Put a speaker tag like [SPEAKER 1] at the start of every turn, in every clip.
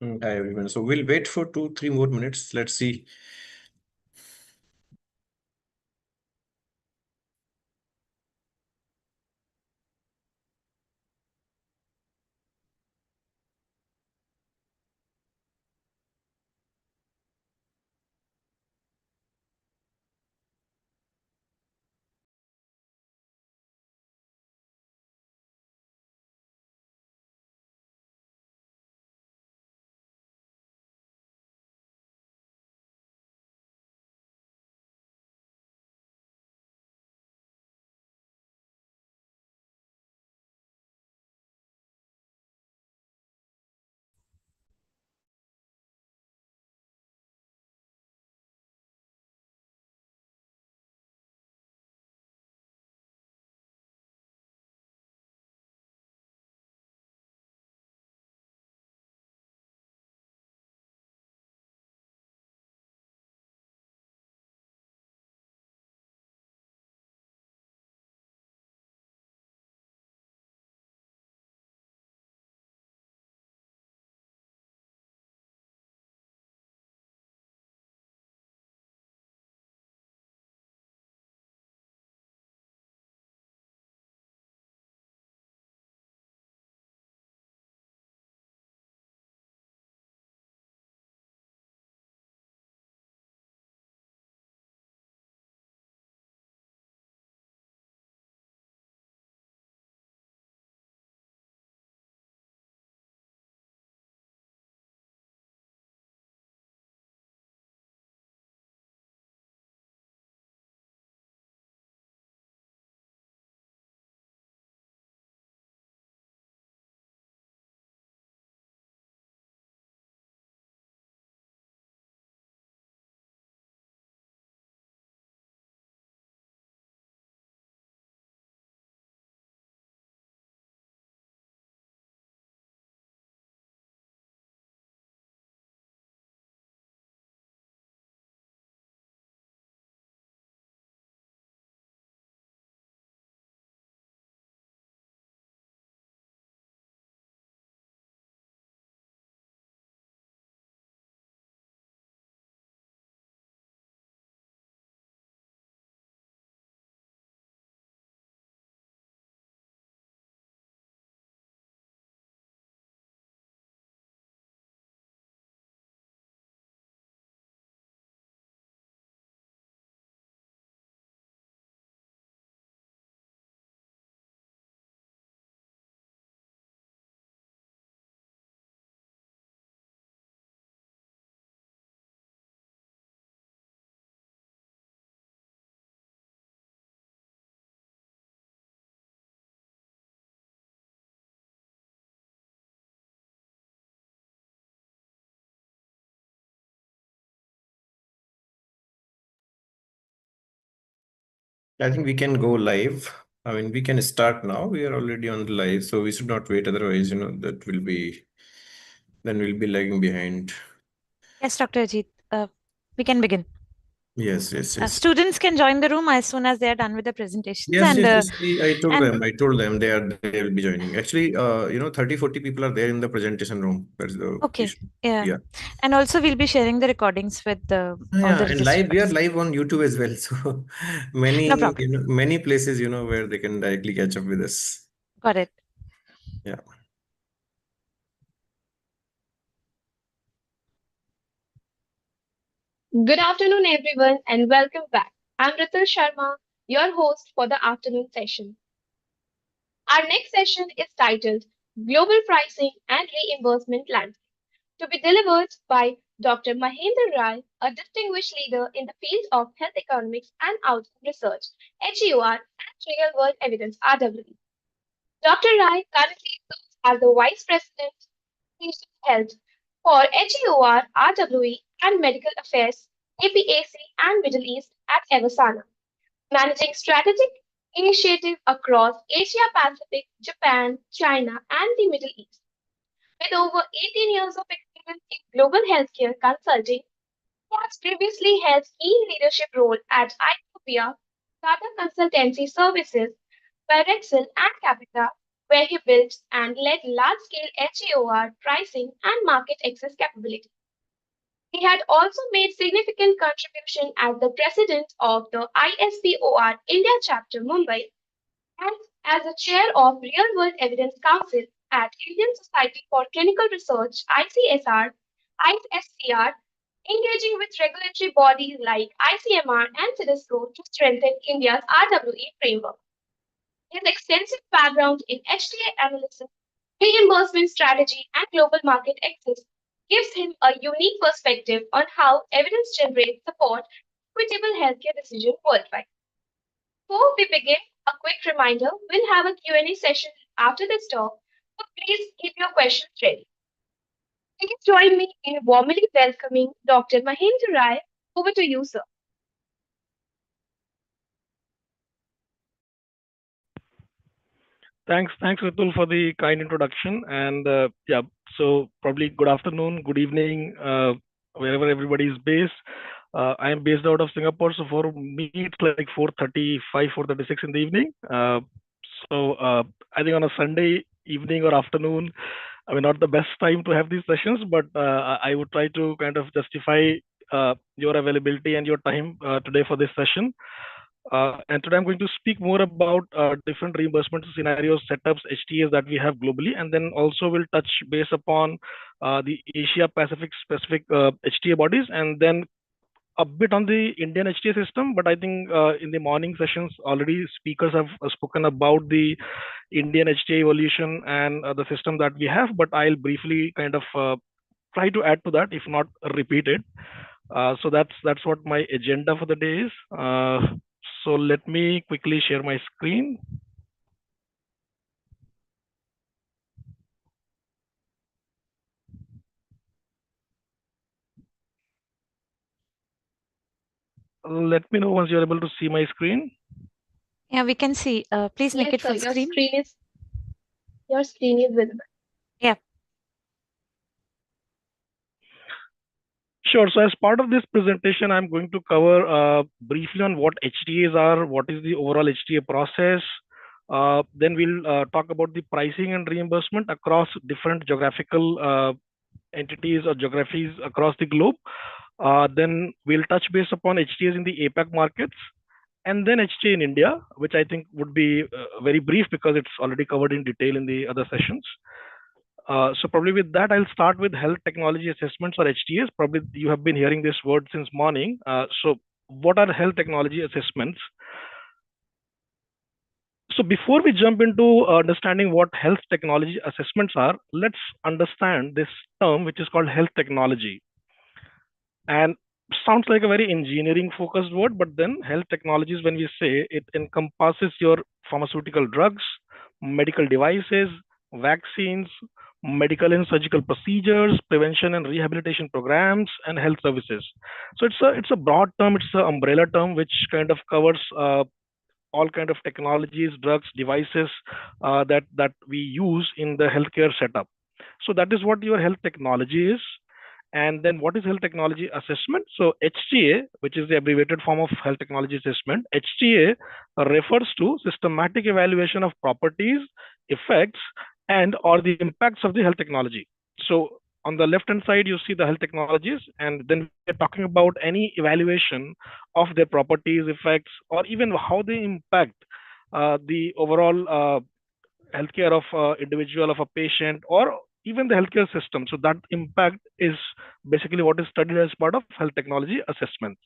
[SPEAKER 1] Hi everyone. So we'll wait for 2-3 more minutes. Let's see. I think we can go live. I mean, we can start now. We are already on the live, so we should not wait. Otherwise, that will be, then we'll be lagging behind.
[SPEAKER 2] Yes, Dr. Ajit, we can begin.
[SPEAKER 1] Yes, yes, yes.
[SPEAKER 2] Students can join the room as soon as they are done with the presentations.
[SPEAKER 1] Yes,
[SPEAKER 2] And
[SPEAKER 1] yes, yes. I told
[SPEAKER 2] and
[SPEAKER 1] them. I told them they will be joining. Actually, 30-40 people are there in the presentation room. That's the
[SPEAKER 2] okay,
[SPEAKER 1] issue.
[SPEAKER 2] yeah,
[SPEAKER 1] Yeah.
[SPEAKER 2] and also we'll be sharing the recordings with all
[SPEAKER 1] Yeah,
[SPEAKER 2] the
[SPEAKER 1] and
[SPEAKER 2] registered
[SPEAKER 1] live, we are
[SPEAKER 2] participants.
[SPEAKER 1] live on YouTube as well. So
[SPEAKER 2] No
[SPEAKER 1] many,
[SPEAKER 2] problem.
[SPEAKER 1] many places, where they can directly catch up with us.
[SPEAKER 2] Got it.
[SPEAKER 1] Yeah.
[SPEAKER 3] Good afternoon, everyone, and welcome back. I'm Ritul Sharma, your host for the afternoon session. Our next session is titled Global Pricing and Reimbursement Landscape, to be delivered by Dr. Mahendra Rai, a distinguished leader in the field of health economics and outcome research, HEOR, and real world evidence, RWE. Dr. Rai currently serves as the Vice President Patient Health for HEOR, RWE, and Medical Affairs, APAC, and Middle East at Evasana, managing strategic initiatives across Asia Pacific, Japan, China, and the Middle East. With over 18 years of experience in global healthcare consulting, he has previously held key leadership roles at IQVIA, Tata Consultancy Services, Birexel, and Capita, where he built and led large-scale HEOR pricing and market access capability. He had also made significant contribution as the president of the ISPOR India Chapter Mumbai and as the chair of Real World Evidence Council at Indian Society for Clinical Research ICSR, engaging with regulatory bodies like ICMR and CIDSCO to strengthen India's RWE framework. His extensive background in HTA analysis, reimbursement strategy, and global market access gives him a unique perspective on how evidence generates support equitable healthcare decisions worldwide. Before we begin, a quick reminder, we'll have a Q&A session after this talk, so please keep your questions ready. Please join me in warmly welcoming Dr. Mahendra Rai. Over to you, sir.
[SPEAKER 4] Thanks, Ritul, for the kind introduction. And so probably good afternoon, good evening, wherever everybody is based. I am based out of Singapore, so for me it's like 4:35, 4:36 in the evening. I think on a Sunday evening or afternoon, I mean, not the best time to have these sessions, but I would try to kind of justify your availability and your time today for this session. And today I'm going to speak more about different reimbursement scenarios, setups, HTAs that we have globally, and then also we'll touch base upon the Asia Pacific specific HTA bodies, and then a bit on the Indian HTA system. But I think in the morning sessions already speakers have spoken about the Indian HTA evolution and the system that we have, but I'll briefly kind of try to add to that, if not repeat it. So that's what my agenda for the day is. So let me quickly share my screen. Let me know once you're able to see my screen.
[SPEAKER 2] Yeah, we can see. Please make
[SPEAKER 3] Yes,
[SPEAKER 2] it full
[SPEAKER 3] sir,
[SPEAKER 2] screen.
[SPEAKER 3] Your screen is visible.
[SPEAKER 2] Yeah.
[SPEAKER 4] Sure. So as part of this presentation, I'm going to cover briefly on what HTAs are, what is the overall HTA process. Then we'll talk about the pricing and reimbursement across different geographical entities or geographies across the globe. Then we'll touch base upon HTAs in the APAC markets, and then HTA in India, which I think would be very brief because it's already covered in detail in the other sessions. So probably with that, I'll start with health technology assessments or HTAs. Probably you have been hearing this word since morning. So what are health technology assessments? So before we jump into understanding what health technology assessments are, let's understand this term, which is called health technology. And sounds like a very engineering focused word, but then health technologies, when we say it, encompasses your pharmaceutical drugs, medical devices, vaccines, medical and surgical procedures, prevention and rehabilitation programs, and health services. So it's a broad term, it's an umbrella term which kind of covers all kind of technologies, drugs, devices that we use in the healthcare setup. So that is what your health technology is. And then what is health technology assessment? So HTA, which is the abbreviated form of health technology assessment, HTA refers to systematic evaluation of properties, effects, and or the impacts of the health technology. So on the left hand side, you see the health technologies, and then we're talking about any evaluation of their properties, effects, or even how they impact the overall healthcare of individual, of a patient, or even the healthcare system. So that impact is basically what is studied as part of health technology assessment.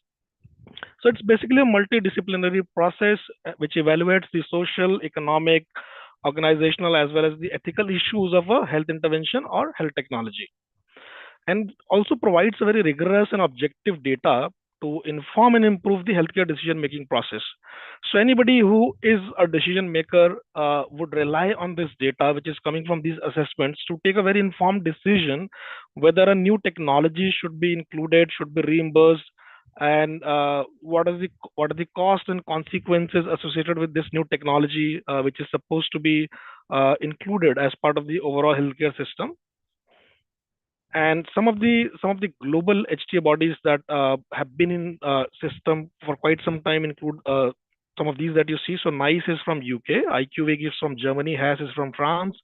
[SPEAKER 4] So it's basically a multidisciplinary process which evaluates the social, economic, organizational, as well as the ethical issues of a health intervention or health technology, and also provides a very rigorous and objective data to inform and improve the healthcare decision making process. So anybody who is a decision maker would rely on this data which is coming from these assessments to take a very informed decision whether a new technology should be included, should be reimbursed, and what are the costs and consequences associated with this new technology which is supposed to be included as part of the overall healthcare system. And some of the global HTA bodies that have been in system for quite some time include some of these that you see. So NICE is from UK, IQVIG is from Germany, HAS is from France,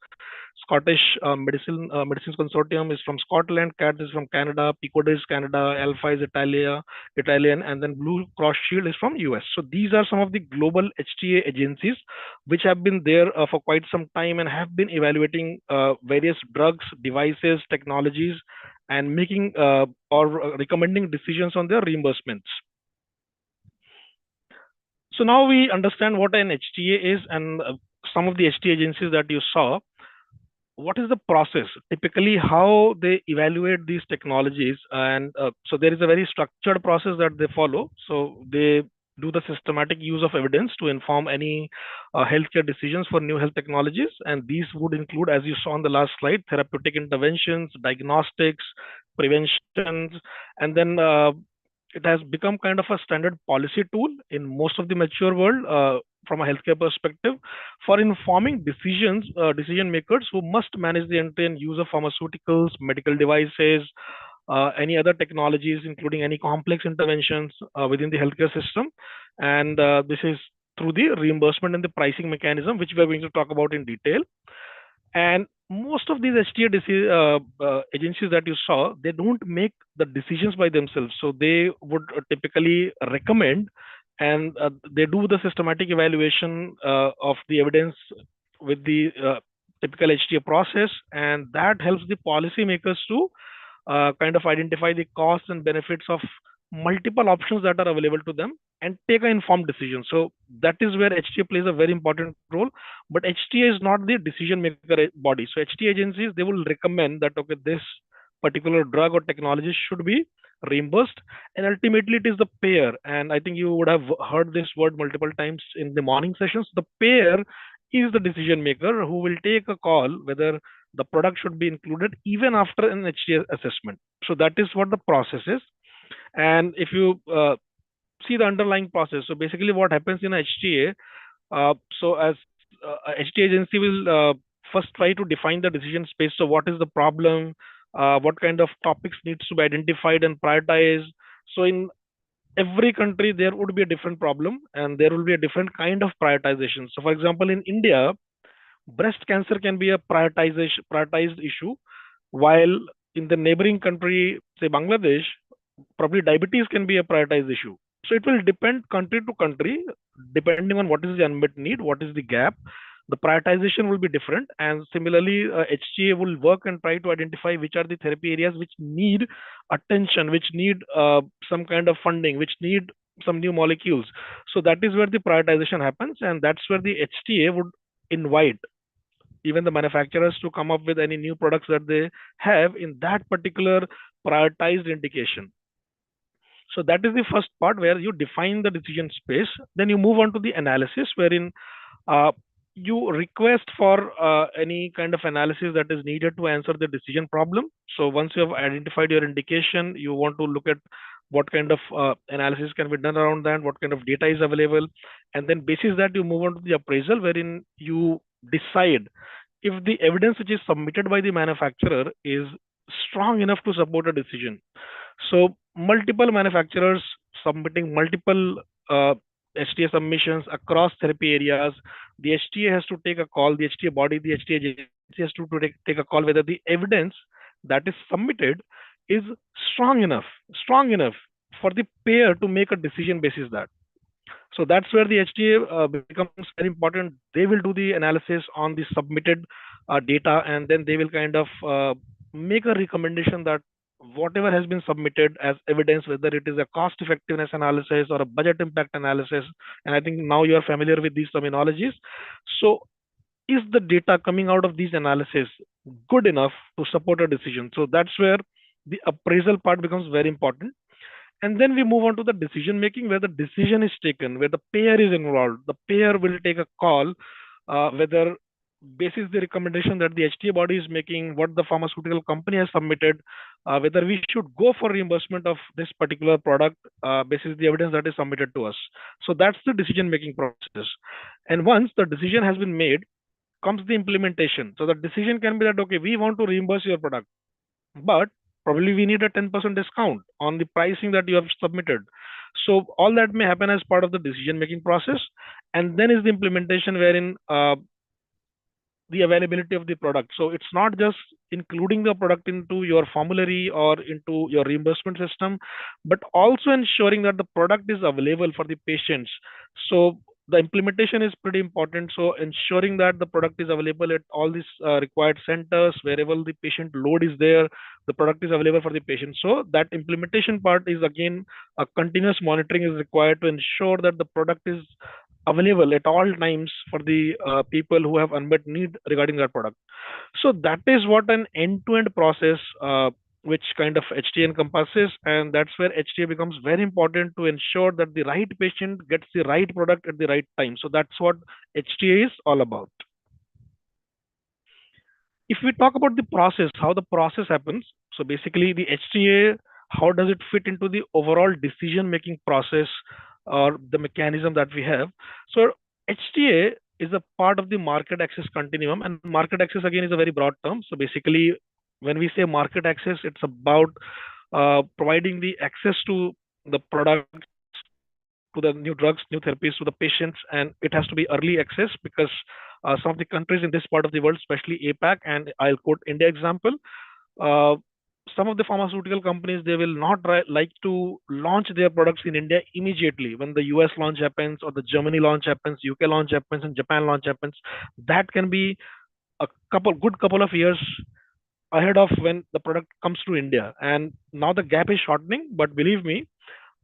[SPEAKER 4] Scottish Medicines Consortium is from Scotland, CAT is from Canada, PICOD is Canada, Alpha is Italian, and then Blue Cross Shield is from US. So these are some of the global HTA agencies which have been there for quite some time and have been evaluating various drugs, devices, technologies, and making or recommending decisions on their reimbursements. So now we understand what an HTA is, and some of the HTA agencies that you saw. What is the process? Typically, how they evaluate these technologies, and so there is a very structured process that they follow. So they do the systematic use of evidence to inform any healthcare decisions for new health technologies, and these would include, as you saw on the last slide, therapeutic interventions, diagnostics, preventions, and then it has become kind of a standard policy tool in most of the mature world from a healthcare perspective for informing decision makers who must manage the end-to-end use of pharmaceuticals, medical devices, any other technologies, including any complex interventions within the healthcare system. And this is through the reimbursement and the pricing mechanism, which we are going to talk about in detail. And most of these HTA agencies that you saw, they don't make the decisions by themselves. So they would typically recommend, and they do the systematic evaluation of the evidence with the typical HTA process, and that helps the policymakers to kind of identify the costs and benefits of multiple options that are available to them and take an informed decision. So that is where HTA plays a very important role. But HTA is not the decision maker body. So HTA agencies, they will recommend that, okay, this particular drug or technology should be reimbursed, and ultimately it is the payer. And I think you would have heard this word multiple times in the morning sessions. The payer is the decision maker who will take a call whether the product should be included even after an HTA assessment. So that is what the process is. And if you see the underlying process, so basically what happens in HTA, so as HTA agency will first try to define the decision space. So what is the problem? What kind of topics needs to be identified and prioritized? So in every country, there would be a different problem and there will be a different kind of prioritization. So for example, in India, breast cancer can be a prioritized issue, while in the neighboring country, say Bangladesh, probably diabetes can be a prioritized issue. So it will depend country to country, depending on what is the unmet need, what is the gap. The prioritization will be different. And similarly, HTA will work and try to identify which are the therapy areas which need attention, which need some kind of funding, which need some new molecules. So that is where the prioritization happens. And that's where the HTA would invite even the manufacturers to come up with any new products that they have in that particular prioritized indication. So that is the first part where you define the decision space. Then you move on to the analysis, wherein you request for any kind of analysis that is needed to answer the decision problem. So once you have identified your indication, you want to look at what kind of analysis can be done around that, what kind of data is available. And then basis that you move on to the appraisal, wherein you decide if the evidence which is submitted by the manufacturer is strong enough to support a decision. So multiple manufacturers submitting multiple HTA submissions across therapy areas. The HTA has to take a call, the HTA body, the HTA agency has to take a call whether the evidence that is submitted is strong enough for the payer to make a decision basis that. So that's where the HTA becomes very important. They will do the analysis on the submitted data, and then they will kind of make a recommendation that whatever has been submitted as evidence, whether it is a cost effectiveness analysis or a budget impact analysis, and I think now you are familiar with these terminologies. So is the data coming out of these analysis good enough to support a decision? So that's where the appraisal part becomes very important. And then we move on to the decision making, where the decision is taken, where the payer is involved. The payer will take a call whether basis the recommendation that the HTA body is making, what the pharmaceutical company has submitted, whether we should go for reimbursement of this particular product basis the evidence that is submitted to us. So that's the decision making process. And once the decision has been made, comes the implementation. So the decision can be that, okay, we want to reimburse your product, but probably we need a 10% discount on the pricing that you have submitted. So all that may happen as part of the decision making process, and then is the implementation wherein the availability of the product. So it's not just including the product into your formulary or into your reimbursement system, but also ensuring that the product is available for the patients. So the implementation is pretty important. So ensuring that the product is available at all these required centers, wherever the patient load is there, the product is available for the patient. So that implementation part is again a continuous monitoring is required to ensure that the product is available at all times for the people who have unmet need regarding that product. So that is what an end-to-end process which kind of HTA encompasses, and that's where HTA becomes very important to ensure that the right patient gets the right product at the right time. So that's what HTA is all about. If we talk about the process, how the process happens, so basically the HTA, how does it fit into the overall decision making process or the mechanism that we have? So HTA is a part of the market access continuum, and market access again is a very broad term. So basically when we say market access, it's about providing the access to the products, to the new drugs, new therapies to the patients, and it has to be early access because some of the countries in this part of the world, especially APAC, and I'll quote India example, some of the pharmaceutical companies, they will not like to launch their products in India immediately when the US launch happens or the Germany launch happens, UK launch happens, and Japan launch happens. That can be a good couple of years ahead of when the product comes to India. And now the gap is shortening, but believe me,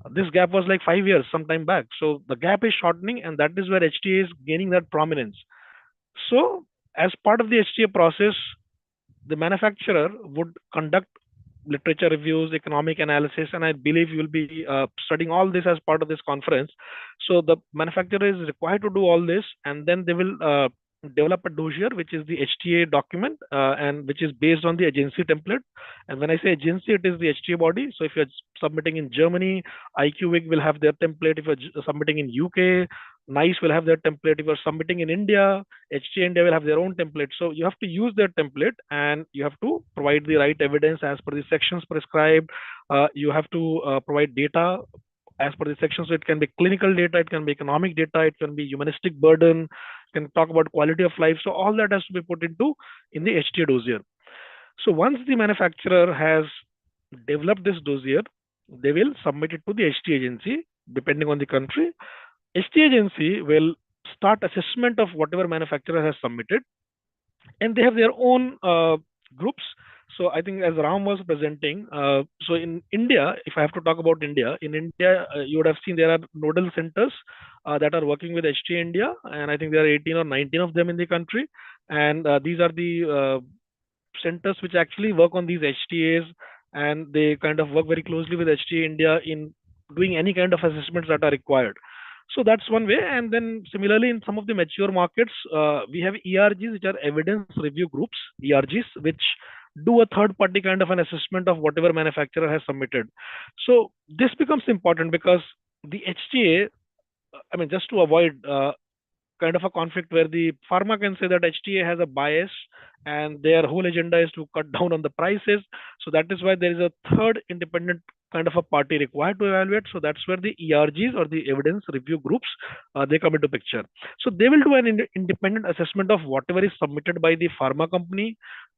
[SPEAKER 4] this gap was like 5 years some time back. So the gap is shortening, and that is where HTA is gaining that prominence. So as part of the HTA process, the manufacturer would conduct literature reviews, economic analysis, and I believe you will be studying all this as part of this conference. So the manufacturer is required to do all this, and then they will develop a dossier, which is the HTA document, and which is based on the agency template. And when I say agency, it is the HTA body. So if you're submitting in Germany, IQWIG will have their template. If you're submitting in UK, NICE will have their template. If you're submitting in India, HTA India will have their own template. So you have to use their template, and you have to provide the right evidence as per the sections prescribed. You have to provide data as per the sections. So it can be clinical data, it can be economic data, it can be humanistic burden, can talk about quality of life. So all that has to be put into in the HTA dossier. So once the manufacturer has developed this dossier, they will submit it to the HTA agency, depending on the country. HTA agency will start assessment of whatever manufacturer has submitted, and they have their own groups. So I think as Ram was presenting, so in India, if I have to talk about India, in India, you would have seen there are nodal centers that are working with HTA India, and I think there are 18 or 19 of them in the country. And these are the centers which actually work on these HTAs, and they kind of work very closely with HTA India in doing any kind of assessments that are required. So that's one way. And then similarly, in some of the mature markets, we have ERGs, which are evidence review groups, ERGs, which do a third party kind of an assessment of whatever manufacturer has submitted. So this becomes important because the HTA, I mean, just to avoid kind of a conflict where the pharma can say that HTA has a bias and their whole agenda is to cut down on the prices. So that is why there is a third independent kind of a party required to evaluate. So that's where the ERGs or the evidence review groups, they come into picture. So they will do an independent assessment of whatever is submitted by the pharma company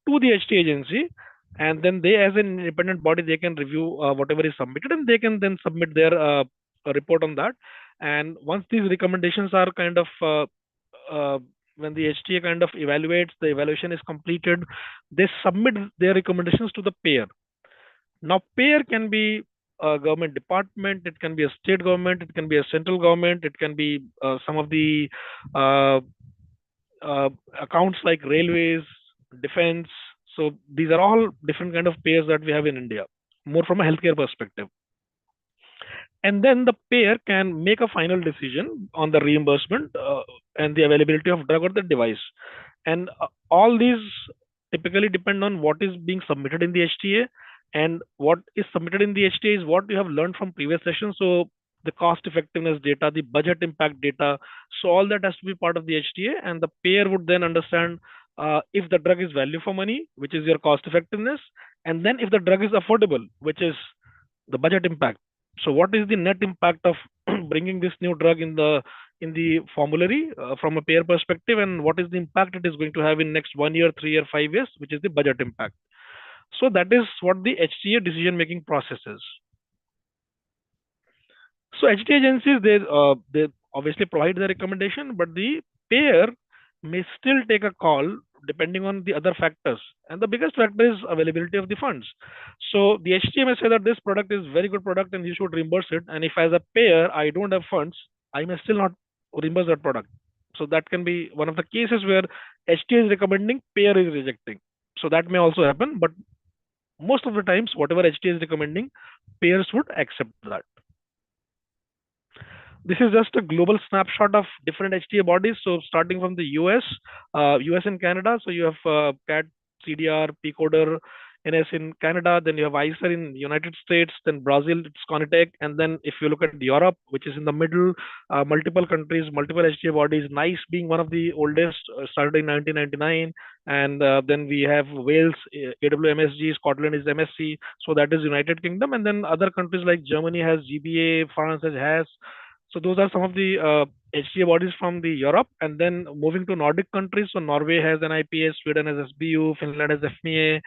[SPEAKER 4] to the HTA agency. And then they, as an independent body, they can review whatever is submitted, and they can then submit their report on that. And once these recommendations are kind of when the HTA kind of evaluates, the evaluation is completed, they submit their recommendations to the payer. Now, payer can be a government department, it can be a state government, it can be a central government, it can be some of the accounts like railways, defense. So these are all different kind of payers that we have in India, more from a healthcare perspective. And then the payer can make a final decision on the reimbursement and the availability of drug or the device. And all these typically depend on what is being submitted in the HTA, and what is submitted in the HTA is what you have learned from previous sessions. So the cost effectiveness data, the budget impact data, so all that has to be part of the HTA, and the payer would then understand if the drug is value for money, which is your cost effectiveness, and then if the drug is affordable, which is the budget impact. So what is the net impact of bringing this new drug in the formulary from a payer perspective, and what is the impact it is going to have in next 1 year, 3 year, 5 years, which is the budget impact. So that is what the HTA decision making process is. So HTA agencies, they obviously provide the recommendation, but the payer may still take a call depending on the other factors. And the biggest factor is availability of the funds. So the HTA may say that this product is very good product and you should reimburse it. And if as a payer I don't have funds, I may still not reimburse that product. So that can be one of the cases where HTA is recommending, payer is rejecting. So that may also happen, but most of the times, whatever HTA is recommending, payers would accept that. This is just a global snapshot of different HTA bodies. So starting from the US and Canada. So you have CAT, CDR, PCODER, NS in Canada. Then you have ICER in United States. Then Brazil, it's CONITEC. And then if you look at Europe, which is in the middle, multiple countries, multiple HTA bodies. NICE being one of the oldest, started in 1999. And then we have Wales, AWMSG, Scotland is MSC. So that is United Kingdom. And then other countries like Germany has GBA, France has HAS. So those are some of the HTA bodies from the Europe, and then moving to Nordic countries. So Norway has an IPA, Sweden has SBU, Finland has FMEA,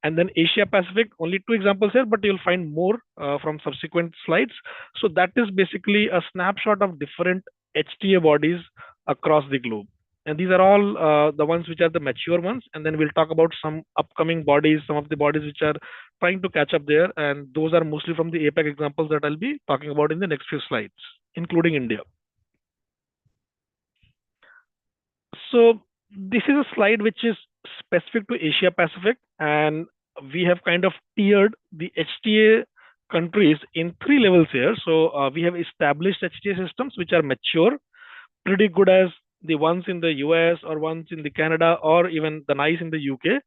[SPEAKER 4] and then Asia Pacific. Only two examples here, but you'll find more from subsequent slides. So that is basically a snapshot of different HTA bodies across the globe. And these are all the ones which are the mature ones. And then we'll talk about some upcoming bodies, some of the bodies which are trying to catch up there. And those are mostly from the APAC examples that I'll be talking about in the next few slides, including India. So this is a slide which is specific to Asia Pacific, and we have kind of tiered the HTA countries in 3 levels here. So we have established HTA systems which are mature, pretty good as the ones in the US or ones in the Canada or even the NICE in the UK.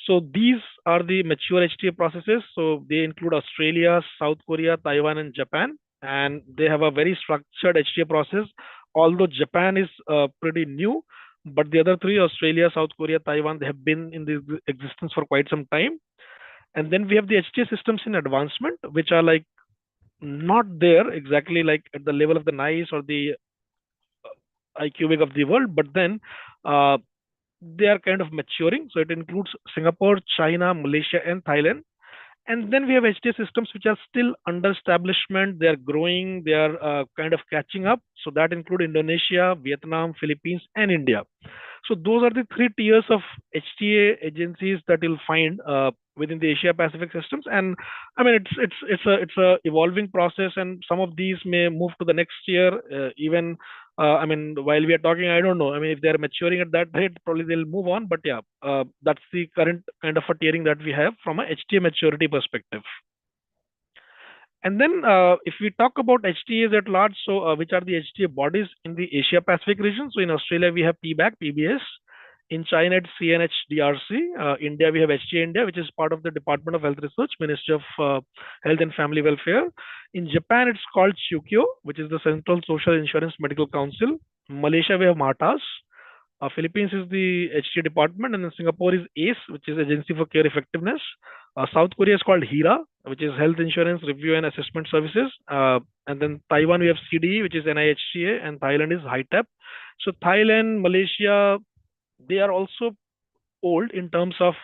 [SPEAKER 4] So these are the mature HTA processes. So they include Australia, South Korea, Taiwan, and Japan. And they have a very structured HTA process. Although Japan is pretty new, but the other 3, Australia, South Korea, Taiwan, they have been in the existence for quite some time. And then we have the HTA systems in advancement, which are like not there exactly like at the level of the NICE or the IQVIC of the world, but then they are kind of maturing. So it includes Singapore, China, Malaysia, and Thailand. And then we have HTA systems which are still under establishment. They are growing. They are kind of catching up. So that include Indonesia, Vietnam, Philippines, and India. So those are the 3 tiers of HTA agencies that you'll find within the Asia Pacific systems. And I mean, it's a evolving process, and some of these may move to the next year. Even I mean, while we are talking, I don't know. I mean, if they're maturing at that rate, probably they'll move on. But yeah, that's the current kind of a tiering that we have from a HTA maturity perspective. And then if we talk about HTAs at large, so which are the HTA bodies in the Asia Pacific region? So in Australia, we have PBAC, PBS. In China, it's CNH-DRC. India, we have HTA India, which is part of the Department of Health Research, Ministry of Health and Family Welfare. In Japan, it's called CHUKYO, which is the Central Social Insurance Medical Council. Malaysia, we have MATAS. Philippines is the HTA department, and then Singapore is ACE, which is Agency for Care Effectiveness. South Korea is called HERA, which is Health Insurance Review and Assessment Services. And then Taiwan, we have CDE, which is NIHTA, and Thailand is HITAP. So Thailand, Malaysia, they are also old in terms of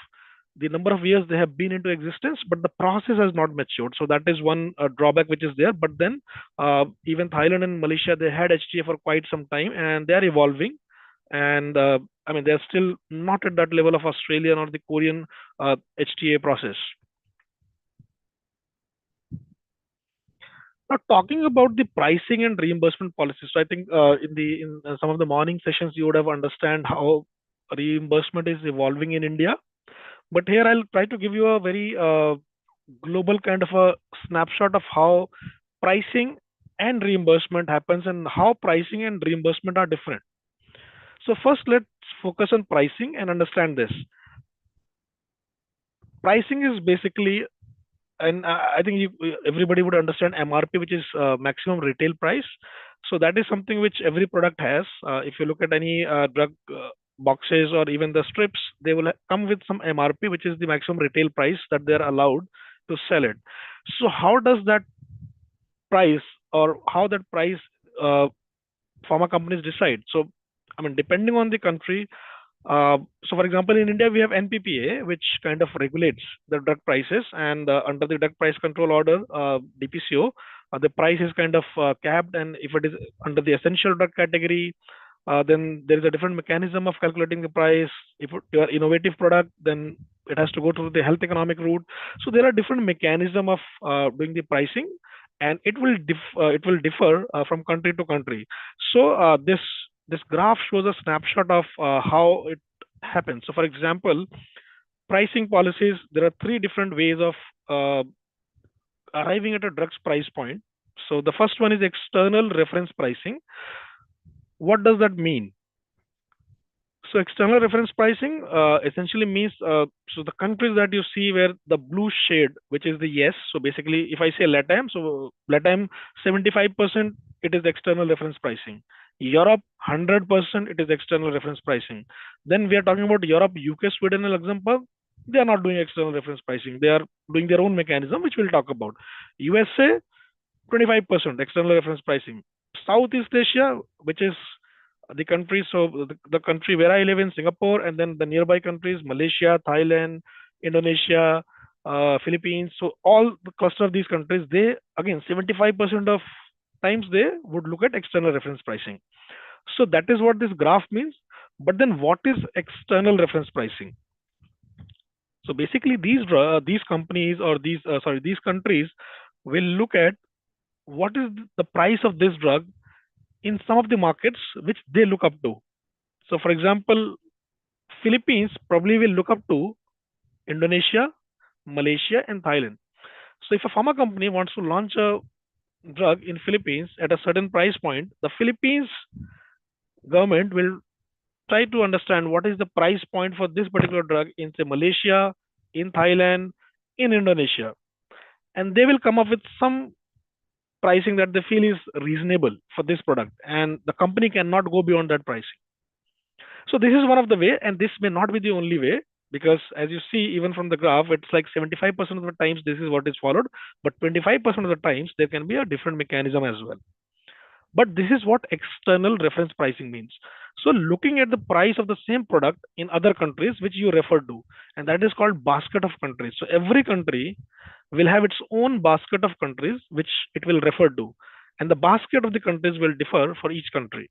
[SPEAKER 4] the number of years they have been into existence, but the process has not matured. So that is one drawback which is there. But then even Thailand and Malaysia, they had HTA for quite some time, and they are evolving. And I mean, they're still not at that level of Australian or the Korean HTA process. Now, talking about the pricing and reimbursement policies, so I think in some of the morning sessions, you would have understand how reimbursement is evolving in India. But here I'll try to give you a very global kind of a snapshot of how pricing and reimbursement happens and how pricing and reimbursement are different. So first, let's focus on pricing and understand this. Pricing is basically, and I think everybody would understand MRP, which is maximum retail price. So that is something which every product has. If you look at any drug boxes or even the strips, they will come with some MRP, which is the maximum retail price that they're allowed to sell it. So how does that price or how that price pharma companies decide. So, I mean, depending on the country. So, for example, in India, we have NPPA, which kind of regulates the drug prices, and under the Drug Price Control Order, DPCO, the price is kind of capped, and if it is under the essential drug category, then there is a different mechanism of calculating the price. If you are innovative product, then it has to go through the health economic route. So there are different mechanism of doing the pricing, and it will differ from country to country. So this graph shows a snapshot of how it happens. So, for example, pricing policies. There are three different ways of arriving at a drug's price point. So the first one is external reference pricing. What does that mean? So external reference pricing essentially means so the countries that you see where the blue shade, which is the yes. So basically, if I say LATAM, so LATAM 75% it is external reference pricing. Europe 100% it is external reference pricing. Then we are talking about Europe, UK, Sweden, and Luxembourg. They are not doing external reference pricing. They are doing their own mechanism, which we'll talk about. USA 25% external reference pricing. Southeast Asia, which is the countries, so the country where I live in, Singapore, and then the nearby countries, Malaysia, Thailand, Indonesia, Philippines. So all the cluster of these countries, they again 75% of times they would look at external reference pricing. So that is what this graph means. But then what is external reference pricing? So basically these companies or these countries will look at what is the price of this drug in some of the markets which they look up to. So for example, Philippines probably will look up to Indonesia, Malaysia, and Thailand. So if a pharma company wants to launch a drug in Philippines at a certain price point, the Philippines government will try to understand what is the price point for this particular drug in, say, Malaysia, in Thailand, in Indonesia. And they will come up with some pricing that they feel is reasonable for this product, and the company cannot go beyond that pricing. So this is one of the way, and this may not be the only way, because as you see, even from the graph, it's like 75% of the times this is what is followed, but 25% of the times there can be a different mechanism as well. But this is what external reference pricing means. So looking at the price of the same product in other countries, which you referred to, and that is called basket of countries. So every country will have its own basket of countries, which it will refer to. And the basket of the countries will differ for each country.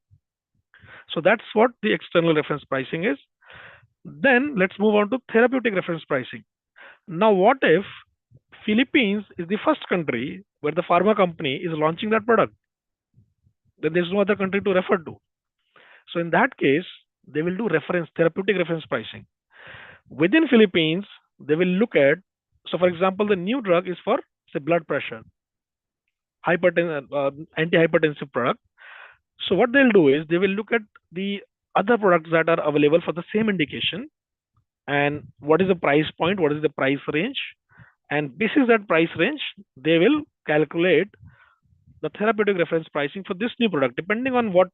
[SPEAKER 4] So that's what the external reference pricing is. Then let's move on to therapeutic reference pricing. Now, what if Philippines is the first country where the pharma company is launching that product? Then there's no other country to refer to. So in that case, they will do therapeutic reference pricing. Within Philippines, they will look at, so for example, the new drug is for, say, blood pressure, antihypertensive product. So what they'll do is they will look at the other products that are available for the same indication, and what is the price point, what is the price range, and basis that price range, they will calculate the therapeutic reference pricing for this new product, depending on what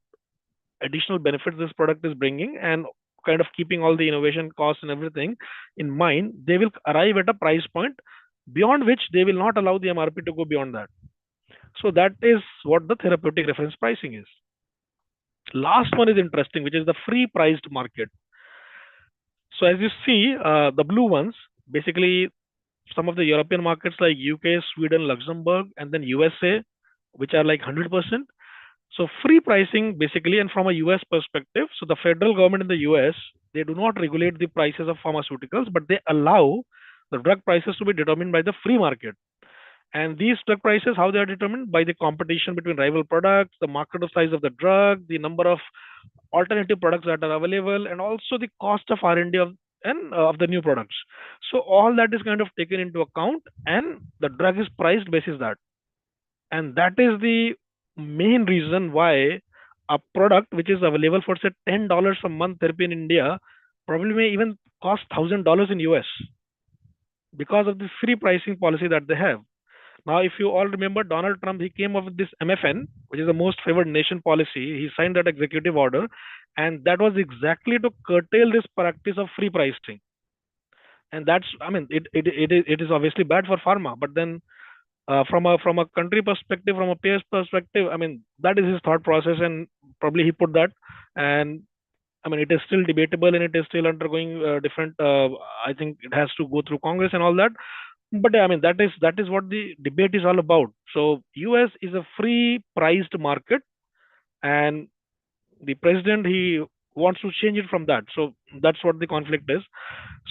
[SPEAKER 4] additional benefits this product is bringing, and kind of keeping all the innovation costs and everything in mind, they will arrive at a price point beyond which they will not allow the MRP to go beyond that. So that is what the therapeutic reference pricing is. Last one is interesting, which is the free priced market. So as you see, the blue ones, basically some of the European markets like UK, Sweden, Luxembourg, and then USA, which are like 100%. So free pricing basically, and from a US perspective, so the federal government in the US, they do not regulate the prices of pharmaceuticals, but they allow the drug prices to be determined by the free market. And these drug prices, how they are determined? By the competition between rival products, the market size of the drug, the number of alternative products that are available, and also the cost of R&D of the new products. So all that is kind of taken into account, and the drug is priced basis that. And that is the main reason why a product which is available for, say, $10 a month therapy in India probably may even cost $1,000 in US, because of the free pricing policy that they have. Now, if you all remember, Donald Trump, he came up with this MFN, which is the most favored nation policy. He signed that executive order, and that was exactly to curtail this practice of free pricing. And that's, I mean, it is obviously bad for pharma, but then from a country perspective, from a payer's perspective, I mean, that is his thought process, and probably he put that. And I mean, it is still debatable and it is still undergoing different. I think it has to go through Congress and all that. But I mean, that is what the debate is all about. So US is a free priced market, and the president, he wants to change it from that. So that's what the conflict is.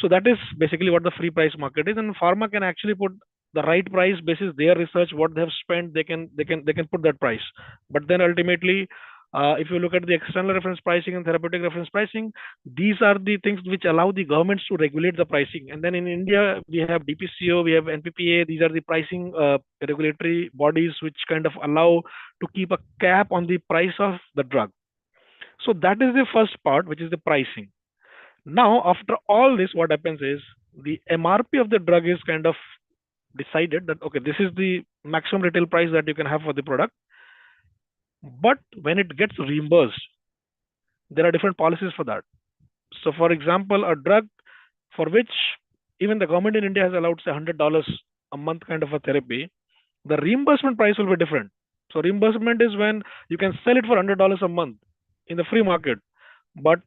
[SPEAKER 4] So that is basically what the free price market is, and pharma can actually put the right price basis their research, what they have spent, they can put that price. But then ultimately, if you look at the external reference pricing and therapeutic reference pricing, these are the things which allow the governments to regulate the pricing. And then in India, we have DPCO, we have NPPA. These are the pricing regulatory bodies which kind of allow to keep a cap on the price of the drug. So that is the first part, which is the pricing. Now, after all this, what happens is the MRP of the drug is kind of decided that, okay, this is the maximum retail price that you can have for the product. But when it gets reimbursed, there are different policies for that. So, for example, a drug for which even the government in India has allowed, say, $100 a month kind of a therapy, the reimbursement price will be different. So, reimbursement is when you can sell it for $100 a month in the free market. But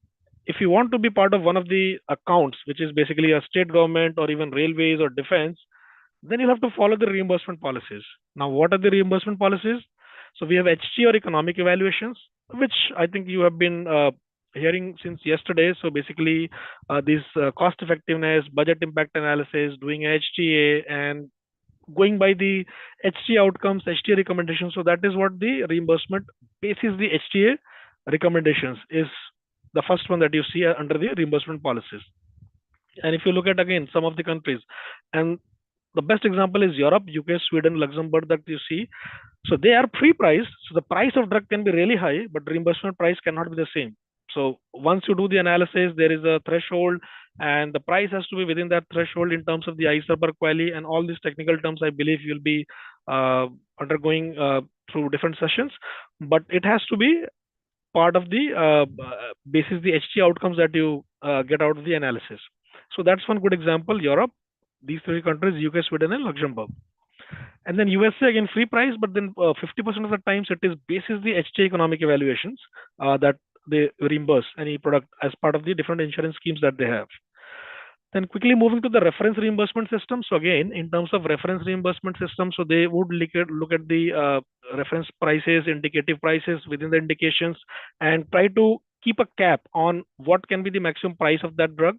[SPEAKER 4] if you want to be part of one of the accounts, which is basically a state government or even railways or defense, then you'll have to follow the reimbursement policies. Now, what are the reimbursement policies? So we have HEOR economic evaluations, which I think you have been hearing since yesterday. So basically, this cost effectiveness, budget impact analysis, doing HTA, and going by the HTA outcomes, HTA recommendations. So that is what the reimbursement basis the HTA recommendations is the first one that you see under the reimbursement policies. And if you look at again some of the countries, and the best example is Europe, UK, Sweden, Luxembourg that you see. So they are free price. So the price of drug can be really high, but reimbursement price cannot be the same. So once you do the analysis, there is a threshold, and the price has to be within that threshold in terms of the ICER per quality, and all these technical terms I believe you'll be undergoing through different sessions. But it has to be part of the basis the HT outcomes that you get out of the analysis. So that's one good example. Europe, these three countries, UK, Sweden, and Luxembourg. And then USA again free price, but then 50% of the times it is basis the HT economic evaluations that they reimburse any product as part of the different insurance schemes that they have. Then quickly moving to the reference reimbursement system. So again, in terms of reference reimbursement system, so they would look at the reference prices, indicative prices within the indications, and try to keep a cap on what can be the maximum price of that drug.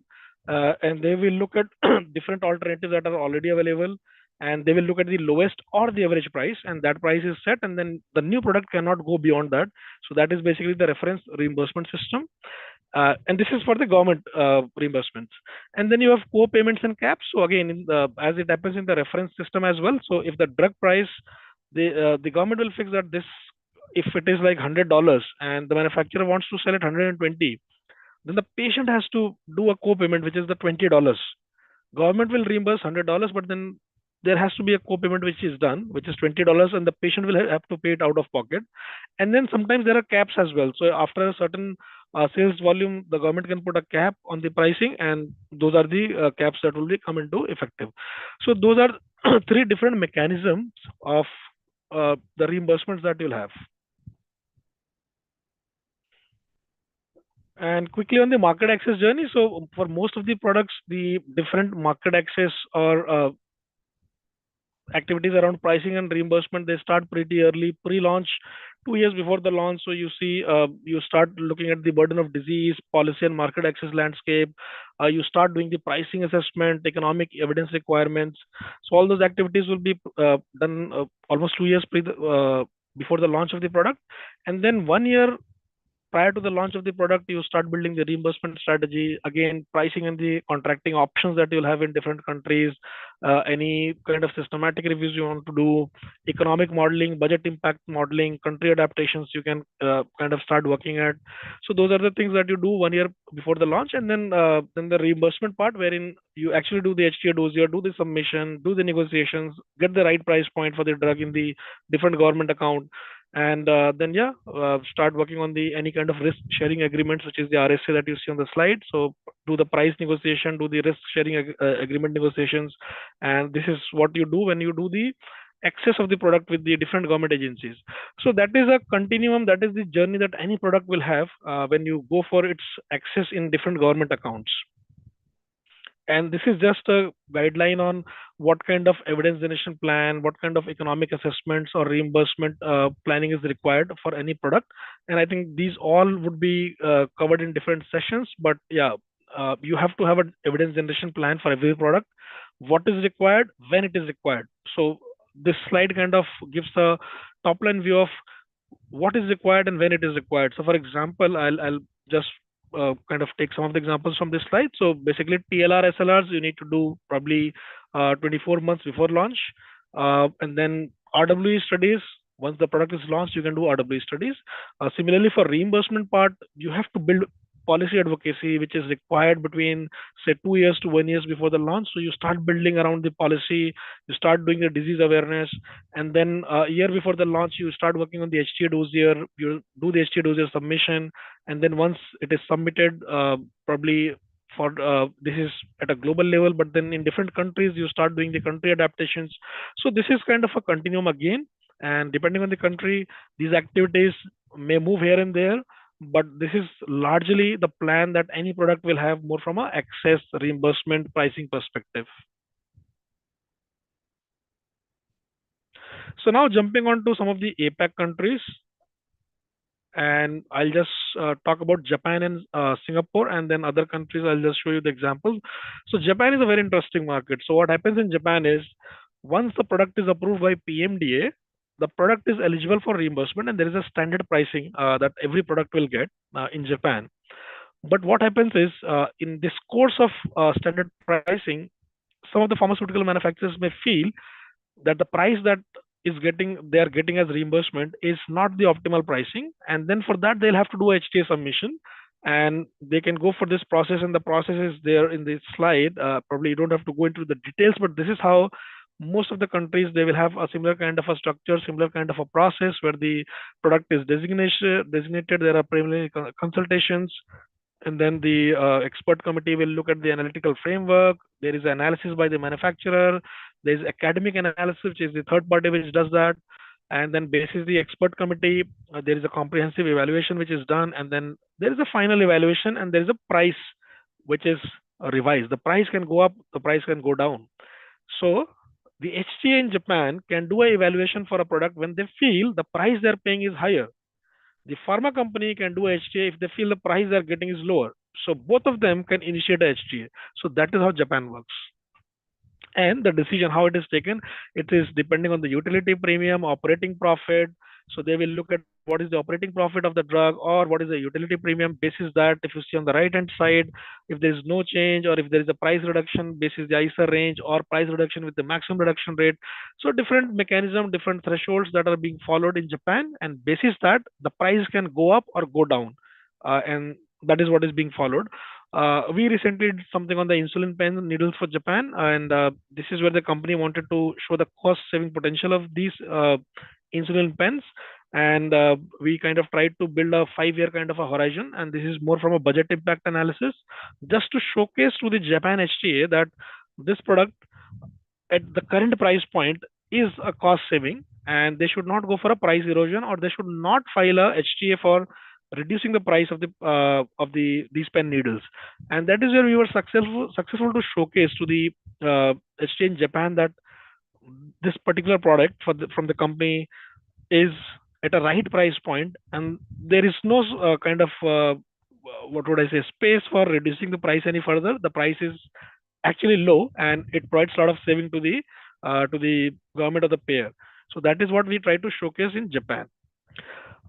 [SPEAKER 4] And they will look at different alternatives that are already available, and they will look at the lowest or the average price, and that price is set, and then the new product cannot go beyond that. So that is basically the reference reimbursement system. And this is for the government reimbursements. And then you have co-payments and caps. So again, as it happens in the reference system as well. So if the drug price, the government will fix that this, if it is like $100 and the manufacturer wants to sell it 120, then the patient has to do a co-payment, which is the $20. Government will reimburse $100, but then there has to be a co-payment which is done, which is $20, and the patient will have to pay it out of pocket. And then sometimes there are caps as well. So after a certain sales volume, the government can put a cap on the pricing, and those are the caps that will be come into effective. So those are three different mechanisms of the reimbursements that you'll have. And quickly on the market access journey. So for most of the products, the different market access or activities around pricing and reimbursement, they start pretty early, pre-launch, 2 years before the launch. So you see, you start looking at the burden of disease, policy and market access landscape. You start doing the pricing assessment, economic evidence requirements. So all those activities will be done almost 2 years before the launch of the product. And then 1 year prior to the launch of the product, you start building the reimbursement strategy, again, pricing and the contracting options that you'll have in different countries, any kind of systematic reviews you want to do, economic modeling, budget impact modeling, country adaptations you can kind of start working at. So those are the things that you do 1 year before the launch. And then the reimbursement part, wherein you actually do the HTA dossier, do the submission, do the negotiations, get the right price point for the drug in the different government account. And then start working on the any kind of risk sharing agreements, which is the RSA that you see on the slide. So do the price negotiation, do the risk sharing agreement negotiations, and this is what you do when you do the access of the product with the different government agencies. So that is a continuum, that is the journey that any product will have when you go for its access in different government accounts. And this is just a guideline on what kind of evidence generation plan, what kind of economic assessments or reimbursement planning is required for any product. And I think these all would be covered in different sessions. But yeah, you have to have an evidence generation plan for every product, what is required, when it is required. So this slide kind of gives a top line view of what is required and when it is required. So for example, I'll just kind of take some of the examples from this slide. So basically TLR SLRs you need to do probably 24 months before launch, and then RWE studies. Once the product is launched, you can do RWE studies. Similarly, for reimbursement part, you have to build policy advocacy, which is required between say 2 years to 1 year before the launch. So you start building around the policy, you start doing the disease awareness, and then a year before the launch, you start working on the HTA dossier. You do the HTA dossier submission, and then once it is submitted, probably for this is at a global level, but then in different countries, you start doing the country adaptations. So this is kind of a continuum again, and depending on the country, these activities may move here and there, but this is largely the plan that any product will have more from a access, reimbursement, pricing perspective. So now jumping on to some of the APAC countries, and I'll just talk about Japan and Singapore, and then other countries I'll just show you the examples. So Japan is a very interesting market. So what happens in Japan is once the product is approved by PMDA, the product is eligible for reimbursement, and there is a standard pricing that every product will get in Japan. But what happens is in this course of standard pricing, some of the pharmaceutical manufacturers may feel that the price that they are getting as reimbursement is not the optimal pricing, and then for that they'll have to do HTA submission, and they can go for this process, and the process is there in this slide. Probably you don't have to go into the details, but this is how most of the countries they will have a similar kind of a structure, similar kind of a process where the product is designated. There are preliminary consultations, and then the expert committee will look at the analytical framework. There is analysis by the manufacturer. There is academic analysis, which is the third party which does that. And then basis the expert committee, there is a comprehensive evaluation which is done. And then there is a final evaluation, and there is a price which is revised. The price can go up, the price can go down. So the HTA in Japan can do an evaluation for a product when they feel the price they're paying is higher. The pharma company can do HTA if they feel the price they're getting is lower. So both of them can initiate a HTA. So that is how Japan works. And the decision, how it is taken, it is depending on the utility premium, operating profit. So they will look at what is the operating profit of the drug or what is the utility premium. Basis that, if you see on the right hand side, if there is no change or if there is a price reduction, basis the ICER range or price reduction with the maximum reduction rate. So different mechanism, different thresholds that are being followed in Japan, and basis that the price can go up or go down, and that is what is being followed. We recently did something on the insulin pen needles for Japan, and this is where the company wanted to show the cost saving potential of these insulin pens, and we kind of tried to build a 5-year kind of a horizon, and this is more from a budget impact analysis, just to showcase to the Japan HTA that this product at the current price point is a cost saving, and they should not go for a price erosion, or they should not file a HTA for reducing the price of these pen needles. And that is where we were successful to showcase to the HTA in Japan that this particular product from the company is at a right price point, and there is no kind of what would I say, space for reducing the price any further. The price is actually low, and it provides a lot of saving to the government or the payer. So that is what we try to showcase in Japan.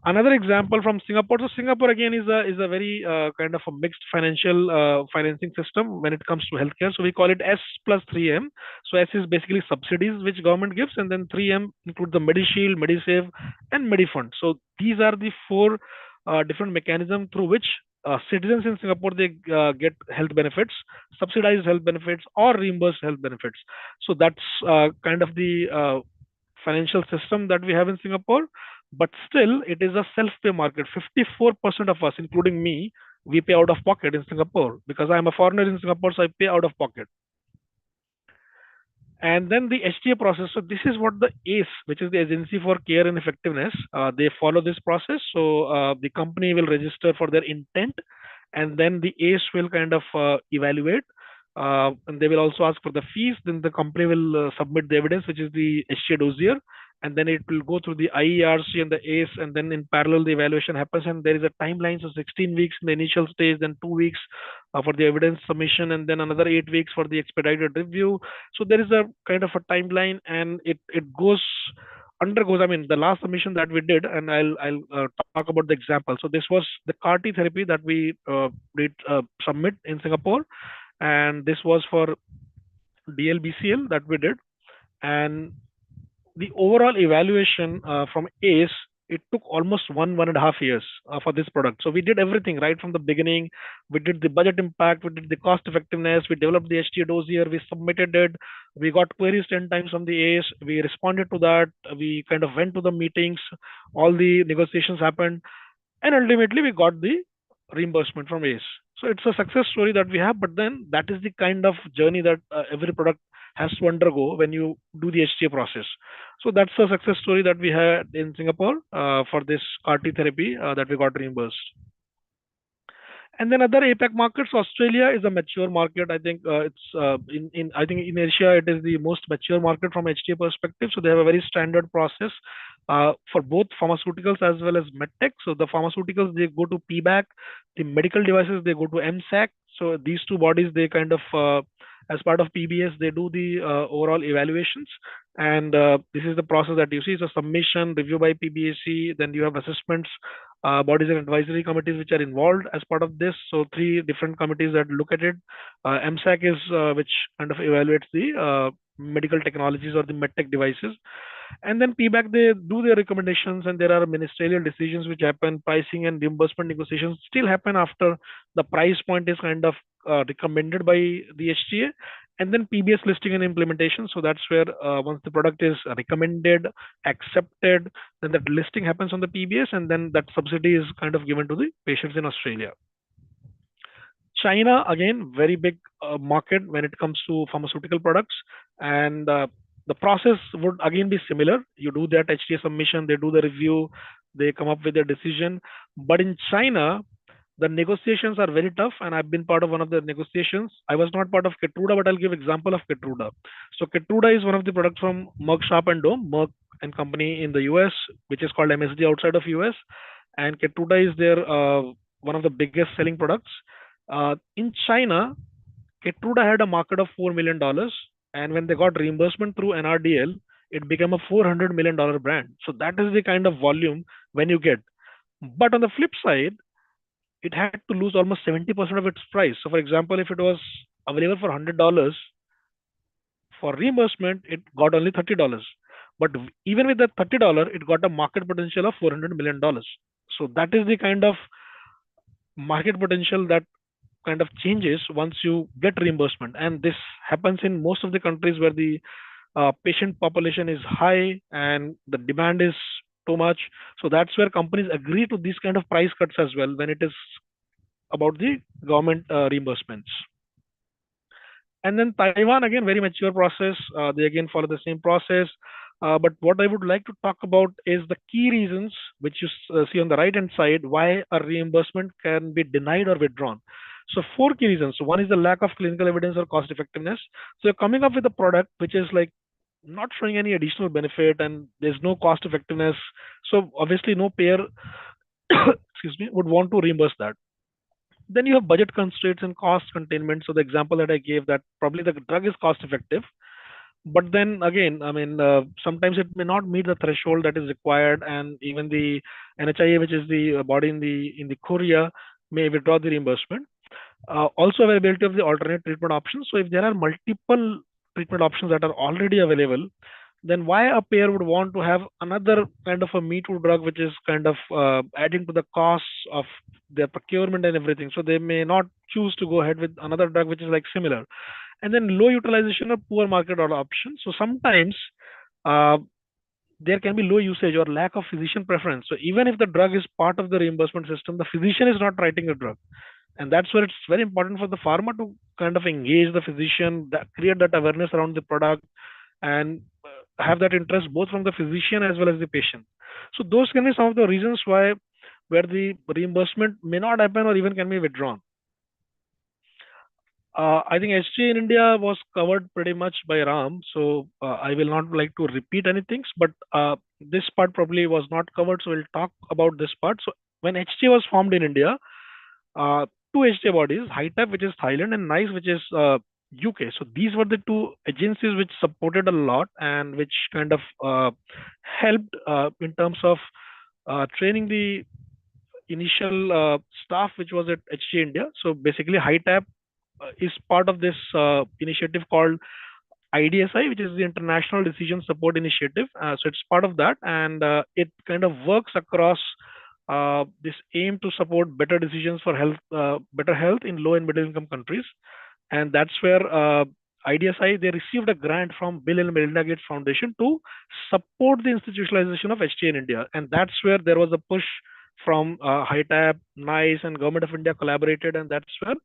[SPEAKER 4] Another example from Singapore. So Singapore again is a very kind of a mixed financing system when it comes to healthcare. So we call it S plus 3M. So S is basically subsidies which government gives, and then 3M include the MediShield, MediSave, and MediFund. So these are the 4 different mechanisms through which citizens in Singapore they get health benefits, subsidized health benefits, or reimbursed health benefits. So that's kind of the financial system that we have in Singapore. But still, it is a self-pay market. 54% of us, including me, we pay out of pocket in Singapore because I'm a foreigner in Singapore, so I pay out of pocket. And then the HTA process. So this is what the ACE, which is the Agency for Care and Effectiveness, they follow this process. So the company will register for their intent, and then the ACE will kind of evaluate, and they will also ask for the fees. Then the company will submit the evidence, which is the HTA dossier, and then it will go through the IERC and the ACE, and then in parallel the evaluation happens, and there is a timeline. So 16 weeks in the initial stage, then 2 weeks for the evidence submission, and then another 8 weeks for the expedited review. So there is a kind of a timeline, and it undergoes. I mean, the last submission that we did, and I'll talk about the example. So this was the CAR T therapy that we did submit in Singapore, and this was for DLBCL that we did. And the overall evaluation from ACE, it took almost 1.5 years for this product. So we did everything right from the beginning. We did the budget impact, we did the cost effectiveness, we developed the HTA dossier, we submitted it, we got queries 10 times from the ACE, we responded to that, we kind of went to the meetings, all the negotiations happened, and ultimately we got the reimbursement from ACE. So it's a success story that we have, but then that is the kind of journey that every product has to undergo when you do the HTA process. So that's a success story that we had in Singapore for this CAR T therapy that we got reimbursed. And then other APAC markets, Australia is a mature market. I think I think in Asia it is the most mature market from HTA perspective. So they have a very standard process for both pharmaceuticals as well as medtech. So the pharmaceuticals, they go to PBAC, the medical devices, they go to MSAC. So these two bodies, they kind of as part of PBS, they do the overall evaluations, and this is the process that you see. So submission, review by PBAC, then you have assessments, bodies and advisory committees which are involved as part of this. So 3 different committees that look at it. MSAC is which kind of evaluates the medical technologies or the medtech devices. And then PBAC, they do their recommendations, and there are ministerial decisions which happen. Pricing and reimbursement negotiations still happen after the price point is kind of recommended by the HTA, and then PBS listing and implementation. So that's where once the product is recommended, accepted, then that listing happens on the PBS, and then that subsidy is kind of given to the patients in Australia. China, again, very big market when it comes to pharmaceutical products, and the process would again be similar. You do that HTA submission, they do the review, they come up with a decision. But in China, the negotiations are very tough, and I've been part of one of the negotiations. I was not part of Keytruda, but I'll give example of Keytruda. So Keytruda is one of the products from Merck Sharp and Dohme, Merck and company in the US, which is called MSD outside of US, and Keytruda is their one of the biggest selling products. In China, Keytruda had a market of $4 million, and when they got reimbursement through NRDL, it became a $400 million brand. So that is the kind of volume when you get. But on the flip side, it had to lose almost 70% of its price. So for example, if it was available for $100, for reimbursement, it got only $30. But even with that $30, it got a market potential of $400 million. So that is the kind of market potential that kind of changes once you get reimbursement. And this happens in most of the countries where the patient population is high and the demand is too much. So that's where companies agree to these kind of price cuts as well when it is about the government reimbursements. And then Taiwan, again, very mature process. They again follow the same process. But what I would like to talk about is the key reasons which you see on the right hand side why a reimbursement can be denied or withdrawn. So 4 key reasons. So one is the lack of clinical evidence or cost effectiveness. So you're coming up with a product which is like not showing any additional benefit and there's no cost effectiveness. So obviously no payer excuse me, would want to reimburse that. Then you have budget constraints and cost containment. So the example that I gave, that probably the drug is cost effective, but then again, I mean, sometimes it may not meet the threshold that is required, and even the NHIA, which is the body in the Korea, may withdraw the reimbursement. Also availability of the alternate treatment options. So if there are multiple treatment options that are already available, then why a payer would want to have another kind of a me too drug which is kind of adding to the costs of their procurement and everything. So they may not choose to go ahead with another drug which is like similar. And then low utilization or poor market adoption. So sometimes there can be low usage or lack of physician preference. So even if the drug is part of the reimbursement system, the physician is not writing the drug. And that's where it's very important for the pharma to kind of engage the physician, create that awareness around the product, and have that interest both from the physician as well as the patient. So those can be some of the reasons why where the reimbursement may not happen or even can be withdrawn. I think HTA in India was covered pretty much by Ram, so I will not like to repeat anything, but this part probably was not covered, so we'll talk about this part. So when HTA was formed in India, two HTA bodies, HITAP, which is Thailand, and NICE, which is UK. So these were the two agencies which supported a lot and which kind of helped in terms of training the initial staff which was at HTA India. So basically, HITAP is part of this initiative called IDSI, which is the International Decision Support Initiative. So it's part of that, and it kind of works across this aim to support better decisions for health, better health in low and middle income countries. And that's where IDSI, they received a grant from Bill and Melinda Gates Foundation to support the institutionalization of HTA in India. And that's where there was a push from HITAP, NICE, and Government of India collaborated, and that's where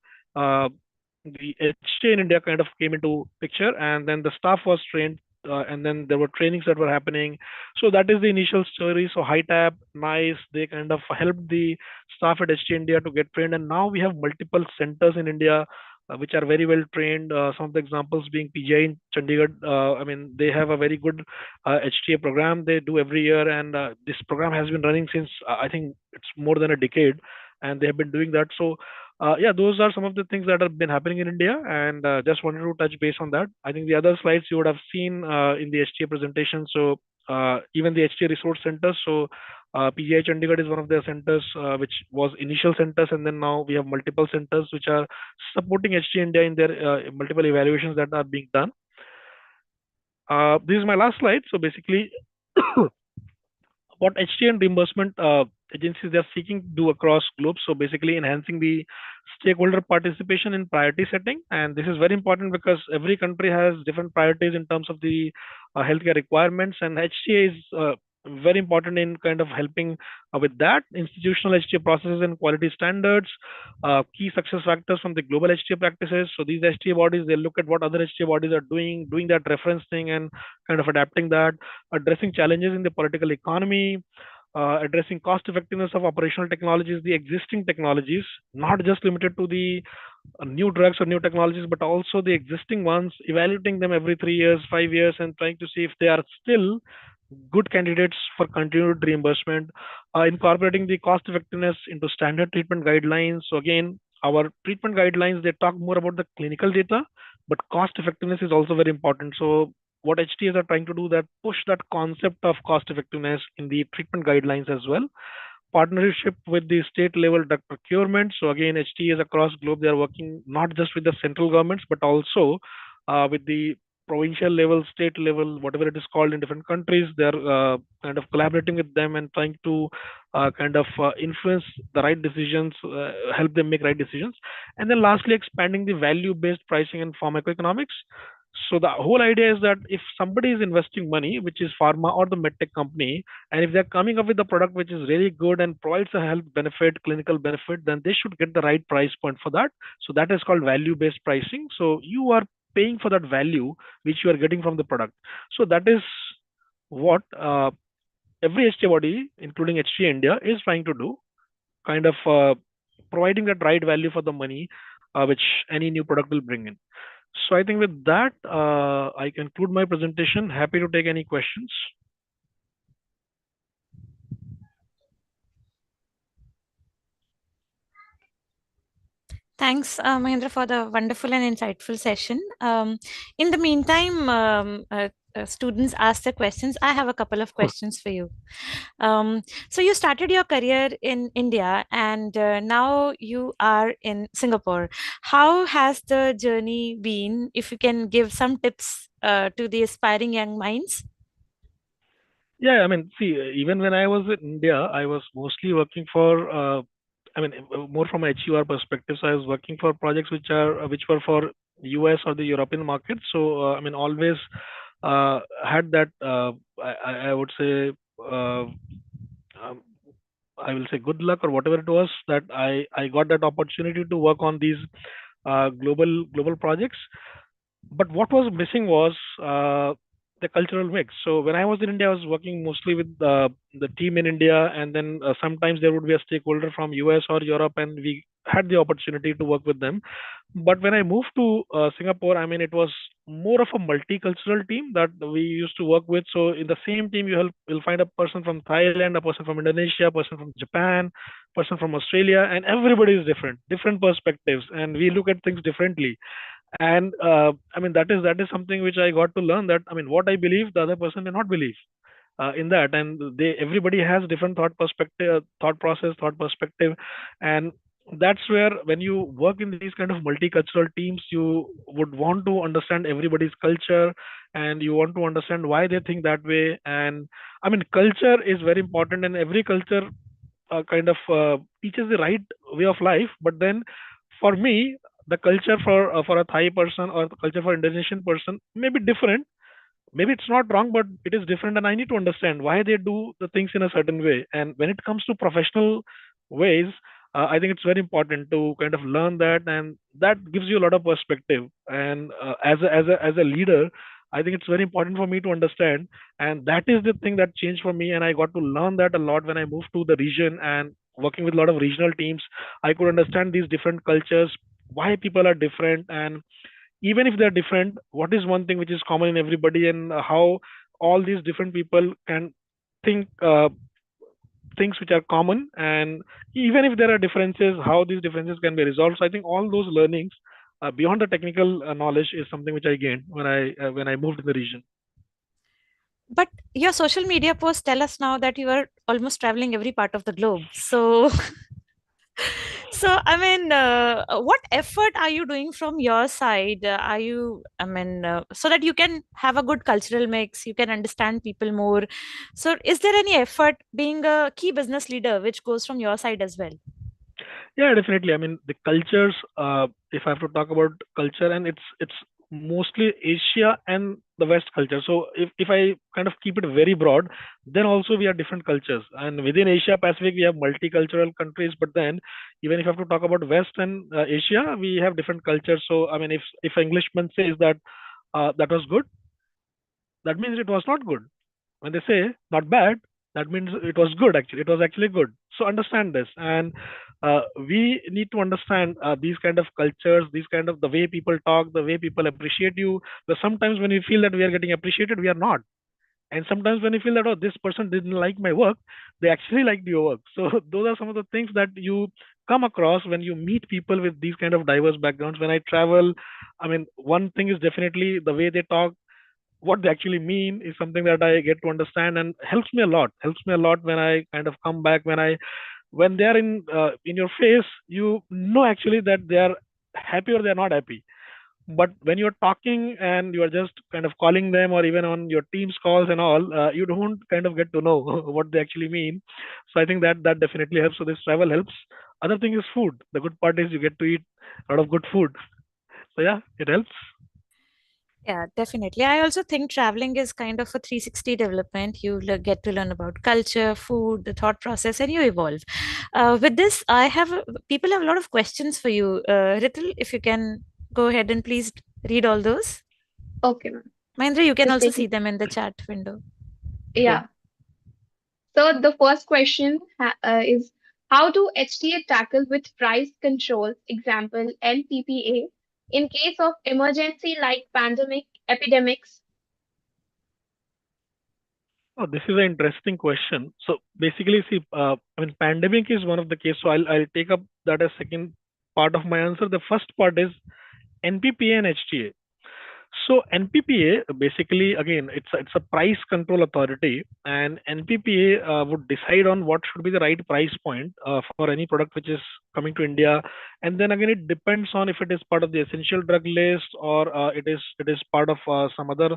[SPEAKER 4] the HTA in India kind of came into picture, and then the staff was trained, and then there were trainings that were happening. So that is the initial story. So HITAP, NICE, they kind of helped the staff at HTA India to get trained, and now we have multiple centers in India which are very well trained. Some of the examples being PGI in Chandigarh. I mean, they have a very good HTA program they do every year, and this program has been running since I think it's more than a decade, and they have been doing that. So yeah, those are some of the things that have been happening in India, and just wanted to touch base on that. I think the other slides you would have seen in the HTA presentation. So even the HTA resource centers. So PGI Chandigarh is one of their centers, which was initial centers, and then now we have multiple centers which are supporting HTA India in their multiple evaluations that are being done. This is my last slide. So basically, what HTA and reimbursement agencies they are seeking to do across globe. So basically enhancing the stakeholder participation in priority setting. And this is very important because every country has different priorities in terms of the healthcare requirements, and HTA is very important in kind of helping with that. Institutional HTA processes and quality standards, key success factors from the global HTA practices. So these HTA bodies, they look at what other HTA bodies are doing that reference thing and kind of adapting that, addressing challenges in the political economy, addressing cost effectiveness of operational technologies, the existing technologies, not just limited to the new drugs or new technologies, but also the existing ones, evaluating them every 3 years, 5 years, and trying to see if they are still good candidates for continued reimbursement, incorporating the cost effectiveness into standard treatment guidelines. So again, our treatment guidelines, they talk more about the clinical data, but cost effectiveness is also very important. So what HTAs are trying to do that push that concept of cost effectiveness in the treatment guidelines as well. Partnership with the state level drug procurement. So again, HTAs across globe, they are working not just with the central governments, but also with the provincial level, state level, whatever it is called in different countries. They are kind of collaborating with them and trying to kind of influence the right decisions, help them make right decisions. And then lastly, expanding the value-based pricing and pharmacoeconomics. So the whole idea is that if somebody is investing money, which is pharma or the medtech company, and if they're coming up with a product which is really good and provides a health benefit, clinical benefit, then they should get the right price point for that. So that is called value-based pricing. So you are paying for that value which you are getting from the product. So that is what every HTA body, including HTA India, is trying to do, kind of providing that right value for the money which any new product will bring in. So I think with that, I conclude my presentation. Happy to take any questions.
[SPEAKER 2] Thanks, Mahendra, for the wonderful and insightful session. In the meantime, students ask their questions. I have a couple of questions for you. So you started your career in India, and now you are in Singapore. How has the journey been? If you can give some tips to the aspiring young minds.
[SPEAKER 4] Yeah, I mean, see, even when I was in India, I was mostly working for, I mean, more from a HEOR perspective. So I was working for projects which were for US or the European market. So I mean, always had that, I would say, um, I will say good luck or whatever it was that I got that opportunity to work on these global projects. But what was missing was the cultural mix. So when I was in India, I was working mostly with the team in India, and then sometimes there would be a stakeholder from US or Europe, and we had the opportunity to work with them. But when I moved to Singapore, I mean, it was more of a multicultural team that we used to work with. So in the same team, you'll find a person from Thailand, a person from Indonesia, a person from Japan, person from Australia, and everybody is different, different perspectives, and we look at things differently. And I mean, that is something which I got to learn, that I mean, what I believe the other person may not believe in that. And they everybody has different thought process, thought perspective. And that's where, when you work in these kind of multicultural teams, you would want to understand everybody's culture, and you want to understand why they think that way. And I mean, culture is very important, and every culture kind of teaches the right way of life. But then for me, the culture for a Thai person or the culture for Indonesian person may be different. Maybe it's not wrong, but it is different, and I need to understand why they do the things in a certain way. And when it comes to professional ways, I think it's very important to kind of learn that, and that gives you a lot of perspective. And as a leader, I think it's very important for me to understand, and that is the thing that changed for me. And I got to learn that a lot when I moved to the region and working with a lot of regional teams. I could understand these different cultures, why people are different, and even if they're different, what is one thing which is common in everybody, and how all these different people can think things which are common. And even if there are differences, how these differences can be resolved. So I think all those learnings beyond the technical knowledge is something which I gained when I moved in the region.
[SPEAKER 2] But your social media posts tell us now that you are almost traveling every part of the globe. So, so I mean, what effort are you doing from your side? Are you, I mean, so that you can have a good cultural mix, you can understand people more. So, is there any effort being a key business leader which goes from your side as well?
[SPEAKER 4] Yeah, definitely. I mean, the cultures. If I have to talk about culture, and it's mostly Asia and the West culture. So if I kind of keep it very broad, then also we have different cultures. And within Asia Pacific, we have multicultural countries. But then, even if I have to talk about West and Asia, we have different cultures. So I mean, if an Englishman says that that was good, that means it was not good. When they say not bad, that means it was good. Actually, it was actually good. So understand this. And we need to understand these kind of cultures, these kind of the way people talk, the way people appreciate you. But sometimes when we feel that we are getting appreciated, we are not. And sometimes when you feel that, oh, this person didn't like my work, they actually liked your work. So those are some of the things that you come across when you meet people with these kind of diverse backgrounds. When I travel, I mean, one thing is definitely the way they talk. What they actually mean is something that I get to understand, and helps me a lot. Helps me a lot when I kind of come back. When they are in your face, you know actually that they are happy or they are not happy. But when you're talking and you are just kind of calling them, or even on your team's calls and all, you don't kind of get to know what they actually mean. So I think that definitely helps. So this travel helps. Other thing is food. The good part is you get to eat a lot of good food. So yeah, it helps.
[SPEAKER 2] Yeah, definitely. I also think traveling is kind of a 360 development. You get to learn about culture, food, the thought process, and you evolve. With this, people have a lot of questions for you. Ritul, if you can go ahead and please read all those.
[SPEAKER 3] Okay, ma'am.
[SPEAKER 2] Mahendra, you can
[SPEAKER 3] Just
[SPEAKER 2] also
[SPEAKER 3] taking.
[SPEAKER 2] see them in the chat window.
[SPEAKER 3] Yeah. So the first question is, how do HTA tackle with price controls, example NPPA, in case of emergency like pandemic, epidemics?
[SPEAKER 4] Oh, this is an interesting question. So basically, see, I mean, pandemic is one of the case. So I'll take up that as second part of my answer. The first part is NPPA and HTA. So NPPA basically, again, it's a price control authority, and NPPA would decide on what should be the right price point for any product which is coming to India. And then again, it depends on if it is part of the essential drug list, or it is part of some other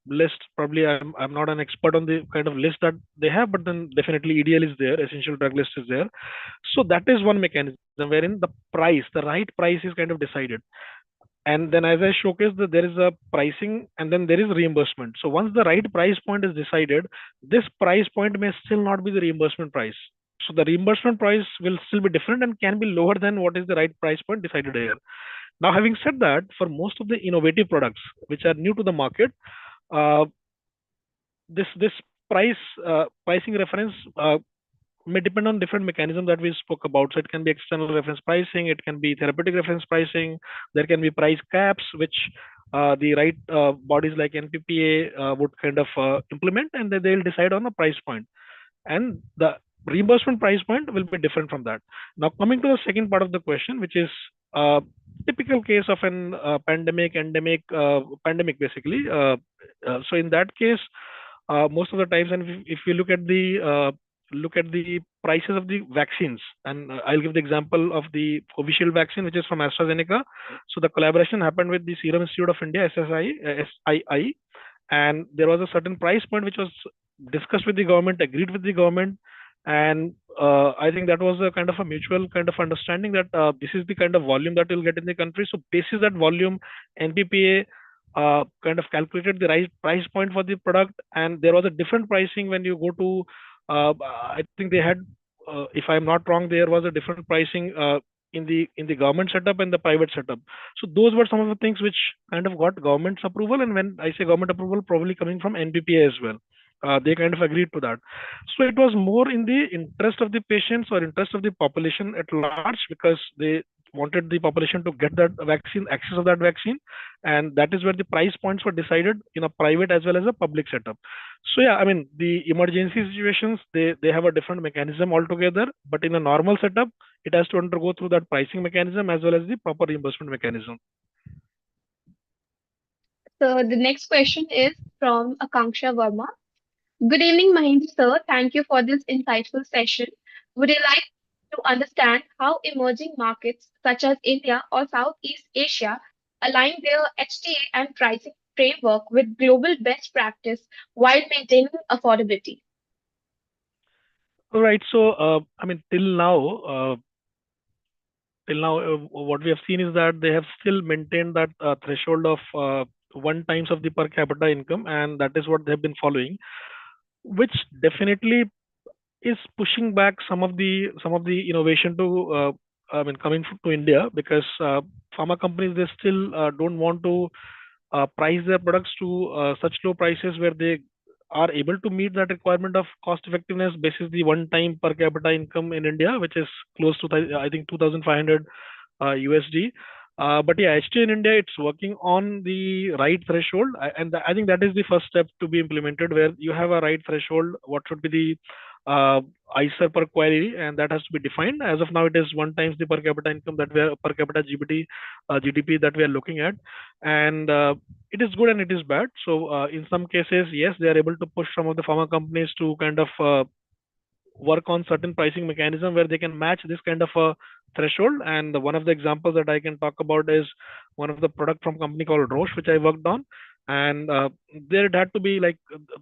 [SPEAKER 4] list. Probably I'm not an expert on the kind of list that they have, but then definitely EDL is there, essential drug list is there. So that is one mechanism wherein the right price is kind of decided. And then, as I showcased, that there is a pricing and then there is reimbursement. So once the right price point is decided, this price point may still not be the reimbursement price. So the reimbursement price will still be different and can be lower than what is the right price point decided here. Now, having said that, for most of the innovative products which are new to the market, uh, this pricing reference may depend on different mechanisms that we spoke about. So it can be external reference pricing, it can be therapeutic reference pricing, there can be price caps, which the right bodies like NPPA would kind of implement, and then they'll decide on a price point. And the reimbursement price point will be different from that. Now, coming to the second part of the question, which is typical case of an pandemic basically. So in that case, most of the times, and if you look at the prices of the vaccines, and I'll give the example of the Covishield vaccine, which is from AstraZeneca. So the collaboration happened with the Serum Institute of India, SSI, and there was a certain price point which was discussed with the government, agreed with the government, and I think that was a kind of a mutual kind of understanding that this is the kind of volume that you'll get in the country. So basis that volume, NPPA kind of calculated the right price point for the product, and there was a different pricing when you go to I think they had, if I'm not wrong, there was a different pricing in the government setup and the private setup. So those were some of the things which kind of got government's approval, and when I say government approval, probably coming from NPPA as well. They kind of agreed to that. So it was more in the interest of the patients or interest of the population at large, because they wanted the population to get that vaccine, access of that vaccine, and that is where the price points were decided in a private as well as a public setup. So yeah, I mean, the emergency situations, they have a different mechanism altogether, but in a normal setup, it has to undergo through that pricing mechanism as well as the proper reimbursement mechanism.
[SPEAKER 3] So the next question is from Akanksha Verma. Good evening, Mahendra sir. Thank you for this insightful session. Would you like to understand how emerging markets such as India or Southeast Asia align their HTA and pricing framework with global best practice while maintaining affordability?
[SPEAKER 4] All right. So, I mean, what we have seen is that they have still maintained that threshold of 1 times of the per capita income, and that is what they have been following, which definitely is pushing back some of the innovation to I mean, coming to India, because pharma companies, they still don't want to price their products to such low prices where they are able to meet that requirement of cost effectiveness basis the 1 time per capita income in India, which is close to I think 2,500 USD. But yeah, HT in India, it's working on the right threshold, and I think that is the first step to be implemented, where you have a right threshold. What should be the ICER per query, and that has to be defined. As of now, it is 1 times the per capita income that we are, per capita GDP that we are looking at, and it is good and it is bad. So in some cases, yes, they are able to push some of the pharma companies to kind of work on certain pricing mechanism where they can match this kind of a threshold. And one of the examples that I can talk about is one of the product from company called Roche, which I worked on. And there it had to be like,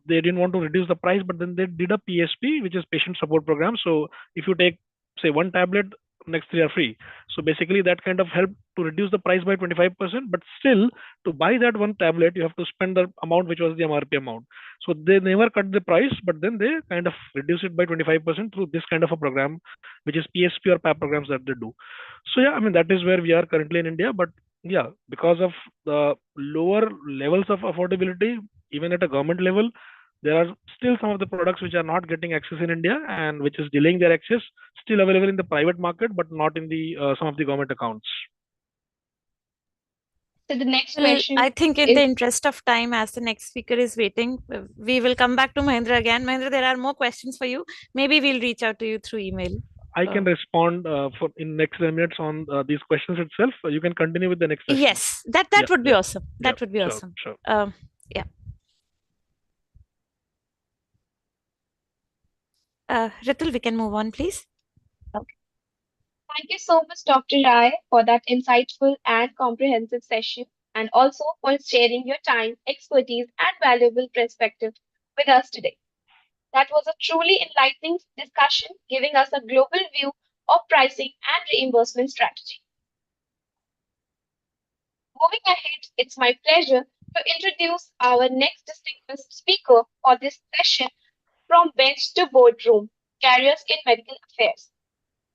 [SPEAKER 4] they didn't want to reduce the price, but then they did a PSP, which is patient support program. So if you take, say, 1 tablet, next 3 are free. So basically that kind of helped to reduce the price by 25%, but still to buy that 1 tablet, you have to spend the amount which was the MRP amount. So they never cut the price, but then they kind of reduce it by 25% through this kind of a program, which is PSP or PAP programs that they do. So yeah, I mean, that is where we are currently in India. But yeah, because of the lower levels of affordability, even at a government level, there are still some of the products which are not getting access in India, and which is delaying their access, still available in the private market, but not in the some of the government accounts.
[SPEAKER 3] So the next
[SPEAKER 2] Well,
[SPEAKER 3] question
[SPEAKER 2] I think in the
[SPEAKER 3] is
[SPEAKER 2] interest of time, as the next speaker is waiting, we will come back to Mahendra again. Mahendra, there are more questions for you. Maybe we'll reach out to you through email.
[SPEAKER 4] I can respond for in next 10 minutes on these questions itself. You can continue with the next session.
[SPEAKER 2] Yes, that would be awesome. That would be
[SPEAKER 4] sure,
[SPEAKER 2] awesome.
[SPEAKER 4] Sure.
[SPEAKER 2] Yeah. Ritul, we can move on, please.
[SPEAKER 3] okay. Thank you so much, Dr. Rai, for that insightful and comprehensive session, and also for sharing your time, expertise, and valuable perspective with us today. That was a truly enlightening discussion, giving us a global view of pricing and reimbursement strategy. Moving ahead, it's my pleasure to introduce our next distinguished speaker for this session, from bench to boardroom, careers in medical affairs.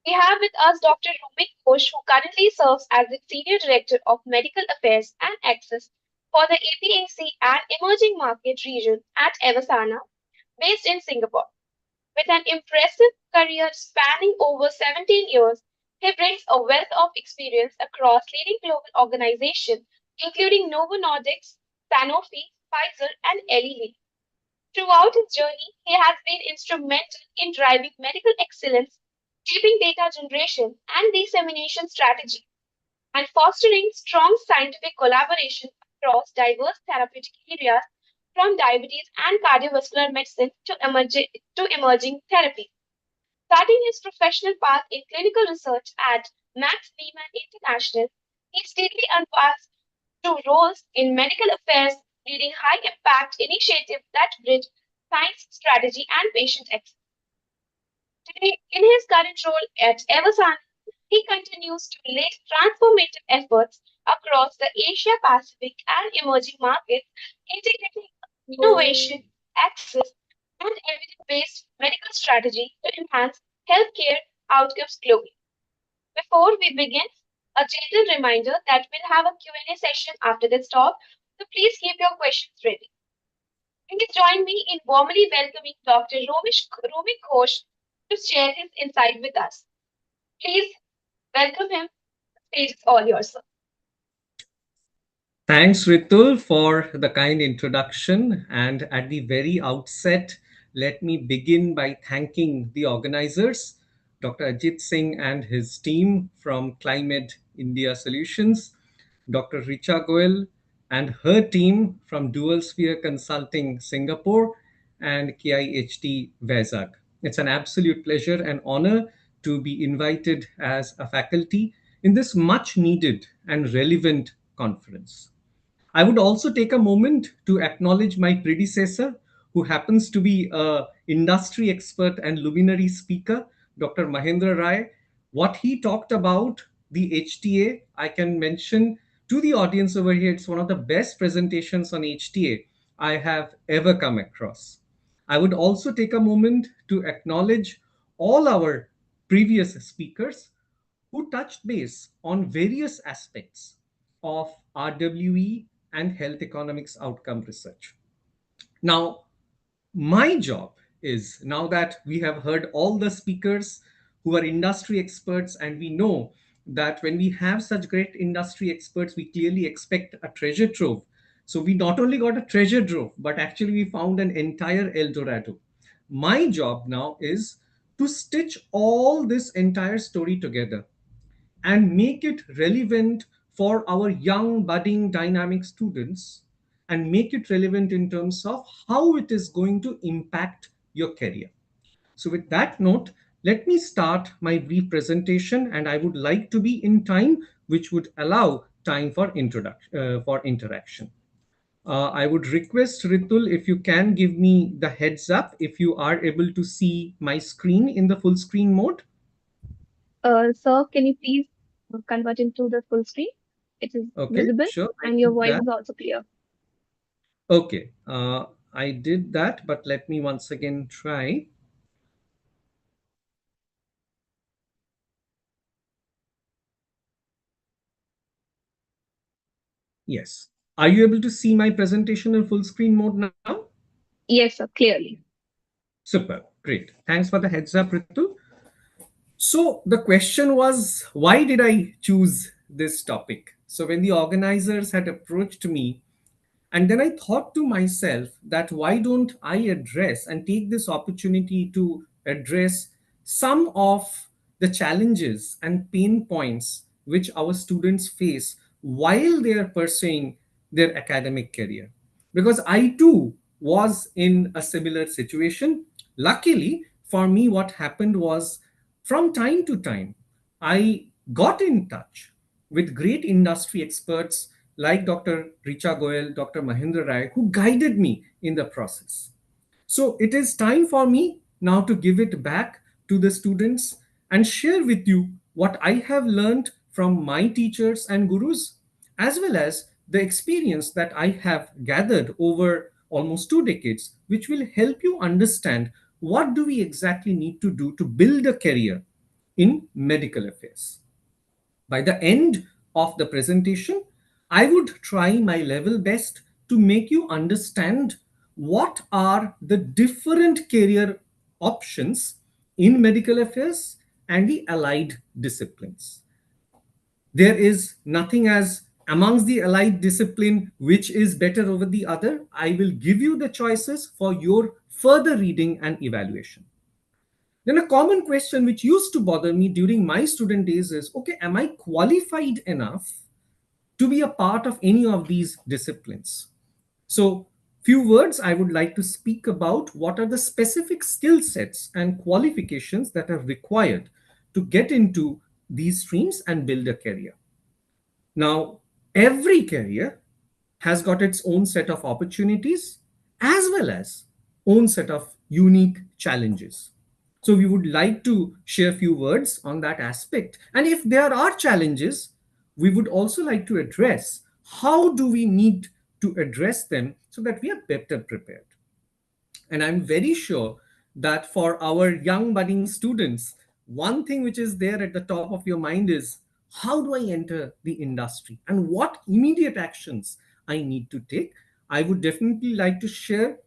[SPEAKER 3] We have with us Dr. Rumik Ghosh, who currently serves as the Senior Director of Medical Affairs and Access for the APAC and Emerging Market region at Evasana, based in Singapore. With an impressive career spanning over 17 years, he brings a wealth of experience across leading global organizations, including Novo Nordisk, Sanofi, Pfizer, and Eli Lilly. Throughout his journey, he has been instrumental in driving medical excellence, shaping data generation and dissemination strategy, and fostering strong scientific collaboration across diverse therapeutic areas from diabetes and cardiovascular medicine to emerging therapy. Starting his professional path in clinical research at Max Beeman International, he steadily advanced to roles in medical affairs, leading high impact initiatives that bridge science, strategy, and patient access. Today, in his current role at Eversan, he continues to lead transformative efforts across the Asia Pacific and emerging markets, integrating innovation, access, and evidence based medical strategy to enhance healthcare outcomes globally. Before we begin, a gentle reminder that we'll have a Q&A session after this talk, so please keep your questions ready. Please join me in warmly welcoming Dr. Rumi Ghosh to share his insight with us. Please welcome him. The stage is all yours, sir.
[SPEAKER 5] Thanks, Ritul, for the kind introduction. And at the very outset, let me begin by thanking the organizers, Dr. Ajit Singh and his team from Climate India Solutions, Dr. Richa Goel and her team from Dual Sphere Consulting Singapore, and KIHT Vizag. It's an absolute pleasure and honor to be invited as a faculty in this much needed and relevant conference. I would also take a moment to acknowledge my predecessor, who happens to be a industry expert and luminary speaker, Dr. Mahendra Rai. What he talked about the HTA, I can mention to the audience over here, it's one of the best presentations on HTA I have ever come across. I would also take a moment to acknowledge all our previous speakers who touched base on various aspects of RWE and health economics outcome research. Now, my job is, now that we have heard all the speakers who are industry experts, and we know that when we have such great industry experts, we clearly expect a treasure trove. So we not only got a treasure trove, but actually we found an entire El Dorado. My job now is to stitch all this entire story together and make it relevant for our young, budding, dynamic students, and make it relevant in terms of how it is going to impact your career. So, with that note, let me start my brief presentation, and I would like to be in time, which would allow time for interaction. I would request Ritul if you can give me the heads up if you are able to see my screen in the full screen mode.
[SPEAKER 3] Sir, can you please convert into the full screen? It is
[SPEAKER 5] Okay,
[SPEAKER 3] visible
[SPEAKER 5] sure. I
[SPEAKER 3] and your
[SPEAKER 5] did
[SPEAKER 3] voice
[SPEAKER 5] that.
[SPEAKER 3] is also clear.
[SPEAKER 5] Okay, I did that, but let me once again try. Yes. Are you able to see my presentation in full screen mode now?
[SPEAKER 3] Yes, sir, clearly.
[SPEAKER 5] Super, great. Thanks for the heads up, Ritu. So the question was, why did I choose this topic? So when the organizers had approached me, and then I thought to myself that why don't I address and take this opportunity to address some of the challenges and pain points which our students face while they are pursuing their academic career. Because I too was in a similar situation. Luckily for me, what happened was from time to time, I got in touch with great industry experts like Dr. Richa Goel, Dr. Mahendra Rai, who guided me in the process. So it is time for me now to give it back to the students and share with you what I have learned from my teachers and gurus, as well as the experience that I have gathered over almost 2 decades, which will help you understand what do we exactly need to do to build a career in medical affairs. By the end of the presentation, I would try my level best to make you understand what are the different career options in medical affairs and the allied disciplines. There is nothing as amongst the allied discipline which is better over the other. I will give you the choices for your further reading and evaluation. Then a common question which used to bother me during my student days is, okay, am I qualified enough to be a part of any of these disciplines? So few words I would like to speak about what are the specific skill sets and qualifications that are required to get into these streams and build a career. Now, every career has got its own set of opportunities as well as own set of unique challenges. So we would like to share a few words on that aspect. And if there are challenges, we would also like to address how do we need to address them so that we are better prepared. And I'm very sure that for our young budding students, one thing which is there at the top of your mind is, how do I enter the industry and what immediate actions I need to take? I would definitely like to share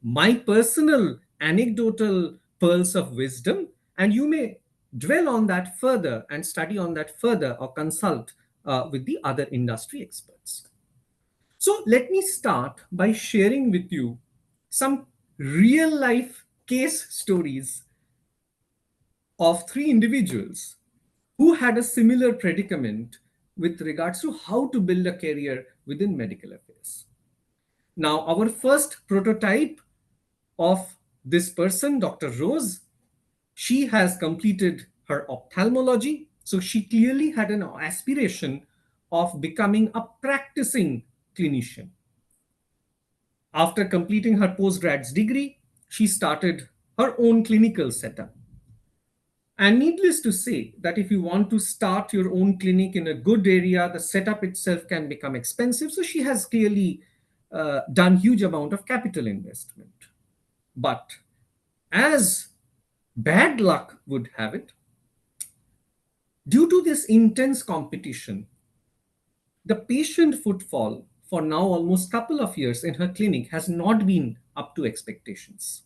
[SPEAKER 5] my personal anecdotal pearls of wisdom, and you may dwell on that further and study on that further or consult with the other industry experts. So let me start by sharing with you some real life case stories of three individuals who had a similar predicament with regards to how to build a career within medical affairs. Now, our first prototype of this person, Dr. Rose, she has completed her ophthalmology. So she clearly had an aspiration of becoming a practicing clinician. After completing her postgraduate degree, she started her own clinical setup. And needless to say that if you want to start your own clinic in a good area, the setup itself can become expensive. So she has clearly done huge amount of capital investment. But as bad luck would have it, due to this intense competition, the patient footfall for now almost couple of years in her clinic has not been up to expectations.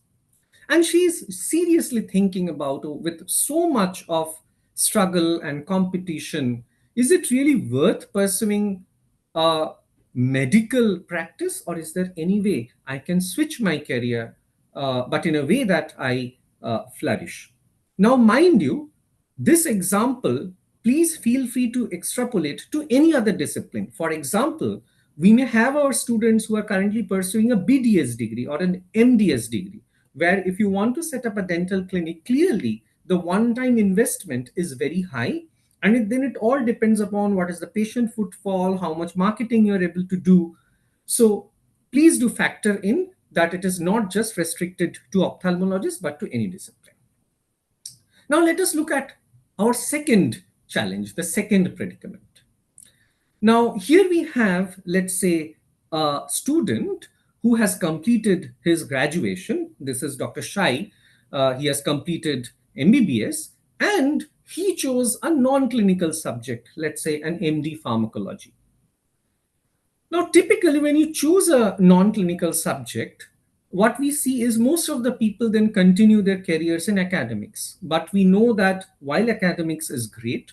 [SPEAKER 5] And she's seriously thinking about, with so much of struggle and competition, is it really worth pursuing a medical practice, or is there any way I can switch my career, but in a way that I flourish? Now, mind you, this example, please feel free to extrapolate to any other discipline. For example, we may have our students who are currently pursuing a BDS degree or an MDS degree, where if you want to set up a dental clinic, clearly the one-time investment is very high. And then it all depends upon what is the patient footfall, how much marketing you're able to do. So please do factor in that it is not just restricted to ophthalmologists, but to any discipline. Now let us look at our second challenge, the second predicament. Now here we have, let's say, a student who has completed his graduation. This is Dr. Shai. He has completed MBBS and he chose a non-clinical subject, let's say an MD pharmacology. Now, typically when you choose a non-clinical subject, what we see is most of the people then continue their careers in academics. But we know that while academics is great,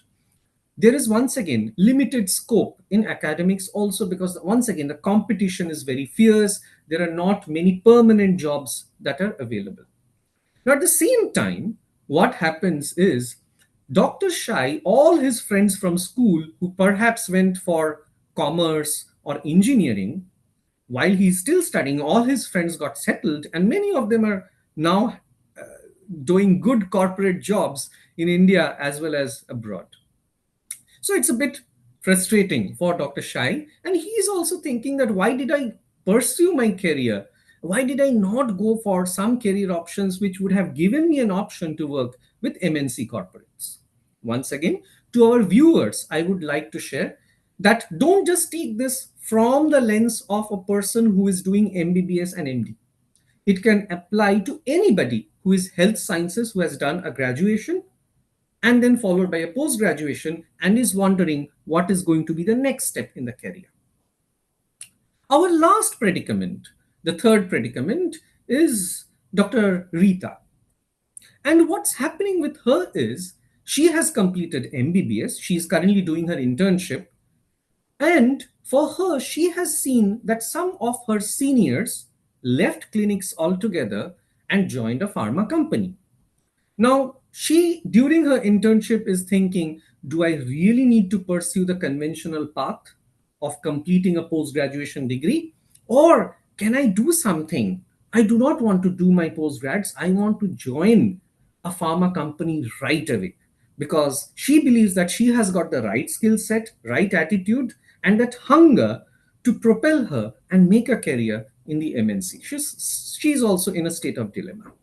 [SPEAKER 5] there is once again limited scope in academics also, because once again the competition is very fierce. There are not many permanent jobs that are available. Now at the same time, what happens is Dr. Shai, all his friends from school who perhaps went for commerce or engineering, while he's still studying, all his friends got settled and many of them are now doing good corporate jobs in India as well as abroad. So it's a bit frustrating for Dr. Shai. And he is also thinking that why did I pursue my career? Why did I not go for some career options which would have given me an option to work with MNC corporates? Once again, to our viewers, I would like to share that don't just take this from the lens of a person who is doing MBBS and MD. It can apply to anybody who is health sciences, who has done a graduation and then followed by a post graduation and is wondering what is going to be the next step in the career. Our last predicament, the third predicament, is Dr. Rita. And what's happening with her is she has completed MBBS. She is currently doing her internship. And for her, she has seen that some of her seniors left clinics altogether and joined a pharma company. Now, she, during her internship, is thinking, do I really need to pursue the conventional path of completing a post graduation degree? Or can I do something? I do not want to do my postgrads. I want to join a pharma company right away because she believes that she has got the right skill set, right attitude, and that hunger to propel her and make a career in the MNC. She's also in a state of dilemma.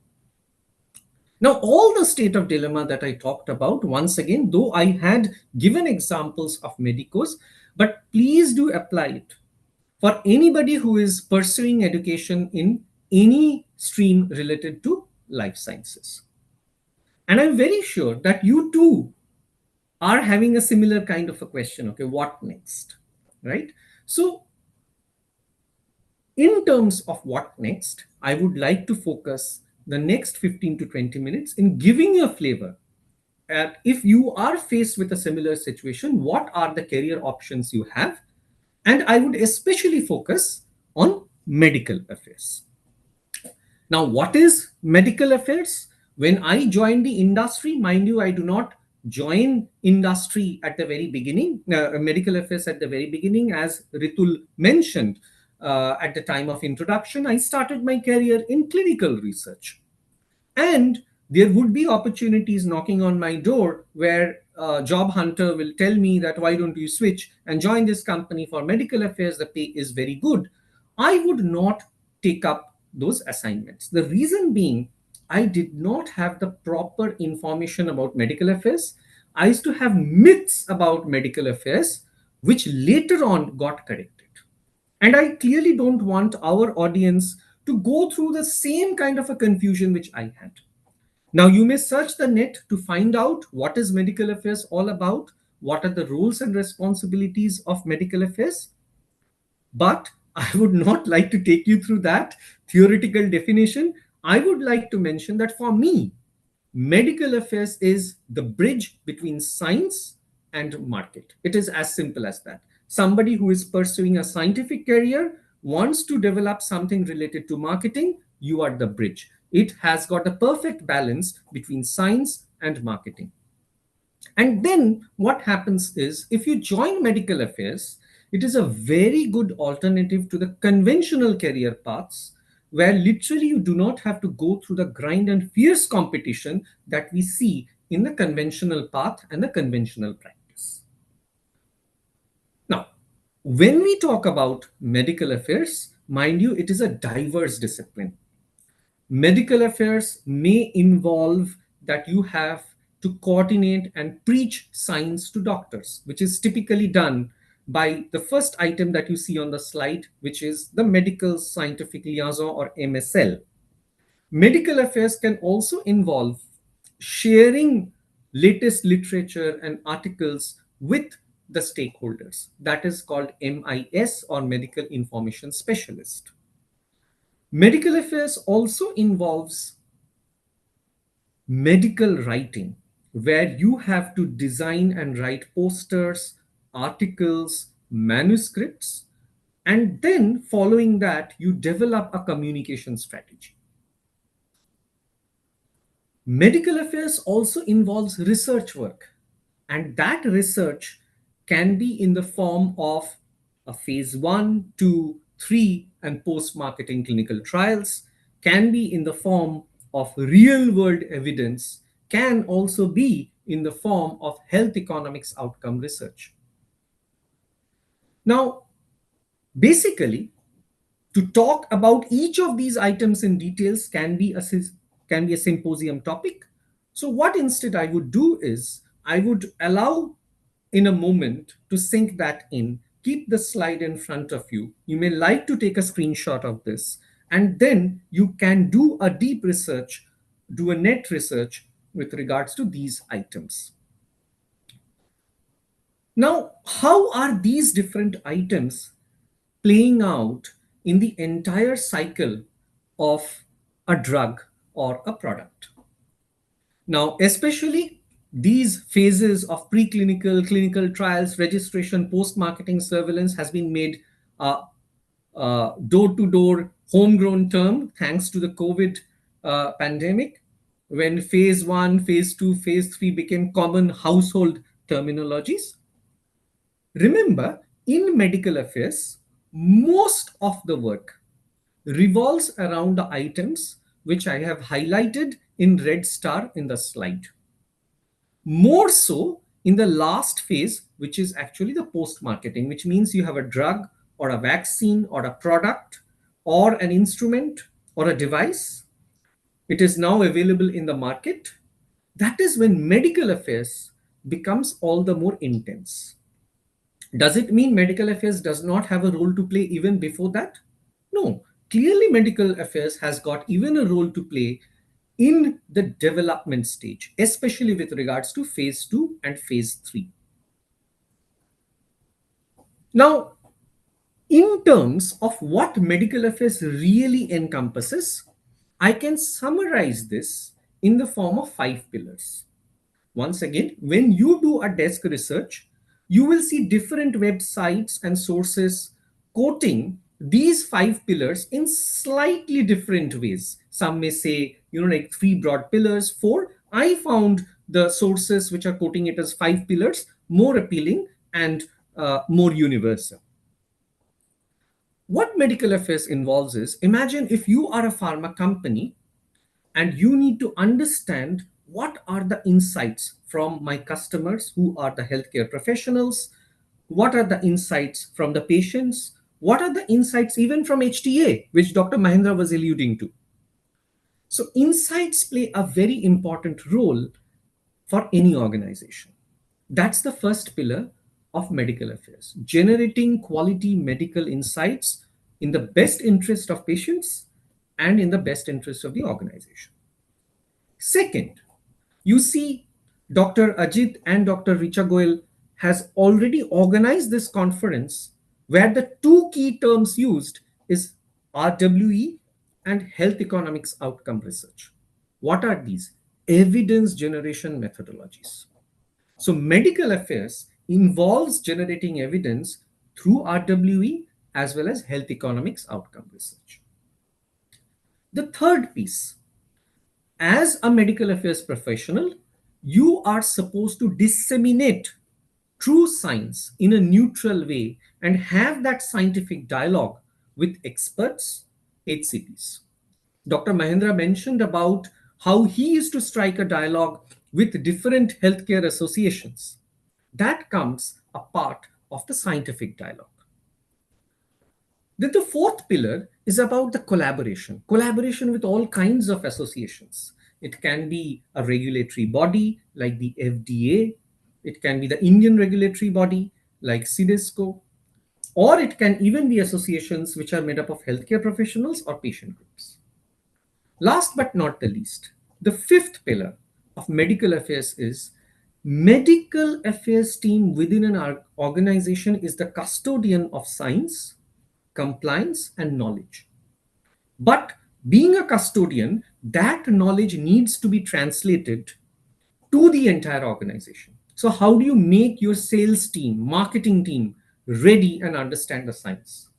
[SPEAKER 5] Now, all the state of dilemma that I talked about, once again, though I had given examples of medicos, but please do apply it for anybody who is pursuing education in any stream related to life sciences. And I'm very sure that you too are having a similar kind of a question. Okay, what next? Right? So, in terms of what next, I would like to focus the next 15 to 20 minutes in giving you a flavor at if you are faced with a similar situation, what are the career options you have? And I would especially focus on medical affairs. Now, what is medical affairs? When I joined the industry, mind you, I do not join industry at the very beginning, medical affairs at the very beginning, as Ritul mentioned at the time of introduction. I started my career in clinical research. And there would be opportunities knocking on my door where a job hunter will tell me that why don't you switch and join this company for medical affairs, the pay is very good. I would not take up those assignments. The reason being, I did not have the proper information about medical affairs. I used to have myths about medical affairs, which later on got corrected. And I clearly don't want our audience to go through the same kind of a confusion which I had. Now, you may search the net to find out what is medical affairs all about, what are the roles and responsibilities of medical affairs. But I would not like to take you through that theoretical definition. I would like to mention that for me, medical affairs is the bridge between science and market. It is as simple as that. Somebody who is pursuing a scientific career wants to develop something related to marketing, you are the bridge. It has got a perfect balance between science and marketing. And then what happens is, if you join medical affairs, it is a very good alternative to the conventional career paths, where literally you do not have to go through the grind and fierce competition that we see in the conventional path and the conventional practice. Now, when we talk about medical affairs, mind you, it is a diverse discipline. Medical affairs may involve that you have to coordinate and preach science to doctors, which is typically done by the first item that you see on the slide, which is the Medical Scientific Liaison, or MSL. Medical affairs can also involve sharing latest literature and articles with the stakeholders. That is called MIS, or Medical Information Specialist. Medical affairs also involves medical writing, where you have to design and write posters, articles, manuscripts, and then following that, you develop a communication strategy. Medical affairs also involves research work, and that research can be in the form of a phase 1, 2, 3, and post-marketing clinical trials, can be in the form of real-world evidence, can also be in the form of health economics outcome research. Now, basically, to talk about each of these items in details can be a symposium topic. So what instead I would do is, I would allow in a moment to sync that in, keep the slide in front of you. You may like to take a screenshot of this, and then you can do a deep research do a net research with regards to these items. Now, how are these different items playing out in the entire cycle of a drug or a product? Now, especially these phases of preclinical, clinical trials, registration, post-marketing surveillance has been made door-to-door homegrown term thanks to the COVID pandemic, when phase 1, phase 2, phase 3 became common household terminologies. Remember, in medical affairs, most of the work revolves around the items which I have highlighted in red star in the slide. More so in the last phase, which is actually the post-marketing, which means you have a drug or a vaccine or a product or an instrument or a device. It is now available in the market. That is when medical affairs becomes all the more intense. Does it mean medical affairs does not have a role to play even before that? No, clearly medical affairs has got even a role to play in the development stage, especially with regards to phase 2 and phase 3. Now, in terms of what medical affairs really encompasses, I can summarize this in the form of 5 pillars. Once again, when you do a desk research, you will see different websites and sources quoting these 5 pillars in slightly different ways. Some may say, like 3 broad pillars, 4. I found the sources which are quoting it as 5 pillars more appealing and more universal. What medical affairs involves is, imagine if you are a pharma company and you need to understand what are the insights from my customers who are the healthcare professionals, what are the insights from the patients, what are the insights even from HTA, which Dr. Mahendra was alluding to. So insights play a very important role for any organization. That's the first pillar of medical affairs, generating quality medical insights in the best interest of patients and in the best interest of the organization. Second, you see Dr. Ajit and Dr. Richa Goyal has already organized this conference where the 2 key terms used is RWE and health economics outcome research. What are these? Evidence generation methodologies. So medical affairs involves generating evidence through RWE as well as health economics outcome research. The third piece, as a medical affairs professional, you are supposed to disseminate true science in a neutral way and have that scientific dialogue with experts, HCPs. Dr. Mahendra mentioned about how he used to strike a dialogue with different healthcare associations. That comes a part of the scientific dialogue. Then the fourth pillar is about the collaboration with all kinds of associations. It can be a regulatory body like the FDA, it can be the Indian regulatory body like CDSCO, or it can even be associations which are made up of healthcare professionals or patient groups. Last but not the least, the fifth pillar of medical affairs is medical affairs team within an organization is the custodian of science, compliance, and knowledge. But being a custodian, that knowledge needs to be translated to the entire organization. So how do you make your sales team, marketing team ready and understand the science?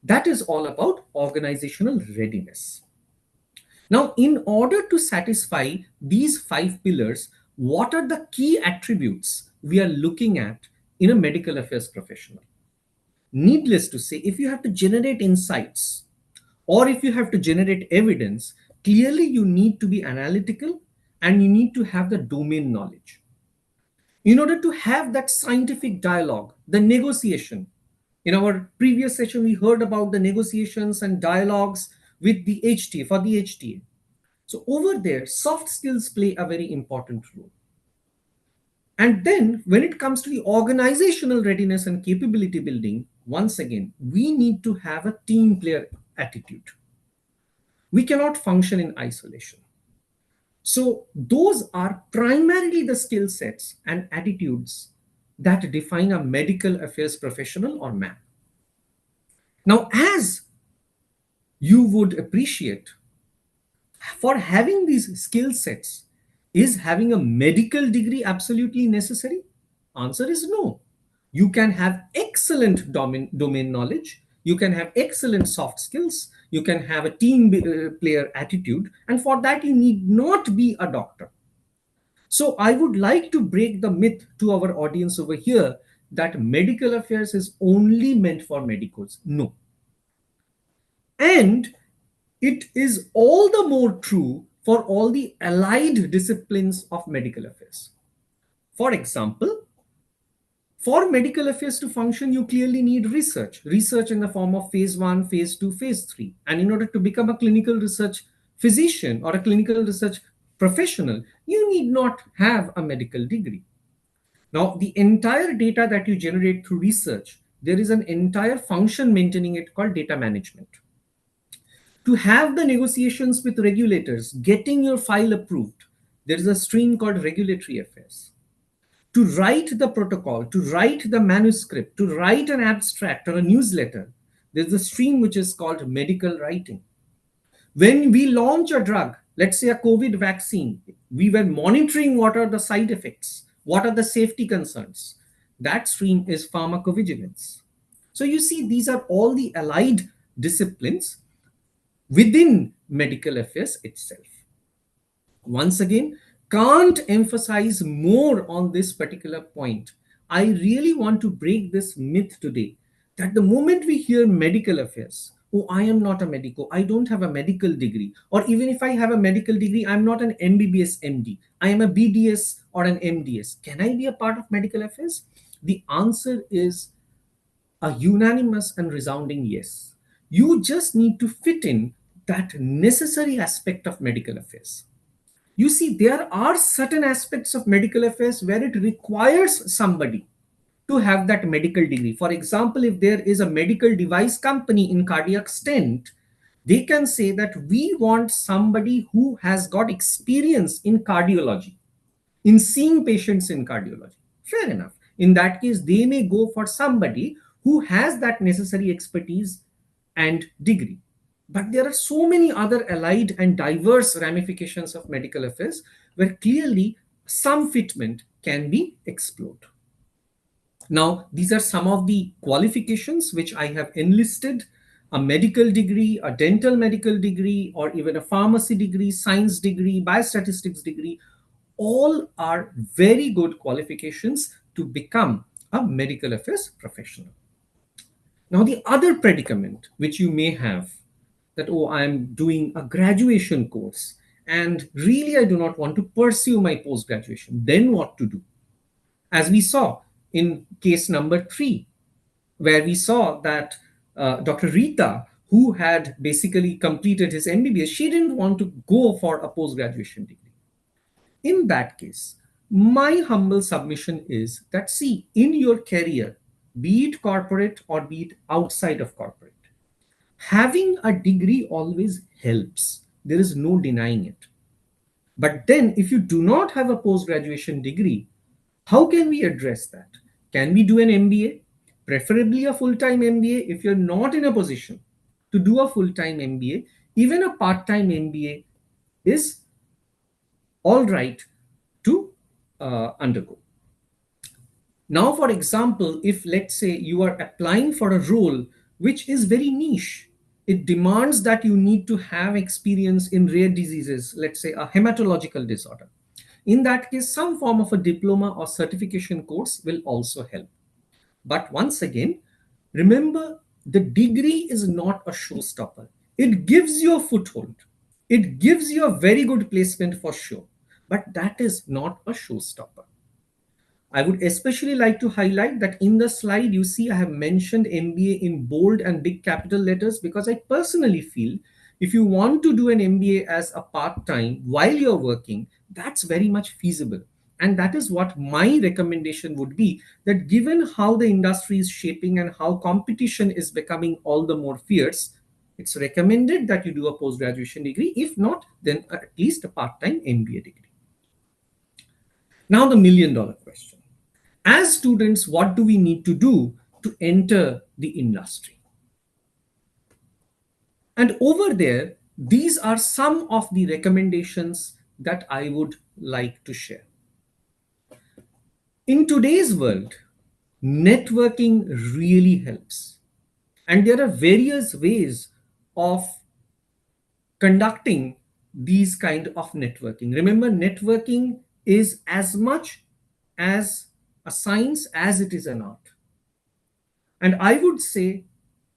[SPEAKER 5] That is all about organizational readiness. Now, in order to satisfy these 5 pillars, what are the key attributes we are looking at in a medical affairs professional? Needless to say, if you have to generate insights or if you have to generate evidence, clearly you need to be analytical and you need to have the domain knowledge. In order to have that scientific dialogue, the negotiation. In our previous session, we heard about the negotiations and dialogues with the HTA, for the HTA. So over there, soft skills play a very important role. And then when it comes to the organizational readiness and capability building, once again, we need to have a team player attitude. We cannot function in isolation. So those are primarily the skill sets and attitudes that define a medical affairs professional or MAP. Now, as you would appreciate, for having these skill sets, is having a medical degree absolutely necessary? Answer is no. You can have excellent domain knowledge, you can have excellent soft skills, you can have a team player attitude, and for that you need not be a doctor. So I would like to break the myth to our audience over here that medical affairs is only meant for medicals. No. And it is all the more true for all the allied disciplines of medical affairs. For example, for medical affairs to function, you clearly need research in the form of phase 1, phase 2, phase 3. And in order to become a clinical research physician or a clinical research professional, you need not have a medical degree. Now, the entire data that you generate through research, there is an entire function maintaining it called data management. To have the negotiations with regulators, getting your file approved, there is a stream called regulatory affairs. To write the protocol, to write the manuscript, to write an abstract or a newsletter, there's a stream which is called medical writing. When we launch a drug, let's say a COVID vaccine, we were monitoring what are the side effects, what are the safety concerns. That stream is pharmacovigilance. So you see, these are all the allied disciplines within medical affairs itself. Once again, can't emphasize more on this particular point. I really want to break this myth today that the moment we hear medical affairs, oh, I am not a medico, I don't have a medical degree, or even if I have a medical degree, I'm not an MBBS MD, I am a BDS or an MDS. Can I be a part of medical affairs? The answer is a unanimous and resounding yes. You just need to fit in that necessary aspect of medical affairs. You see, there are certain aspects of medical affairs where it requires somebody to have that medical degree. For example, if there is a medical device company in cardiac stent, they can say that we want somebody who has got experience in cardiology, in seeing patients in cardiology. Fair enough. In that case, they may go for somebody who has that necessary expertise and degree. But there are so many other allied and diverse ramifications of medical affairs where clearly some fitment can be explored. Now, these are some of the qualifications which I have enlisted: a medical degree, a dental medical degree, or even a pharmacy degree, science degree, biostatistics degree. All are very good qualifications to become a medical affairs professional. Now, the other predicament which you may have, that, oh, I'm doing a graduation course and really I do not want to pursue my post-graduation, then what to do? As we saw in case number 3, where we saw that Dr. Rita, who had basically completed his MBBS, she didn't want to go for a post-graduation degree. In that case, my humble submission is that, see, in your career, be it corporate or be it outside of corporate, having a degree always helps. There is no denying it. But then if you do not have a post-graduation degree, how can we address that? Can we do an MBA? Preferably a full-time MBA. If you're not in a position to do a full-time MBA, even a part-time MBA is all right to undergo. Now, for example, if let's say you are applying for a role which is very niche, it demands that you need to have experience in rare diseases, let's say a hematological disorder. In that case, some form of a diploma or certification course will also help. But once again, remember, the degree is not a showstopper. It gives you a foothold. It gives you a very good placement for sure, but that is not a showstopper. I would especially like to highlight that in the slide, you see I have mentioned MBA in bold and big capital letters because I personally feel if you want to do an MBA as a part-time while you're working, that's very much feasible. And that is what my recommendation would be, that given how the industry is shaping and how competition is becoming all the more fierce, It's recommended that you do a post-graduation degree. If not, then at least a part-time MBA degree. Now the million-dollar question. As students, what do we need to do to enter the industry? And over there, these are some of the recommendations that I would like to share. In today's world, networking really helps. And there are various ways of conducting these kind of networking. Remember, networking is as much as a science as it is an art. And I would say,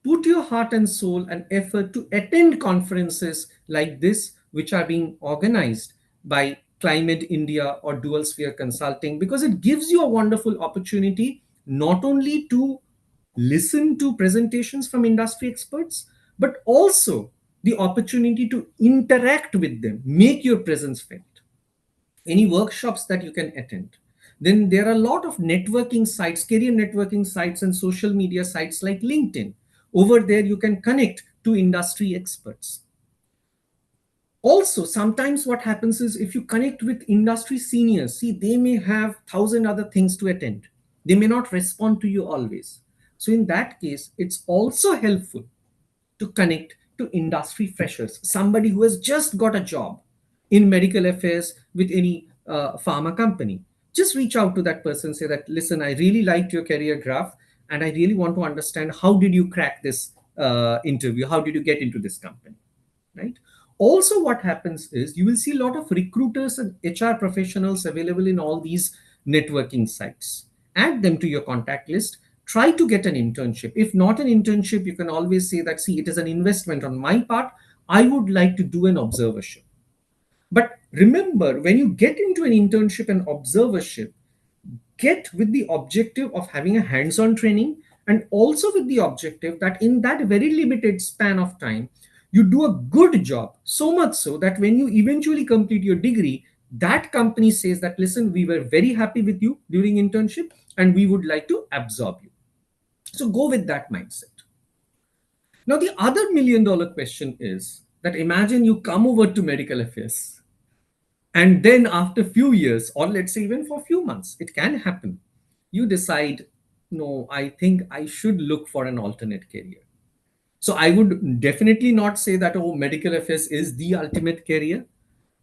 [SPEAKER 5] put your heart and soul and effort to attend conferences like this, which are being organized by Climate India or Dual Sphere Consulting, because it gives you a wonderful opportunity not only to listen to presentations from industry experts, but also the opportunity to interact with them, make your presence felt. Any workshops that you can attend. Then there are a lot of networking sites, career networking sites, and social media sites like LinkedIn. Over there, you can connect to industry experts. Also, sometimes what happens is if you connect with industry seniors, see, they may have 1,000 other things to attend. They may not respond to you always. So in that case, it's also helpful to connect to industry freshers, somebody who has just got a job in medical affairs with any pharma company. Just reach out to that person, say that, listen, I really liked your career graph and I really want to understand how did you crack this interview? How did you get into this company, right? Also, what happens is you will see a lot of recruiters and HR professionals available in all these networking sites. Add them to your contact list. Try to get an internship. If not an internship, you can always say that, see, it is an investment on my part. I would like to do an observership. But remember, when you get into an internship and observership, get with the objective of having a hands-on training, and also with the objective that in that very limited span of time, you do a good job, so much so that when you eventually complete your degree, that company says that, listen, we were very happy with you during internship and we would like to absorb you. So go with that mindset. Now, the other million-dollar question is that imagine you come over to medical affairs and then after a few years, or let's say even for a few months, it can happen, you decide, no, I think I should look for an alternate career. So I would definitely not say that, oh, medical affairs is the ultimate career.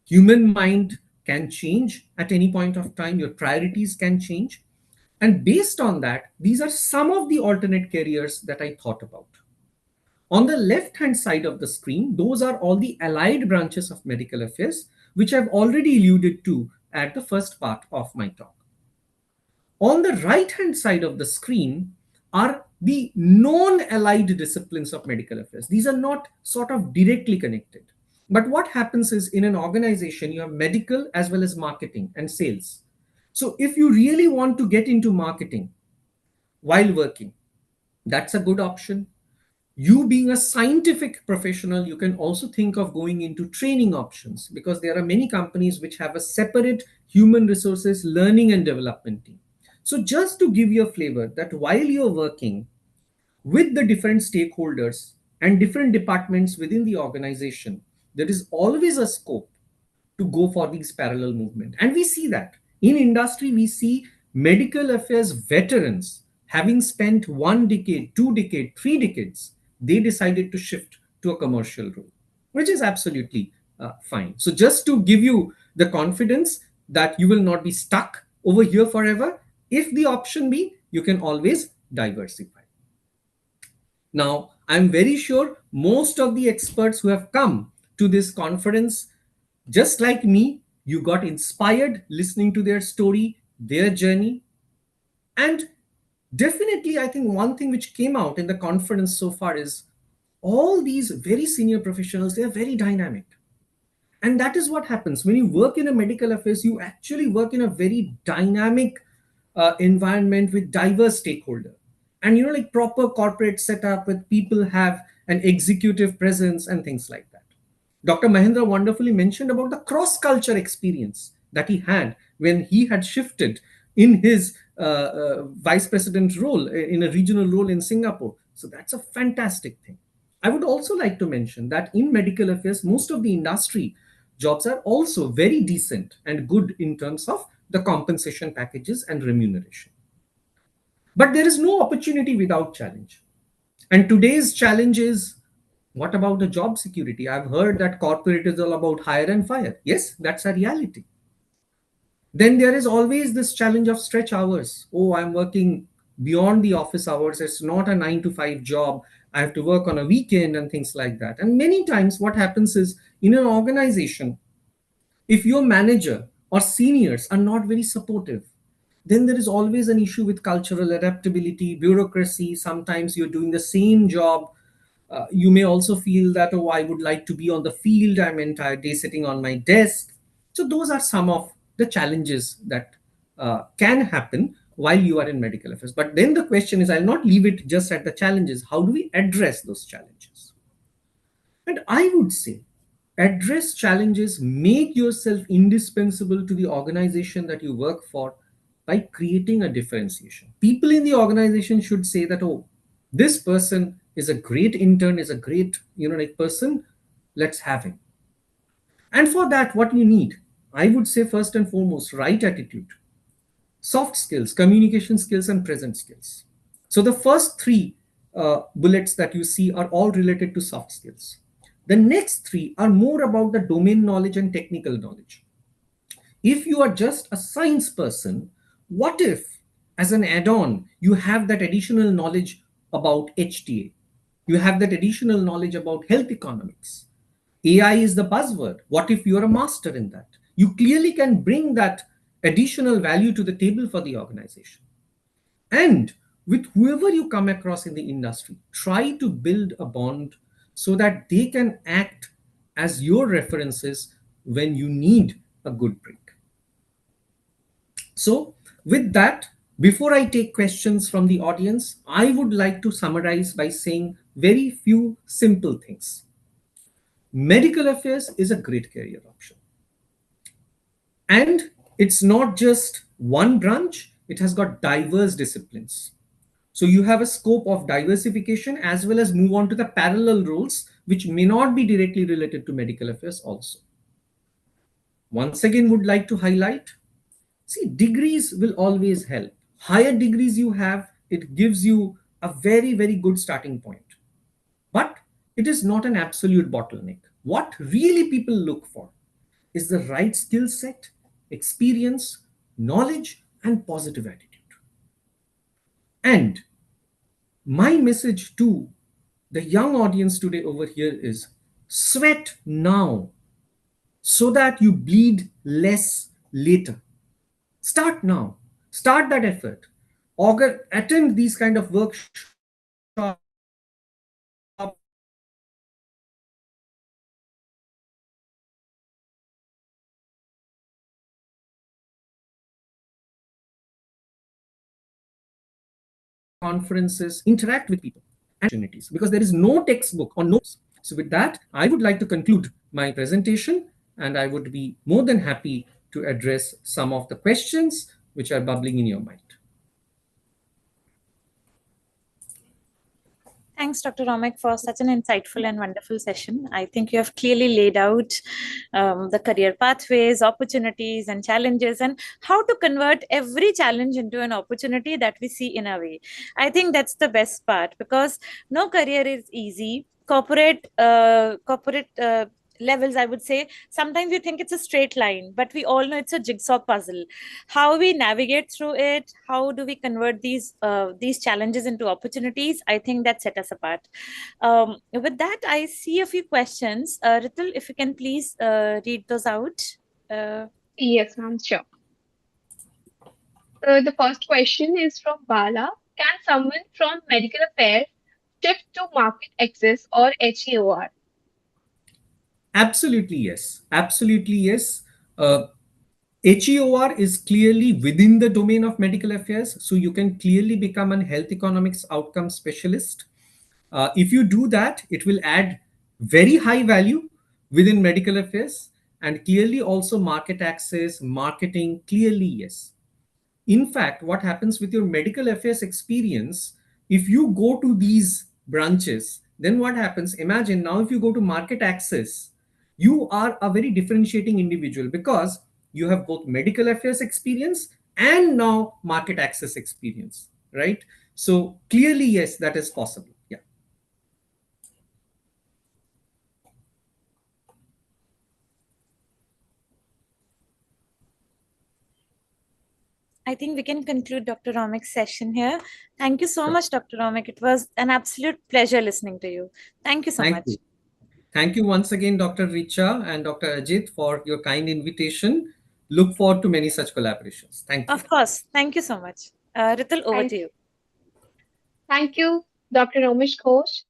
[SPEAKER 5] Human mind can change at any point of time. Your priorities can change. And based on that, these are some of the alternate careers that I thought about. On the left-hand side of the screen, those are all the allied branches of medical affairs, which I've already alluded to at the first part of my talk. On the right-hand side of the screen are the non-allied disciplines of medical affairs. These are not sort of directly connected. But what happens is in an organization, you have medical as well as marketing and sales. So if you really want to get into marketing while working, that's a good option. You being a scientific professional, you can also think of going into training options because there are many companies which have a separate human resources learning and development team. So just to give you a flavor that while you're working with the different stakeholders and different departments within the organization, there is always a scope to go for these parallel movement. And we see that in industry, we see medical affairs veterans having spent 1 decade, 2 decades, 3 decades, they decided to shift to a commercial role, which is absolutely fine. So just to give you the confidence that you will not be stuck over here forever, if the option be, you can always diversify. Now, I'm very sure most of the experts who have come to this conference, just like me, you got inspired listening to their story, their journey. And definitely, I think one thing which came out in the conference so far is all these very senior professionals, they are very dynamic. And that is what happens when you work in a medical affairs, you actually work in a very dynamic environment with diverse stakeholder. And like proper corporate setup with people have an executive presence and things like that. Dr. Mahendra wonderfully mentioned about the cross-culture experience that he had when he had shifted in his vice president role in a regional role in Singapore. So that's a fantastic thing. I would also like to mention that in medical affairs, most of the industry jobs are also very decent and good in terms of the compensation packages and remuneration. But there is no opportunity without challenge. And today's challenge is, what about the job security? I've heard that corporate is all about hire and fire. Yes, that's a reality. Then there is always this challenge of stretch hours. Oh, I'm working beyond the office hours. It's not a 9 to 5 job. I have to work on a weekend and things like that. And many times, what happens is in an organization, if your manager or seniors are not very supportive, then there is always an issue with cultural adaptability, bureaucracy. Sometimes you're doing the same job. You may also feel that, oh, I would like to be on the field. I'm entire day sitting on my desk. So those are some of the challenges that can happen while you are in medical affairs. But then the question is, I'll not leave it just at the challenges. How do we address those challenges? And I would say, address challenges, make yourself indispensable to the organization that you work for by creating a differentiation. People in the organization should say that, oh, this person is a great intern, is a great, like person, let's have him. And for that, what you need, I would say first and foremost, right attitude, soft skills, communication skills, and present skills. So the first three bullets that you see are all related to soft skills. The next three are more about the domain knowledge and technical knowledge. If you are just a science person, what if, as an add on, you have that additional knowledge about HTA? You have that additional knowledge about health economics. AI is the buzzword. What if you're a master in that? You clearly can bring that additional value to the table for the organization. And with whoever you come across in the industry, try to build a bond so that they can act as your references when you need a good break. So, with that, before I take questions from the audience, I would like to summarize by saying very few simple things. Medical affairs is a great career option. And it's not just one branch, it has got diverse disciplines. So you have a scope of diversification as well as move on to the parallel roles, which may not be directly related to medical affairs also. Once again, would like to highlight, see, degrees will always help. Higher degrees you have, it gives you a very, very good starting point. But it is not an absolute bottleneck. What really people look for is the right skill set, experience, knowledge, and positive attitude. And my message to the young audience today over here is sweat now so that you bleed less later. Start now. Start that effort. Attend these kind of workshops, conferences, interact with people and opportunities, because there is no textbook or notes. So with that, I would like to conclude my presentation, and I would be more than happy to address some of the questions which are bubbling in your mind.
[SPEAKER 2] Thanks, Dr. Romek, for such an insightful and wonderful session. I think you have clearly laid out the career pathways, opportunities, and challenges, and how to convert every challenge into an opportunity that we see in a way. I think that's the best part, because no career is easy. Corporate levels, I would say, sometimes you think it's a straight line, but we all know it's a jigsaw puzzle. How we navigate through it, how do we convert these challenges into opportunities, I think that set us apart. With that, I see a few questions. Ritul, if you can please read those out.
[SPEAKER 3] Yes, ma'am, sure. The first question is from Bala. Can someone from medical affairs shift to market access or HEOR?
[SPEAKER 5] Absolutely yes. Absolutely yes. HEOR is clearly within the domain of medical affairs, so you can clearly become a health economics outcome specialist. If you do that, it will add very high value within medical affairs, and clearly also market access, marketing, clearly yes. In fact, what happens with your medical affairs experience, if you go to these branches then what happens? Imagine now if you go to market access, you are a very differentiating individual because you have both medical affairs experience and now market access experience, right? So clearly, yes, that is possible. Yeah.
[SPEAKER 2] I think we can conclude Dr. Romik's session here. Thank you so much, Dr. Romik. It was an absolute pleasure listening to you. Thank you so
[SPEAKER 5] Thank
[SPEAKER 2] much.
[SPEAKER 5] you. Thank you once again, Dr. Richa and Dr. Ajit, for your kind invitation. Look forward to many such collaborations. Thank you.
[SPEAKER 2] Of course. Thank you so much. Ritul, over
[SPEAKER 3] Thank,
[SPEAKER 2] to you.
[SPEAKER 3] thank you, Dr. Romesh Ghosh,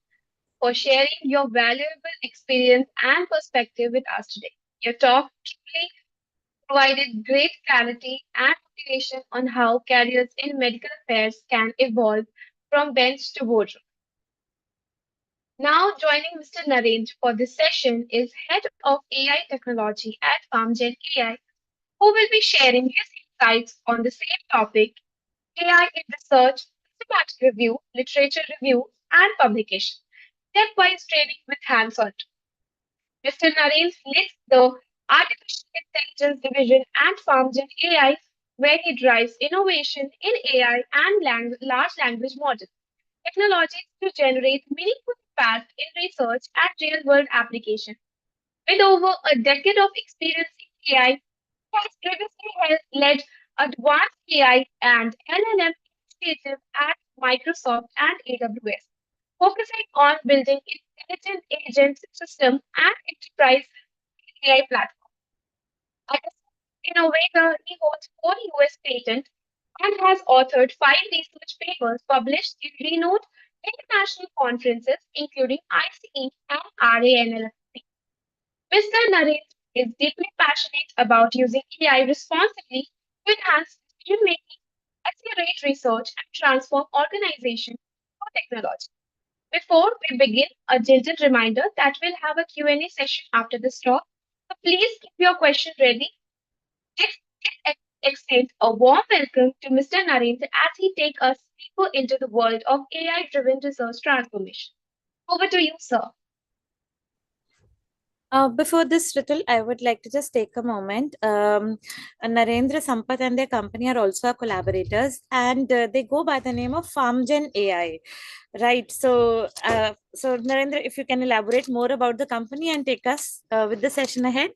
[SPEAKER 3] for sharing your valuable experience and perspective with us today. Your talk truly provided great clarity and motivation on how careers in medical affairs can evolve from bench to boardroom. Now joining Mr. Narendra for this session is Head of AI Technology at FarmGen AI, who will be sharing his insights on the same topic, AI in research, systematic review, literature review, and publication, stepwise training with hands-on. Mr. Narendra leads the Artificial Intelligence Division at FarmGen AI, where he drives innovation in AI and large language models technologies to generate meaningful impact in research and real-world application. With over a decade of experience in AI, he has previously led advanced AI and LLM initiatives at Microsoft and AWS, focusing on building intelligent agent system and enterprise AI platform. As an innovator, he holds 4 US patents and has authored 5 research papers published in renowned international conferences, including ICE and RANLFP. Mr. Narendra is deeply passionate about using AI responsibly to enhance decision making, accelerate research, and transform organizations through technology. Before we begin, a gentle reminder that we'll have a Q&A session after this talk. So please keep your question ready. Let's extend a warm welcome to Mr. Narendra as he takes us deeper into the world of AI-driven research transformation. Over to you, sir.
[SPEAKER 2] Before this, Ritul, I would like to just take a moment. Narendra, Sampath, and their company are also our collaborators, and they go by the name of FarmGen AI. Right. So Narendra, if you can elaborate more about the company and take us with the session ahead.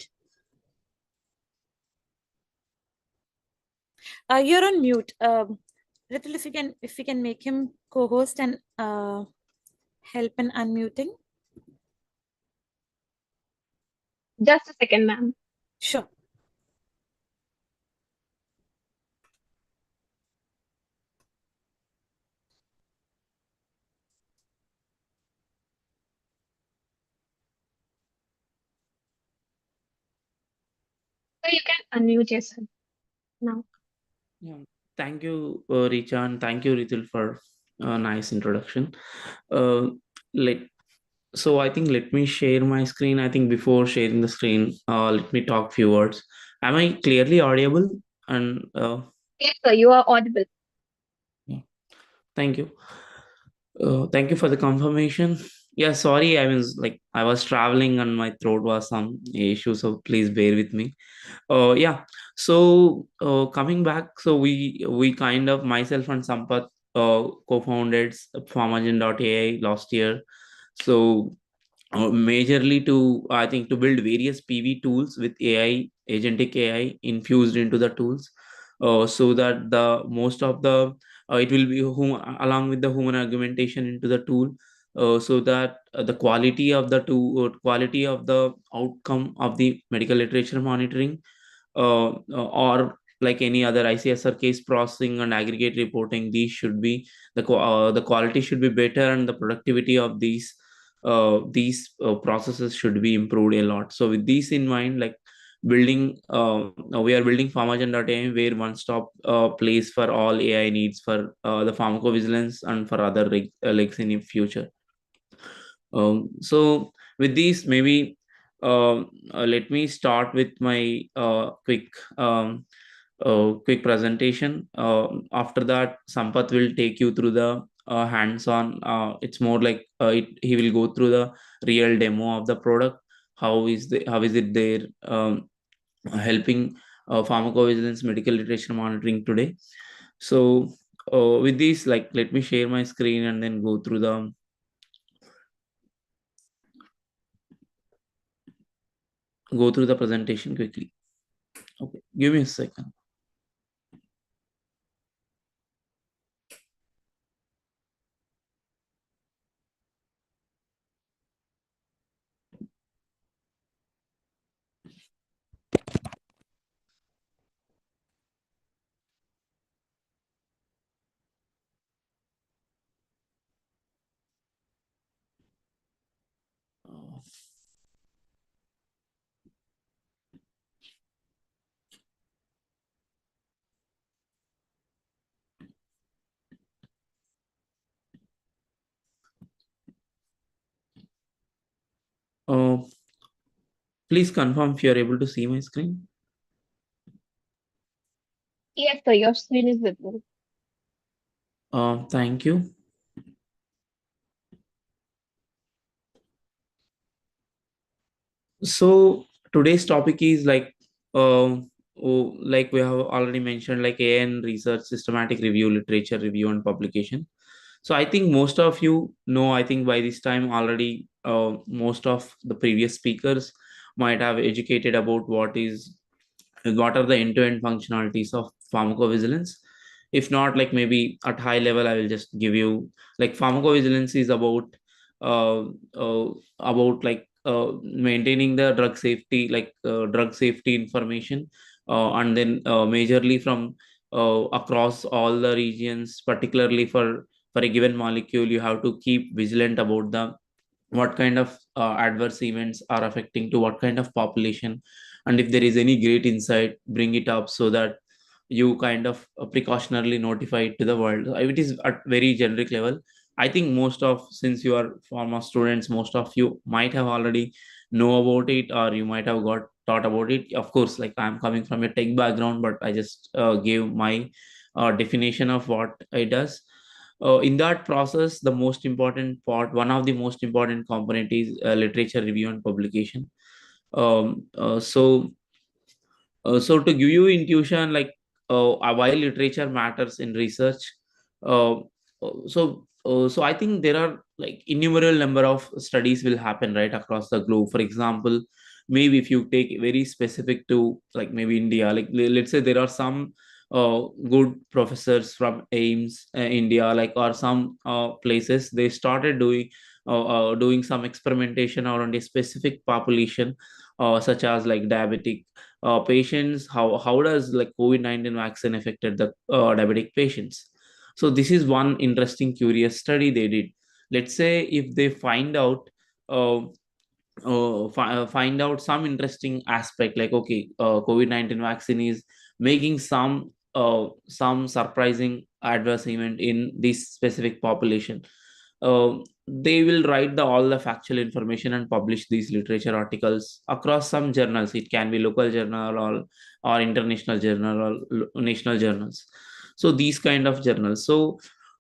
[SPEAKER 2] You're on mute. Ritul, if you can make him co-host and help in unmuting.
[SPEAKER 3] Just a second, ma'am.
[SPEAKER 2] Sure.
[SPEAKER 3] So you can unmute yourself now.
[SPEAKER 6] Yeah, thank you, Richa, and thank you, Ritul, for a nice introduction. Uh, let so I think let me share my screen. I think before sharing the screen, let me talk few words. Am I clearly audible? And
[SPEAKER 3] Yes, sir, you are audible.
[SPEAKER 6] yeah, thank you. Thank you for the confirmation. Yeah, sorry, I was traveling and my throat was some issue, so please bear with me. Yeah, so coming back, so we kind of, myself and Sampath, co-founded Pharmagen.ai last year. So majorly to, I think, to build various PV tools with AI, agentic AI infused into the tools, so that the most of the it will be along with the human argumentation into the tool, so that the quality of the tool, quality of the outcome of the medical literature monitoring, or like any other ICSR case processing and aggregate reporting, these should be the quality should be better, and the productivity of these processes should be improved a lot. So with these in mind, like building we are building pharmagen.ai, where one-stop place for all AI needs for the pharmacovigilance and for other legs in the future. So with these, maybe let me start with my quick presentation. After that, Sampath will take you through the hands-on. It's more like he will go through the real demo of the product. How is it there helping pharmacovigilance medical literature monitoring today. So with this, like, let me share my screen and then go through the presentation quickly. Okay, give me a second. Please confirm if you are able to see my screen.
[SPEAKER 3] Yes, sir, your screen is visible.
[SPEAKER 6] Thank you. So today's topic is like we have already mentioned, like AN research, systematic review, literature review, and publication. So I think most of you know, I think by this time already, most of the previous speakers might have educated about what are the end-to-end functionalities of pharmacovigilance. If not, like maybe at high level, I will just give you, like, pharmacovigilance is uh, maintaining the drug safety, like drug safety information, and then majorly from across all the regions, particularly for a given molecule, you have to keep vigilant about the what kind of adverse events are affecting to what kind of population, and if there is any great insight, bring it up so that you kind of precautionarily notify it to the world. It is at very generic level. I think most of, since you are pharma students, most of you might have already know about it, or you might have got taught about it. Of course, like, I'm coming from a tech background, but I just gave my definition of what it does. In that process, the most important part, one of the most important component is literature review and publication. um, uh, so so to give you intuition, like, why literature matters in research. uh, so I think there are like innumerable number of studies will happen right across the globe. For example, maybe if you take very specific to, like, maybe India, like, let's say there are some good professors from AIMS, India, like, or some places they started doing some experimentation around a specific population, such as like diabetic patients. How does like COVID-19 vaccine affected the diabetic patients? So this is one interesting curious study they did. Let's say if they uh, find out some interesting aspect, like, okay, COVID-19 vaccine is making some surprising adverse event in this specific population. They will write all the factual information and publish these literature articles across some journals. It can be local journal, or international journal, or national journals. So these kind of journals. So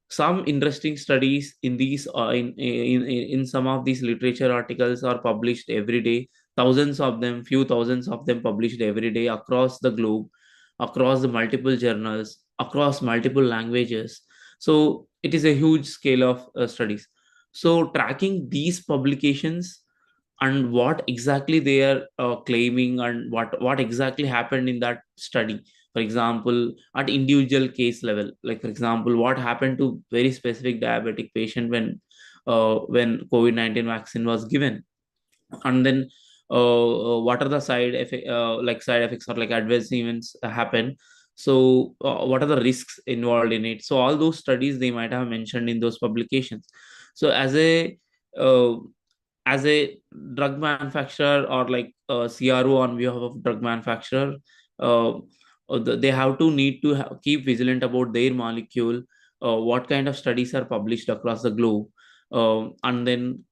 [SPEAKER 6] some interesting studies in these in some of these literature articles are published every day. Thousands of them, few thousands of them published every day across the globe, across the multiple journals, across multiple languages. So it is a huge scale of studies. So tracking these publications and what exactly they are claiming, and what exactly happened in that study. For example, at individual case level, like, for example, what happened to very specific diabetic patient when COVID-19 vaccine was given, and then what are the side effects or like adverse events happen. So what are the risks involved in it? So all those studies they might have mentioned in those publications. So uh, as a drug manufacturer, or like a CRO on behalf of drug manufacturer, uh, they have to need to keep vigilant about their molecule, what kind of studies are published across the globe, and then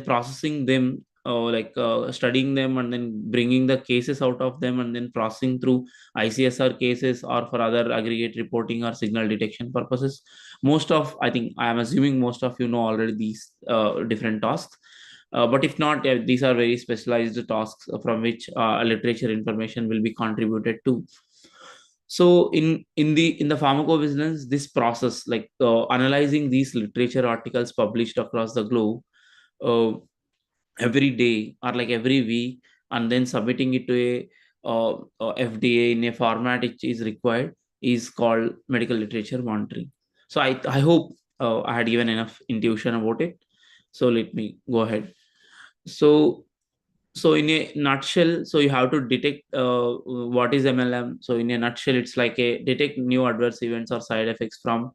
[SPEAKER 6] processing them studying them and then bringing the cases out of them and then processing through ICSR cases or for other aggregate reporting or signal detection purposes. I think I am assuming most of you know already these different tasks. But if not, yeah, these are very specialized tasks from which literature information will be contributed to. So in the pharmacovigilance, this process, analyzing these literature articles published across the globe uh, every day or like every week, and then submitting it to FDA in a format which is required, is called medical literature monitoring. So I hope I had given enough intuition about it. So let me go ahead. So in a nutshell, so you have to detect what is MLM. So in a nutshell, it's like a detect new adverse events or side effects from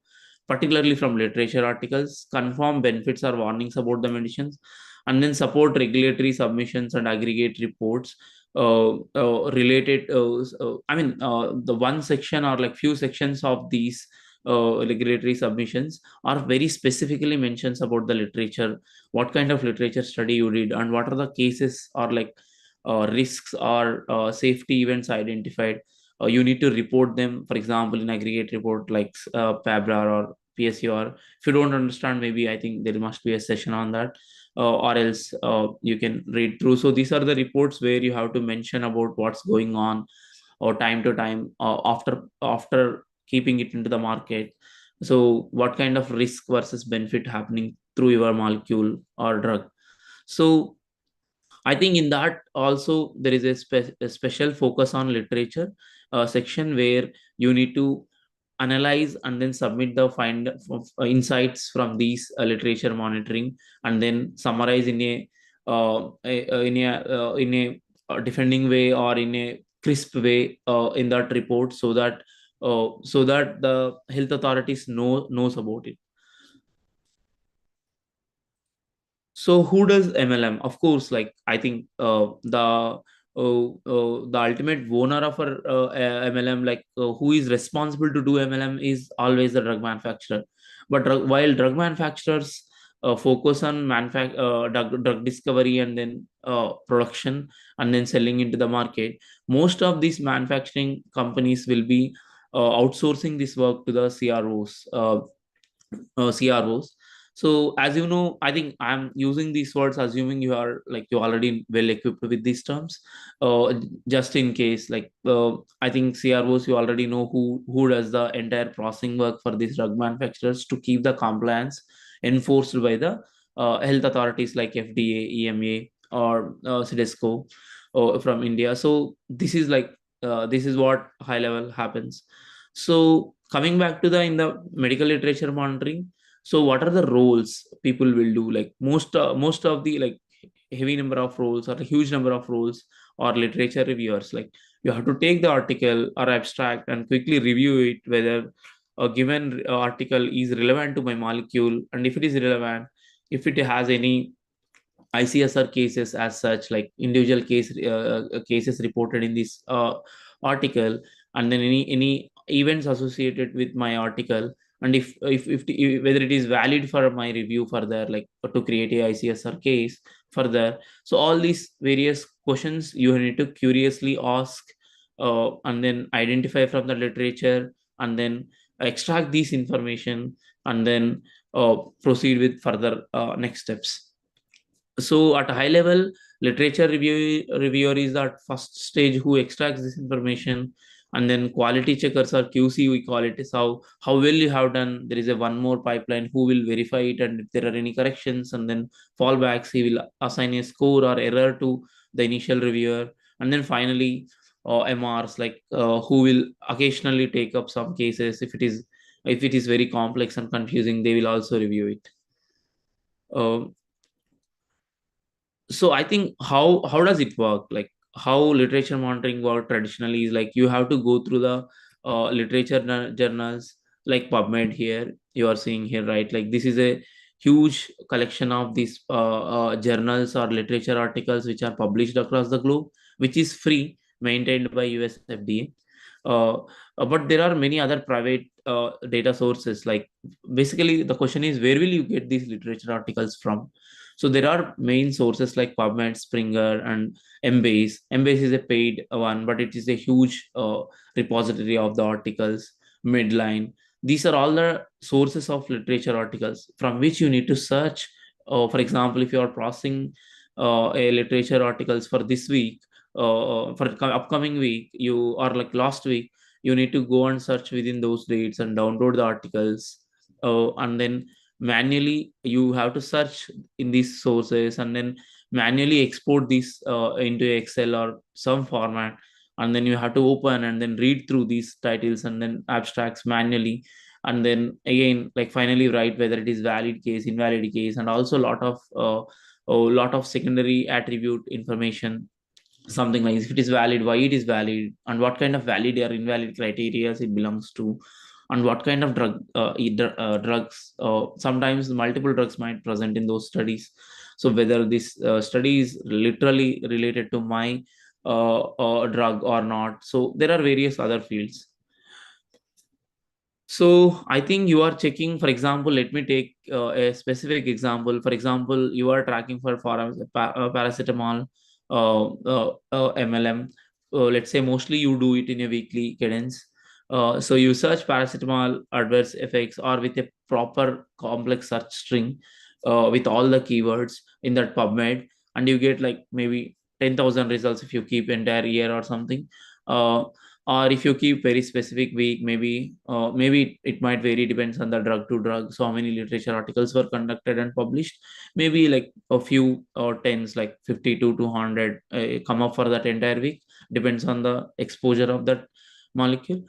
[SPEAKER 6] particularly from literature articles, confirm benefits or warnings about the medicines, and then support regulatory submissions and aggregate reports related. The one section or like few sections of these regulatory submissions are very specifically mentions about the literature, what kind of literature study you did, and what are the cases or risks or safety events identified. You need to report them, for example, in aggregate report like PABRA or PSUR. If you don't understand, maybe I think there must be a session on that, or else you can read through. So these are the reports where you have to mention about what's going on or time to time after keeping it into the market. So what kind of risk versus benefit happening through your molecule or drug. So I think in that also there is a special focus on literature section where you need to analyze and then submit the find of insights from these literature monitoring, and then summarize in a defending way or in a crisp way in that report, so that the health authorities knows about it. So who does MLM? Of course, like I think the ultimate owner of MLM, who is responsible to do MLM, is always the drug manufacturer. But while drug manufacturers focus on drug discovery and then production and then selling into the market, most of these manufacturing companies will be outsourcing this work to the CROs. So as you know, I think I'm using these words assuming you already well equipped with these terms. Just in case, I think CROs, you already know who does the entire processing work for these drug manufacturers to keep the compliance enforced by the health authorities like FDA, EMA, or CDSCO from India. So this is what high level happens. So coming back to the in the medical literature monitoring, so what are the roles people will do? Like most of the heavy number of roles or a huge number of roles or literature reviewers, like you have to take the article or abstract and quickly review it whether a given article is relevant to my molecule, and if it is relevant, if it has any ICSR cases as such, like individual cases reported in this article, and then any events associated with my article, and if whether it is valid for my review further, like to create a ICSR case further. So all these various questions you need to curiously ask, and then identify from the literature, and then extract these information, and then proceed with further next steps. So at a high level, reviewer is that first stage who extracts this information, and then quality checkers or QC, we call it, is how well you have done. There is a one more pipeline who will verify it, and if there are any corrections and then fallbacks, he will assign a score or error to the initial reviewer. And then finally MRs, who will occasionally take up some cases. If it is very complex and confusing, they will also review it. So I think how does it work? Like how literature monitoring work traditionally is, like you have to go through the journals like PubMed. Here you are seeing here, right? Like this is a huge collection of these journals or literature articles which are published across the globe, which is free, maintained by US FDA. But there are many other private data sources. Like basically the question is, where will you get these literature articles from? So there are main sources like PubMed, Springer, and Embase. Embase is a paid one, but it is a huge repository of the articles. Midline. These are all the sources of literature articles from which you need to search. For example, if you are processing a literature articles for this week, for upcoming week, you or like last week, you need to go and search within those dates and download the articles, and then manually you have to search in these sources and then manually export these into Excel or some format, and then you have to open and then read through these titles and then abstracts manually, and then again like finally write whether it is valid case, invalid case, and also a lot of secondary attribute information, something like if it is valid, why it is valid, and what kind of valid or invalid criteria it belongs to, and what kind of drugs, sometimes multiple drugs might present in those studies, so whether this study is literally related to my drug or not. So there are various other fields. So I think you are checking, for example, let me take a specific example. For example, you are tracking for paracetamol, MLM. Let's say mostly you do it in a weekly cadence. So you search paracetamol adverse effects or with a proper complex search string with all the keywords in that PubMed, and you get like maybe 10,000 results if you keep entire year or something. Or if you keep very specific week, maybe it might vary, depends on the drug to drug, so how many literature articles were conducted and published, maybe like a few or tens, like 50 to 200 come up for that entire week, depends on the exposure of that molecule.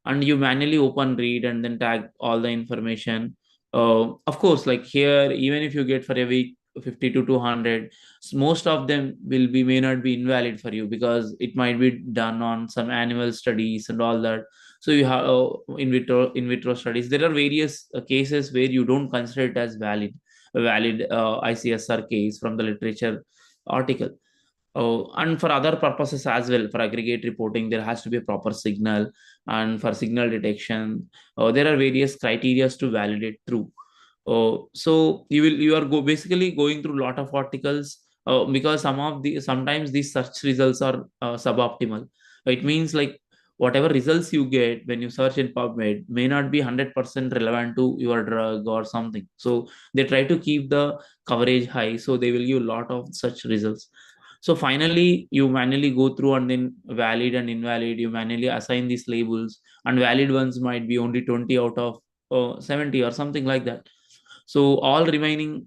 [SPEAKER 6] And you manually open, read, and then tag all the information. Of course, like here, even if you get for a week 50 to 200, most of them may not be invalid for you because it might be done on some animal studies and all that. So you have in vitro studies. There are various cases where you don't consider it as a valid ICSR case from the literature article. And for other purposes as well, for aggregate reporting, there has to be a proper signal, and for signal detection, there are various criteria to validate through. So you are basically going through a lot of articles, because sometimes these search results are suboptimal. It means like whatever results you get when you search in PubMed may not be 100% relevant to your drug or something. So they try to keep the coverage high, so they will give a lot of such results. So finally, you manually go through and then valid and invalid, you manually assign these labels, and valid ones might be only 20 out of 70 or something like that. So all remaining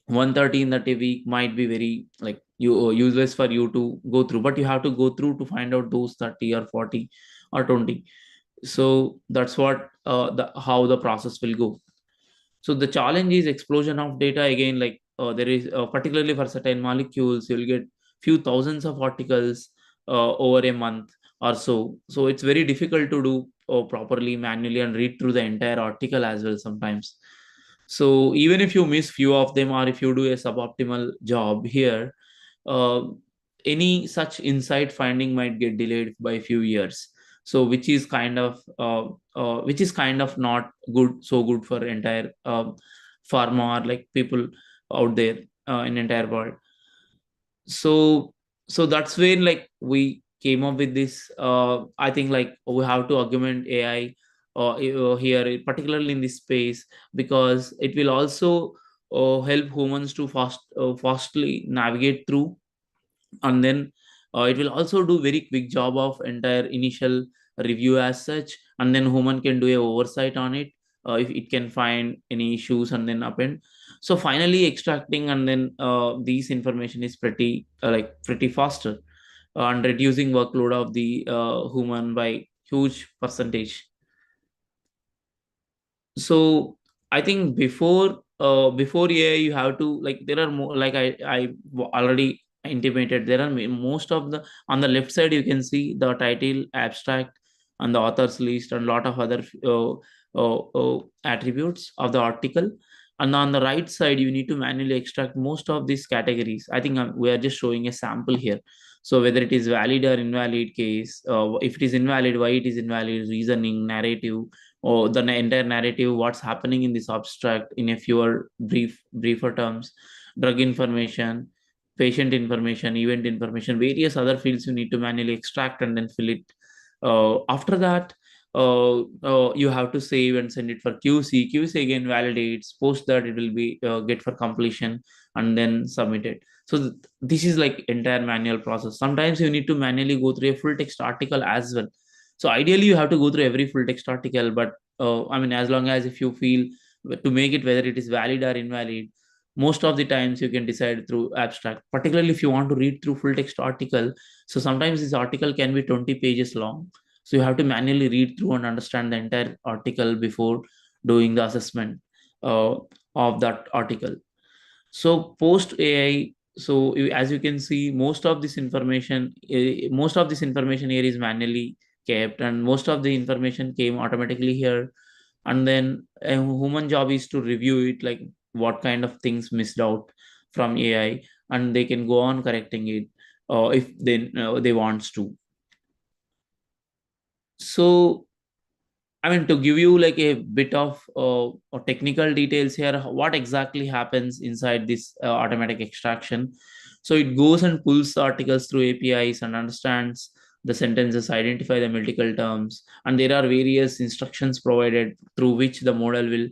[SPEAKER 6] 130 in that a week might be very like useless for you to go through, but you have to go through to find out those 30 or 40 or 20. So that's what how the process will go. So the challenge is explosion of data again. Like there is particularly for certain molecules, you'll get few thousands of articles over a month or so. So it's very difficult to do properly manually and read through the entire article as well sometimes. So even if you miss few of them or if you do a suboptimal job here, uh, any such insight finding might get delayed by a few years. So which is kind of not good for entire pharma or like people out there in entire world. So that's where like we came up with this. I think like we have to augment AI here, particularly in this space, because it will also help humans to fastly navigate through, and then it will also do very quick job of entire initial review as such, and then human can do a oversight on it if it can find any issues and then append. So finally extracting and then these information is pretty faster, and reducing workload of the human by huge percentage. So I think before AI, you have to like there are more, like I already intimated, there are most of the, on the left side you can see the title, abstract, and the author's list, and a lot of other attributes of the article. And on the right side you need to manually extract most of these categories. I think we are just showing a sample here. So whether it is valid or invalid case, if it is invalid, why it is invalid, reasoning, narrative, or the entire narrative, what's happening in this abstract in a fewer briefer terms, drug information, patient information, event information, various other fields you need to manually extract and then fill it. After that, you have to save and send it for QC. QC again validates. Post that, it will be get for completion and then submit it. So this is like entire manual process. Sometimes you need to manually go through a full text article as well. So ideally you have to go through every full text article, but I mean, as long as if you feel to make it whether it is valid or invalid, most of the times you can decide through abstract, particularly if you want to read through full text article. So sometimes this article can be 20 pages long, so you have to manually read through and understand the entire article before doing the assessment of that article. So post AI, so as you can see, most of this information here is manually kept, and most of the information came automatically here. And then a human job is to review it, like what kind of things missed out from AI, and they can go on correcting it if they wants to. So I mean, to give you like a bit of technical details here, what exactly happens inside this automatic extraction. So it goes and pulls the articles through APIs and understands the sentences, identify the medical terms, and there are various instructions provided through which the model will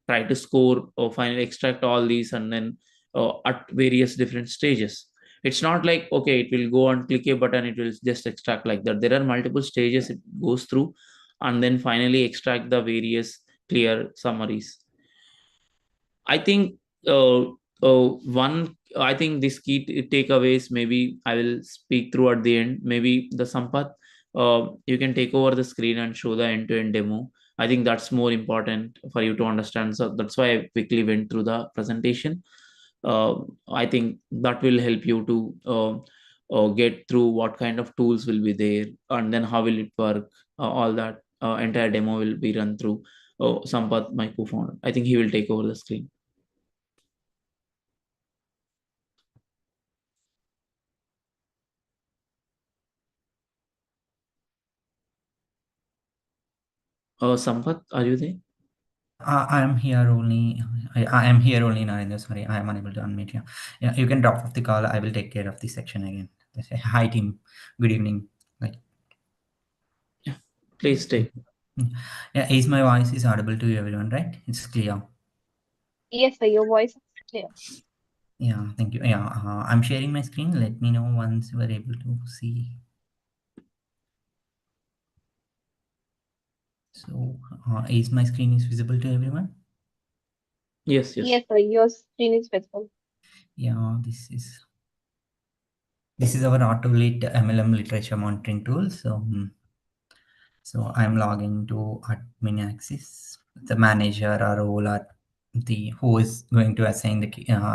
[SPEAKER 6] try to score or finally extract all these, and then at various different stages. It's not like, okay, it will go and click a button, it will just extract like that. There are multiple stages it goes through, and then finally extract the various clear summaries. I think I think this key takeaways, maybe I will speak through at the end. Maybe the Sampath, you can take over the screen and show the end-to-end demo. I think that's more important for you to understand. So that's why I quickly went through the presentation. I think that will help you to get through what kind of tools will be there, and then how will it work. All that entire demo will be run through Sampath, my co-founder. I think he will take over the screen. Sampath, are you there?
[SPEAKER 7] I am here only. I am here only, Narendra. Sorry, I am unable to unmute you. Yeah, you can drop off the call. I will take care of this section again. Hi, team. Good evening. Like,
[SPEAKER 6] yeah, please take.
[SPEAKER 7] Yeah, is my voice is audible to everyone, right? It's clear.
[SPEAKER 3] Yes, sir, your voice is clear.
[SPEAKER 7] Yeah, thank you. Yeah, I'm sharing my screen. Let me know once you are able to see. So, is my screen is visible to everyone?
[SPEAKER 6] Yes.
[SPEAKER 3] Yes, sir, your screen is visible.
[SPEAKER 7] Yeah, this is our AutoLit MLM literature monitoring tool. So I'm logging to admin access, the manager or role or who is going to assign the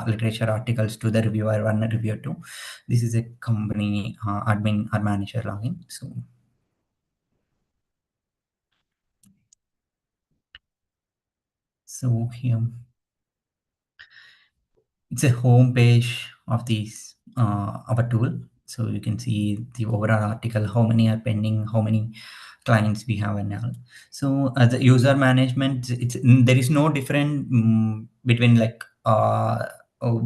[SPEAKER 7] literature articles to the reviewer 1 and reviewer 2. This is a company admin or manager login. So here it's a home page of these our tool. So you can see the overall article, how many are pending, how many clients we have and all. So as a user management, there is no different between like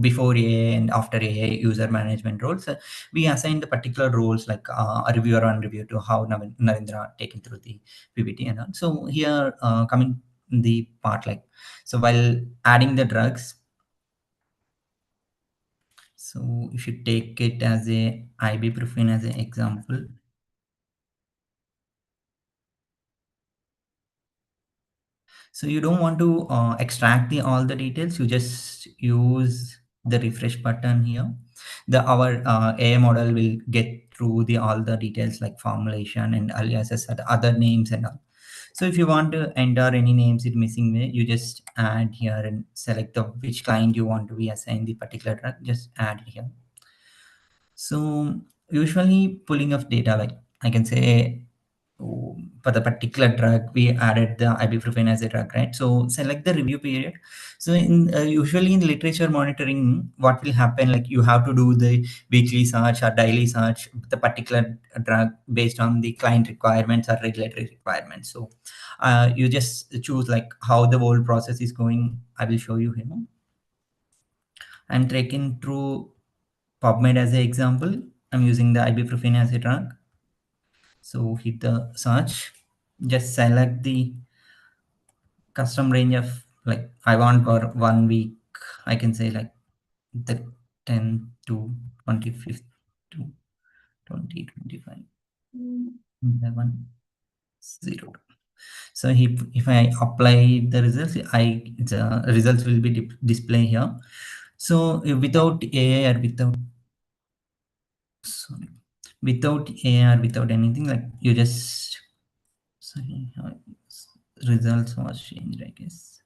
[SPEAKER 7] before AA and after AA user management roles. We assign the particular roles like a reviewer and reviewer to how Narendra taken through the PPT and all. So here coming the part like, so while adding the drugs, so if you take it as a ibuprofen as an example, so you don't want to extract all the details. You just use the refresh button here. Our AI model will get through all the details like formulation and aliases and other names and all. So if you want to enter any names it missing way, you just add here and select which client you want to be assigned the particular drug. Just add here. So usually pulling of data, like I can say for the particular drug, we added the ibuprofen as a drug, right? So select the review period. So in usually in literature monitoring, what will happen, like you have to do the weekly search or daily search the particular drug based on the client requirements or regulatory requirements. So you just choose like how the whole process is going. I will show you here. I'm taking through PubMed as an example. I'm using the ibuprofen as a drug. So hit the search, just select the custom range of like I want for 1 week. I can say like the 10 to 25th to 2025 11 0. So if I apply the results, the results will be display here. So without AI or without AI or without anything, like you just results was changed, I guess.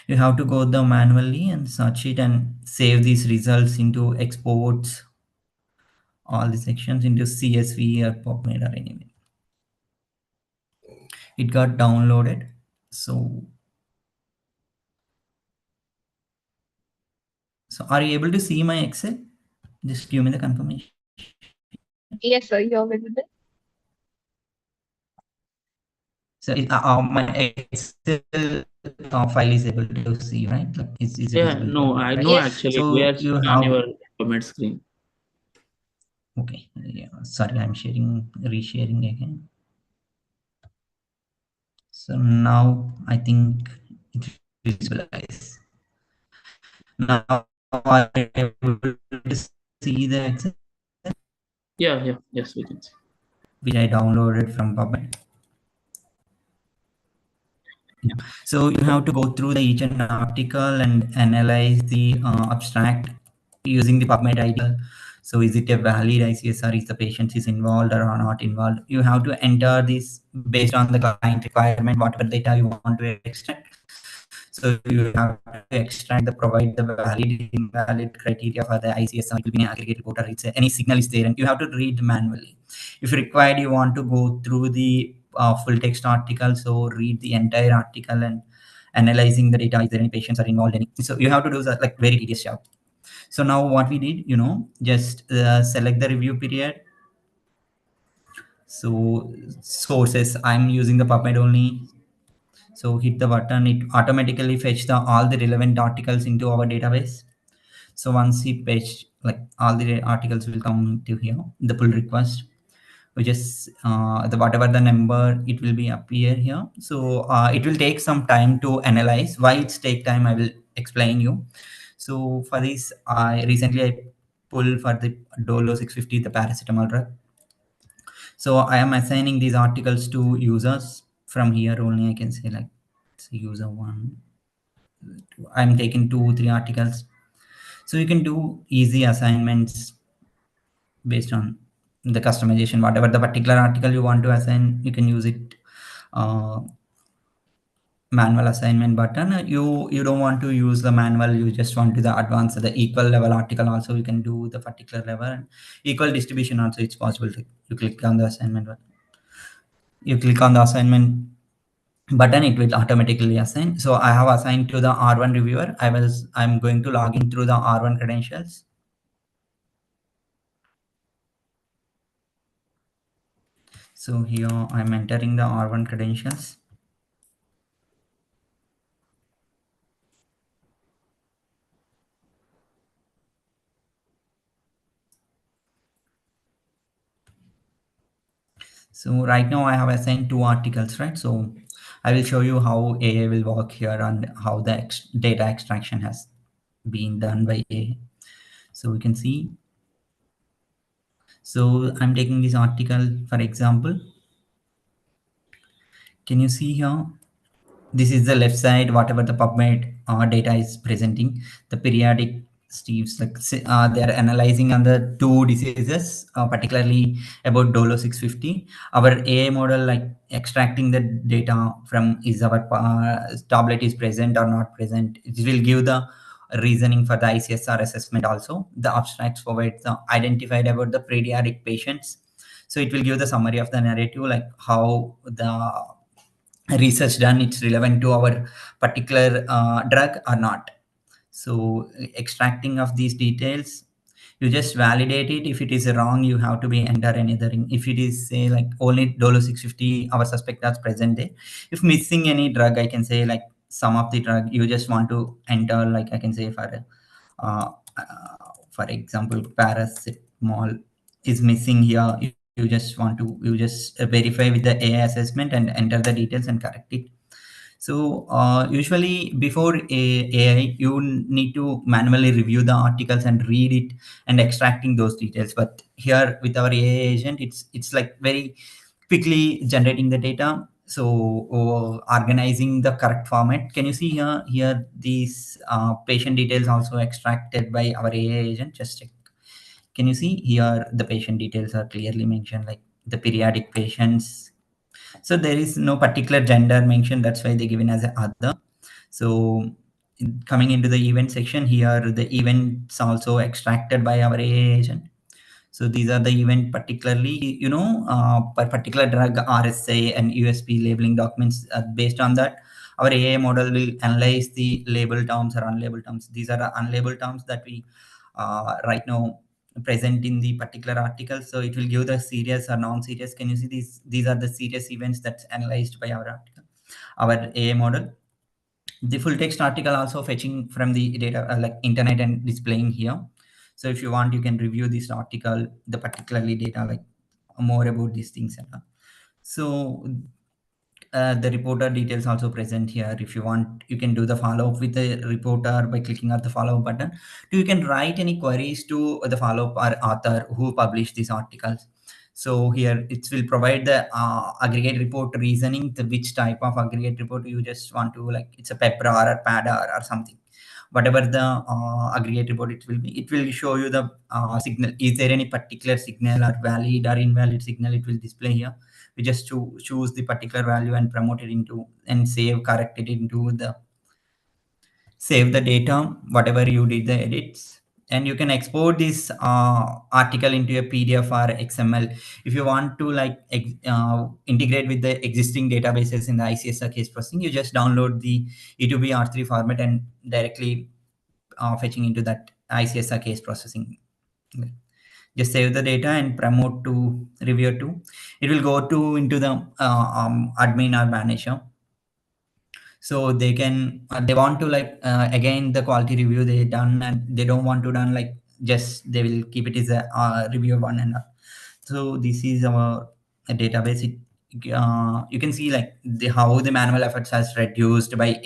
[SPEAKER 7] You have to go the manually and search it and save these results into exports, all the sections into CSV or PubMed or anyway. It got downloaded. So are you able to see my Excel? Just give me the confirmation.
[SPEAKER 3] Yes, sir, you're visible.
[SPEAKER 7] So my Excel file is able to see, right? Like, is it
[SPEAKER 6] Yeah,
[SPEAKER 7] visible?
[SPEAKER 6] no, I know
[SPEAKER 3] Yes.
[SPEAKER 6] actually.
[SPEAKER 7] So
[SPEAKER 6] We are
[SPEAKER 7] you
[SPEAKER 6] on
[SPEAKER 7] have
[SPEAKER 6] your comment screen.
[SPEAKER 7] okay. Yeah, sorry, I'm resharing again. So now I think it visualize. Now I'm able to see the Excel.
[SPEAKER 6] Yeah, yes, we can see.
[SPEAKER 7] Which I downloaded from PubMed. Yeah. So you have to go through each and article and analyze the abstract using the PubMed ID. So is it a valid ICSR? Is the patient is involved or not involved? You have to enter this based on the client requirement, whatever data you want to extract. So you have to extract provide the valid invalid criteria for the ICSR. It will be an aggregate report or it's any signal is there, and you have to read manually. If required, you want to go through the full text article. So read the entire article and analyzing the data. Is there any patients are involved? So you have to do that like very tedious job. So now what we did, just select the review period. So sources, I'm using the PubMed only. So hit the button, it automatically fetch all the relevant articles into our database. So once he fetch, like all the articles will come to here, the pull request, which is whatever the number, it will be appear here. So it will take some time to analyze. Why it's take time, I will explain you. So for this, I recently pull for the Dolo 650, the paracetamol drug. So I am assigning these articles to users. From here only I can say like user 1. I'm taking 2-3 articles. So you can do easy assignments based on the customization. Whatever the particular article you want to assign, you can use it. Manual assignment button. You don't want to use the manual, you just want to the advanced, the equal level article also you can do the particular level, and equal distribution also it's possible to, you click on the assignment button. You click on the assignment button, it will automatically assign. So I have assigned to the R1 reviewer. I'm going to log in through the R1 credentials. So here I'm entering the R1 credentials. So right now I have assigned 2 articles, right? So I will show you how AI will work here and how the data extraction has been done by AI. So we can see. So I'm taking this article, for example. Can you see here? This is the left side, whatever the PubMed data is presenting, the periodic Steve's, like they are analyzing on the 2 diseases, particularly about Dolo 650. Our AI model, like extracting the data from is our tablet is present or not present. It will give the reasoning for the ICSR assessment also. The abstracts provide the identified about the pediatric patients. So it will give the summary of the narrative, like how the research done it's relevant to our particular drug or not. So extracting of these details, you just validate it. If it is wrong, you have to be enter another. If it is say like only Dolo 650, our suspect that's present there. If missing any drug, I can say like some of the drug you just want to enter, like I can say for example, paracetamol is missing here. You just verify with the AI assessment and enter the details and correct it. So usually before AI, you need to manually review the articles and read it and extracting those details. But here with our AI agent, it's like very quickly generating the data. So organizing the correct format. Can you see here? Here these patient details also extracted by our AI agent. Just check. Can you see here? The patient details are clearly mentioned, like the periodic patients. So there is no particular gender mentioned. That's why they given as a other. So coming into the event section here, the events also extracted by our AI agent. So these are the event particularly, per particular drug RSA and USP labeling documents. Based on that, our AI model will analyze the label terms or unlabeled terms. These are the unlabeled terms that we right now present in the particular article. So it will give the serious or non-serious. Can you see these? These are the serious events that's analyzed by our article, our AI model. The full text article also fetching from the data like internet and displaying here. So if you want, you can review this article, the particularly data, like more about these things. So the reporter details also present here. If you want, you can do the follow-up with the reporter by clicking on the follow-up button. You can write any queries to the follow-up or author who published these articles. So here it will provide the aggregate report reasoning, the which type of aggregate report you just want to, like it's a PEPRA or a PADA or something. Whatever the aggregate report it will be, it will show you the signal. Is there any particular signal or valid or invalid signal? It will display here. We just choose the particular value and promote it into and correct it into the save the data, whatever you did the edits. And you can export this article into a PDF or XML. If you want to integrate with the existing databases in the ICSR case processing, you just download the E2B R3 format and directly fetching into that ICSR case processing. Just save the data and promote to reviewer 2. It will go to into the admin or manager. So they can they want to again the quality review they done, and they don't want to done like just they will keep it as a review one. And so this is our database. You can see like how the manual efforts has reduced by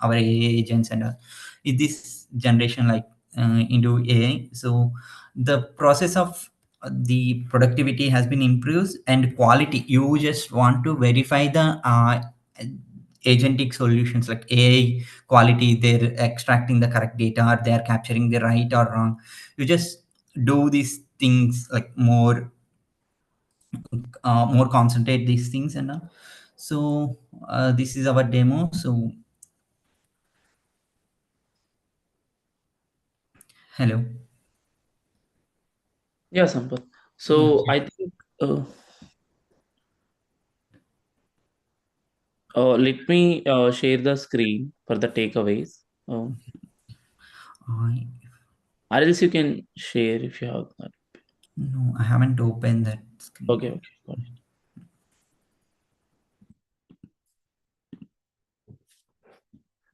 [SPEAKER 7] our AI agents and this generation into AI. So the process of the productivity has been improved and quality. You just want to verify the agentic solutions like AI quality. They're extracting the correct data, or they're capturing the right or wrong. You just do these things like more concentrate these things. And so this is our demo. So hello.
[SPEAKER 6] Yeah, Sampath. So I think let me share the screen for the takeaways. Or else you can share if you have that.
[SPEAKER 7] No, I haven't opened that screen.
[SPEAKER 6] Okay, got it.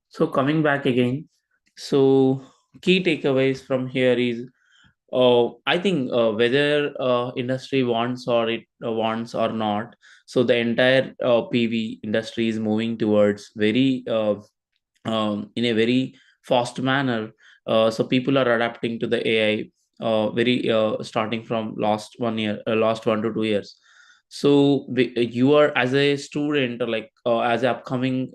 [SPEAKER 6] So coming back again, so key takeaways from here is, I think whether industry wants or not, so the entire PV industry is moving towards very in a very fast manner. So people are adapting to the AI very starting from last 1 to 2 years. So you are as a student, or as an upcoming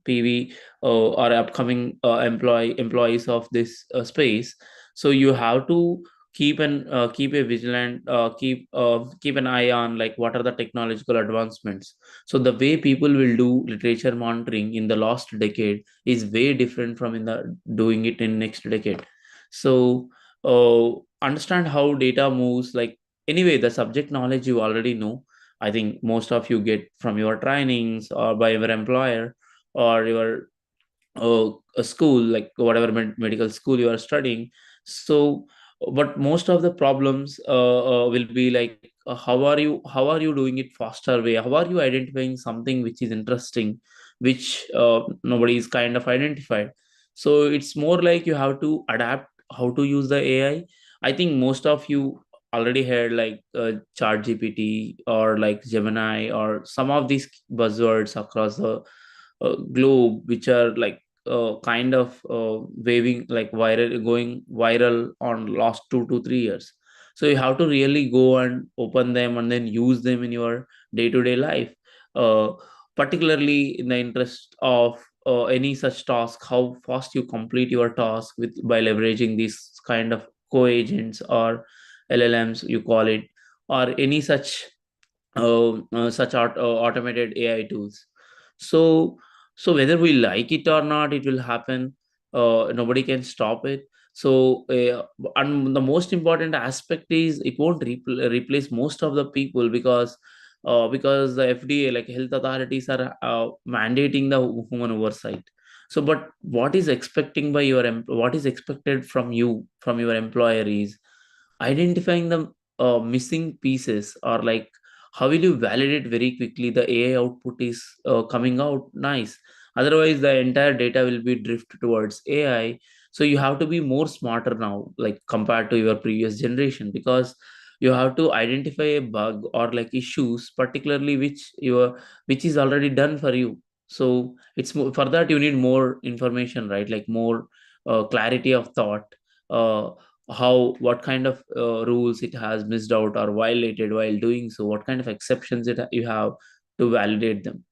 [SPEAKER 6] PV or upcoming employees of this space. So you have to keep a vigilant, keep an eye on like what are the technological advancements. So the way people will do literature monitoring in the last decade is way different from in the doing it in next decade. So understand how data moves. Like anyway, the subject knowledge you already know. I think most of you get from your trainings or by your employer or your a school, like whatever medical school you are studying. So but most of the problems will be like, how are you doing it faster way, how are you identifying something which is interesting, which nobody is kind of identified. So it's more like you have to adapt how to use the AI. I think most of you already heard like chat gpt or like Gemini or some of these buzzwords across the globe, which are like kind of waving like viral, going viral on last 2 to 3 years. So you have to really go and open them and then use them in your day-to-day life, uh, particularly in the interest of any such task, how fast you complete your task with by leveraging these kind of co-agents or LLMs you call it, or any such automated AI tools. So so whether we like it or not, it will happen. Nobody can stop it. So and the most important aspect is it won't replace most of the people, because the FDA, like health authorities, are mandating the human oversight. So but what is expecting by what is expected from you, from your employer, is identifying the missing pieces, or like how will you validate very quickly the AI output is coming out nice. Otherwise the entire data will be drift towards AI. So you have to be more smarter now, like compared to your previous generation, because you have to identify a bug or like issues particularly which is already done for you. So for that you need more information, right? Like more clarity of thought, uh, what kind of rules it has missed out or violated while doing so, what kind of exceptions you have to validate them.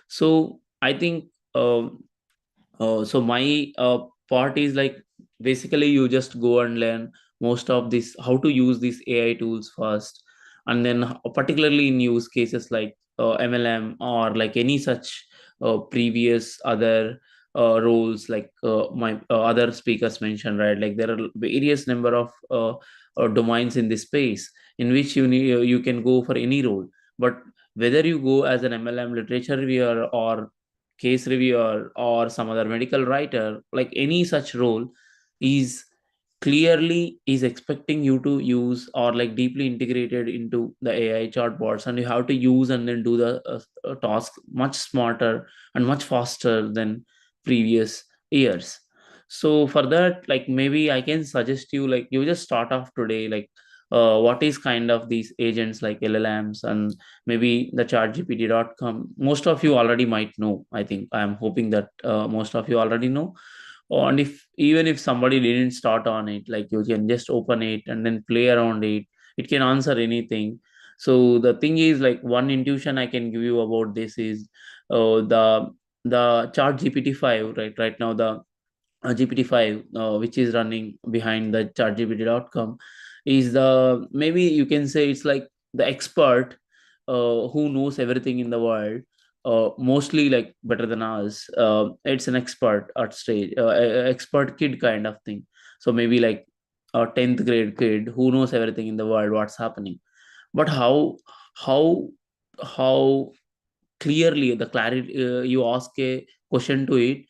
[SPEAKER 6] So I think so my part is like, basically you just go and learn most of this, how to use these AI tools first, and then particularly in use cases like MLM or like any such previous other roles, like my other speakers mentioned, right? Like there are various number of domains in this space in which you can go for any role. But whether you go as an MLM literature reviewer or case reviewer or some other medical writer, like any such role is clearly is expecting you to use or like deeply integrated into the AI chatbots, and you have to use and then do the task much smarter and much faster than previous years. So for that, like maybe I can suggest you, like you just start off today, like what is kind of these agents like LLMs and maybe the chartgpt.com. Most of you already might know. I think I'm hoping that most of you already know. And if even if somebody didn't start on it, like you can just open it and then play around it. It can answer anything. So the thing is, like one intuition I can give you about this is the chart GPT-5, right now the GPT-5, which is running behind the ChatGPT.com, is the, maybe you can say it's like the expert who knows everything in the world, mostly like better than us. It's an expert at stage, expert kid kind of thing. So maybe like a 10th grade kid who knows everything in the world, what's happening. But how how clearly the clarity, you ask a question to it,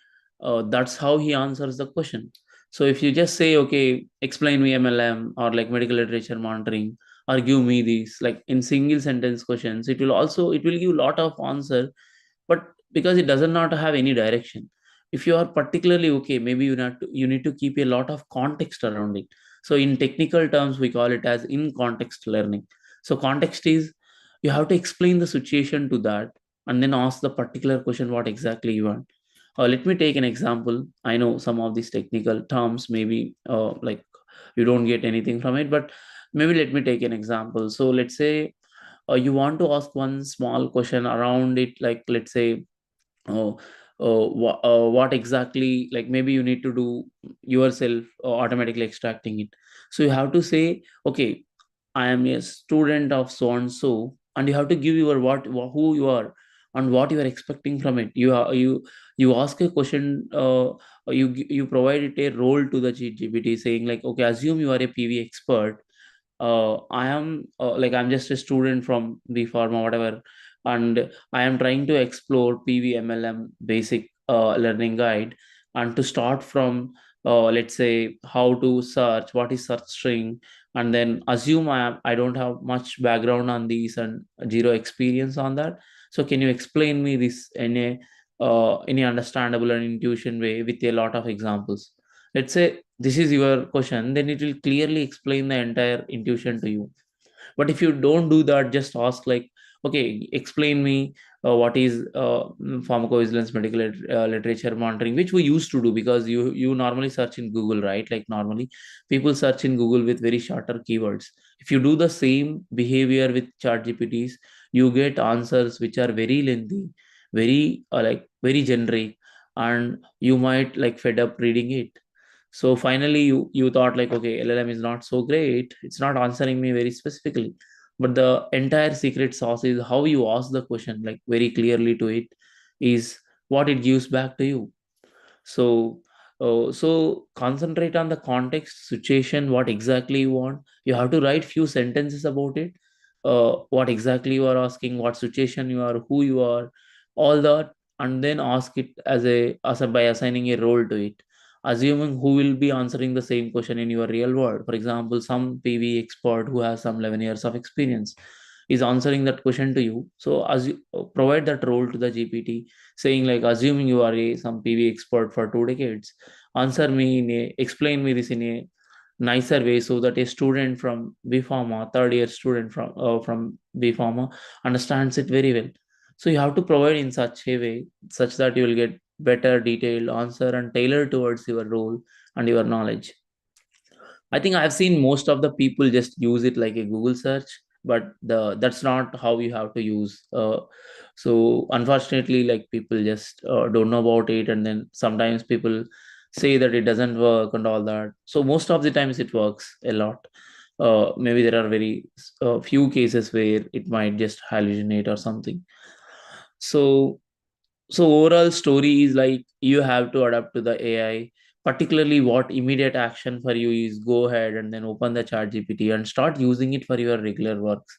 [SPEAKER 6] that's how he answers the question. So if you just say, okay, explain me MLM or like medical literature monitoring, or give me these like in single sentence questions, it will give a lot of answer. But because it does not have any direction, if you are particularly, okay, maybe you need to keep a lot of context around it. So in technical terms we call it as in context learning. So context is, you have to explain the situation to that and then ask the particular question what exactly you want. Let me take an example. I know some of these technical terms, maybe like you don't get anything from it, but maybe let me take an example. So let's say you want to ask one small question around it, like let's say, oh, what exactly, like maybe you need to do yourself automatically extracting it. So you have to say, okay, I am a student of so and so, and you have to give your who you are and what you are expecting from it. You ask a question, you provide it a role to the GPT, saying like, okay, assume you are a PV expert. I am like I'm just a student from B Pharm or whatever, and I am trying to explore PVMLM basic learning guide, and to start from let's say how to search, what is search string, and then assume I don't have much background on these and zero experience on that. So can you explain me this in a in an understandable and intuition way with a lot of examples. Let's say this is your question, then it will clearly explain the entire intuition to you. But if you don't do that, just ask like, okay, explain me what is pharmacovigilance medical literature monitoring, which we used to do, because you normally search in Google, right? Like normally people search in Google with very shorter keywords. If you do the same behavior with chat GPTs, you get answers which are very lengthy, very very generic, and you might like fed up reading it. So finally you thought like, okay, LLM is not so great, it's not answering me very specifically. But the entire secret sauce is how you ask the question like very clearly to it, is what it gives back to you. So concentrate on the context, situation, what exactly you want. You have to write few sentences about it, what exactly you are asking, what situation you are, who you are, all that, and then ask it as a by assigning a role to it, assuming who will be answering the same question in your real world. For example, some PV expert who has some 11 years of experience is answering that question to you. So as you provide that role to the GPT, saying like, assuming you are some PV expert for 2 decades, answer me explain me this in a nicer way, so that a student from B Pharma, third year student from B Pharma understands it very well. So you have to provide in such a way such that you will get better detailed answer and tailored towards your role and your knowledge. I think I've seen most of the people just use it like a Google search, but that's not how you have to use. So unfortunately, like people just don't know about it, and then sometimes people say that it doesn't work and all that. So most of the times it works a lot. Maybe there are very few cases where it might just hallucinate or something. So so overall story is like you have to adapt to the AI. Particularly what immediate action for you is go ahead and then open the chat GPT and start using it for your regular works.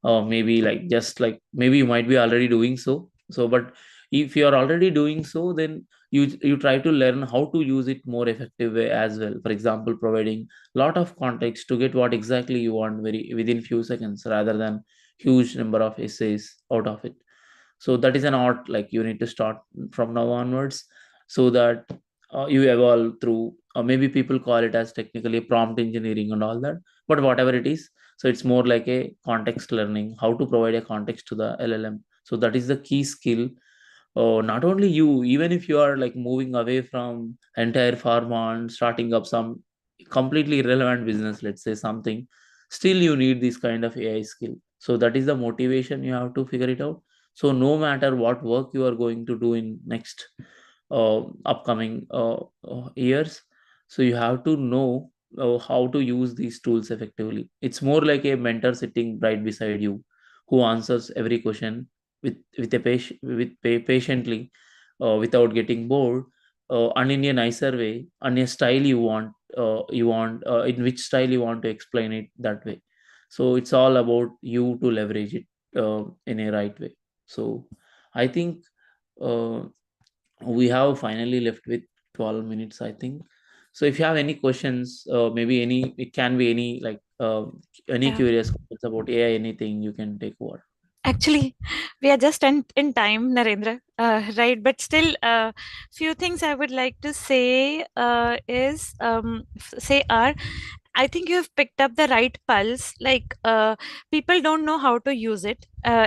[SPEAKER 6] Maybe like just like maybe you might be already doing so, but if you are already doing so, then you try to learn how to use it more effective way as well. For example, providing lot of context to get what exactly you want very within few seconds, rather than huge number of essays out of it. So that is an art like you need to start from now onwards, so that you evolve through, maybe people call it as technically prompt engineering and all that, but whatever it is, so it's more like a context learning, how to provide a context to the LLM. So that is the key skill. Not only you, even if you are like moving away from entire pharma and starting up some completely irrelevant business, let's say something, still you need this kind of AI skill. So that is the motivation, you have to figure it out. So no matter what work you are going to do in next upcoming years, so you have to know how to use these tools effectively. It's more like a mentor sitting right beside you, who answers every question with a patiently, without getting bored, and in a nicer way, and a style you want in which style you want to explain it that way. So it's all about you to leverage it in a right way. So I think uh, we have finally left with 12 minutes, I think. So if you have any questions, maybe any, it can be any like any
[SPEAKER 2] Yeah.
[SPEAKER 6] curious questions about AI, anything, you can take over.
[SPEAKER 2] Actually, we are just in time, Narendra, right? But still, few things I would like to say is say are, I think you have picked up the right pulse. Like, people don't know how to use it.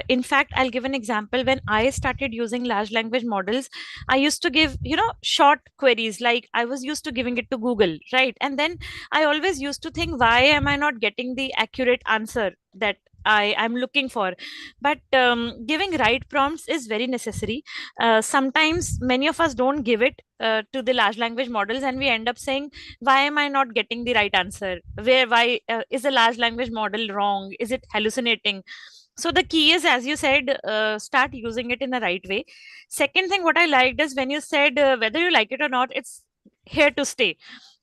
[SPEAKER 2] In fact, I'll give an example. When I started using large language models, I used to give, short queries. Like I was used to giving it to Google, right? And then I always used to think, why am I not getting the accurate answer that I'm looking for? But giving right prompts is very necessary. Sometimes many of us don't give it to the large language models, and we end up saying, why am I not getting the right answer? Why is the large language model wrong? Is it hallucinating? So the key is, as you said, start using it in the right way. Second thing what I liked is when you said, whether you like it or not, it's here to stay,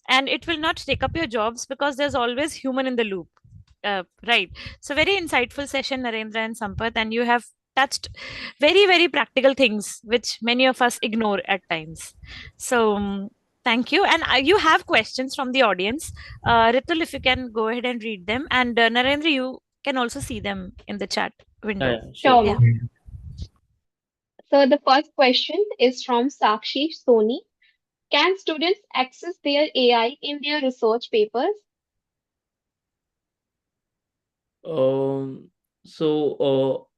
[SPEAKER 2] and it will not take up your jobs, because there's always human in the loop. Right. So very insightful session, Narendra and Sampath, and you have touched very, very practical things which many of us ignore at times. So thank you. And you have questions from the audience. Ritul, if you can go ahead and read them, and Narendra, you can also see them in the chat window.
[SPEAKER 6] Yeah, sure.
[SPEAKER 2] Yeah.
[SPEAKER 3] So the first question is from Sakshi Soni. Can students access their AI in their research papers?
[SPEAKER 6] Um,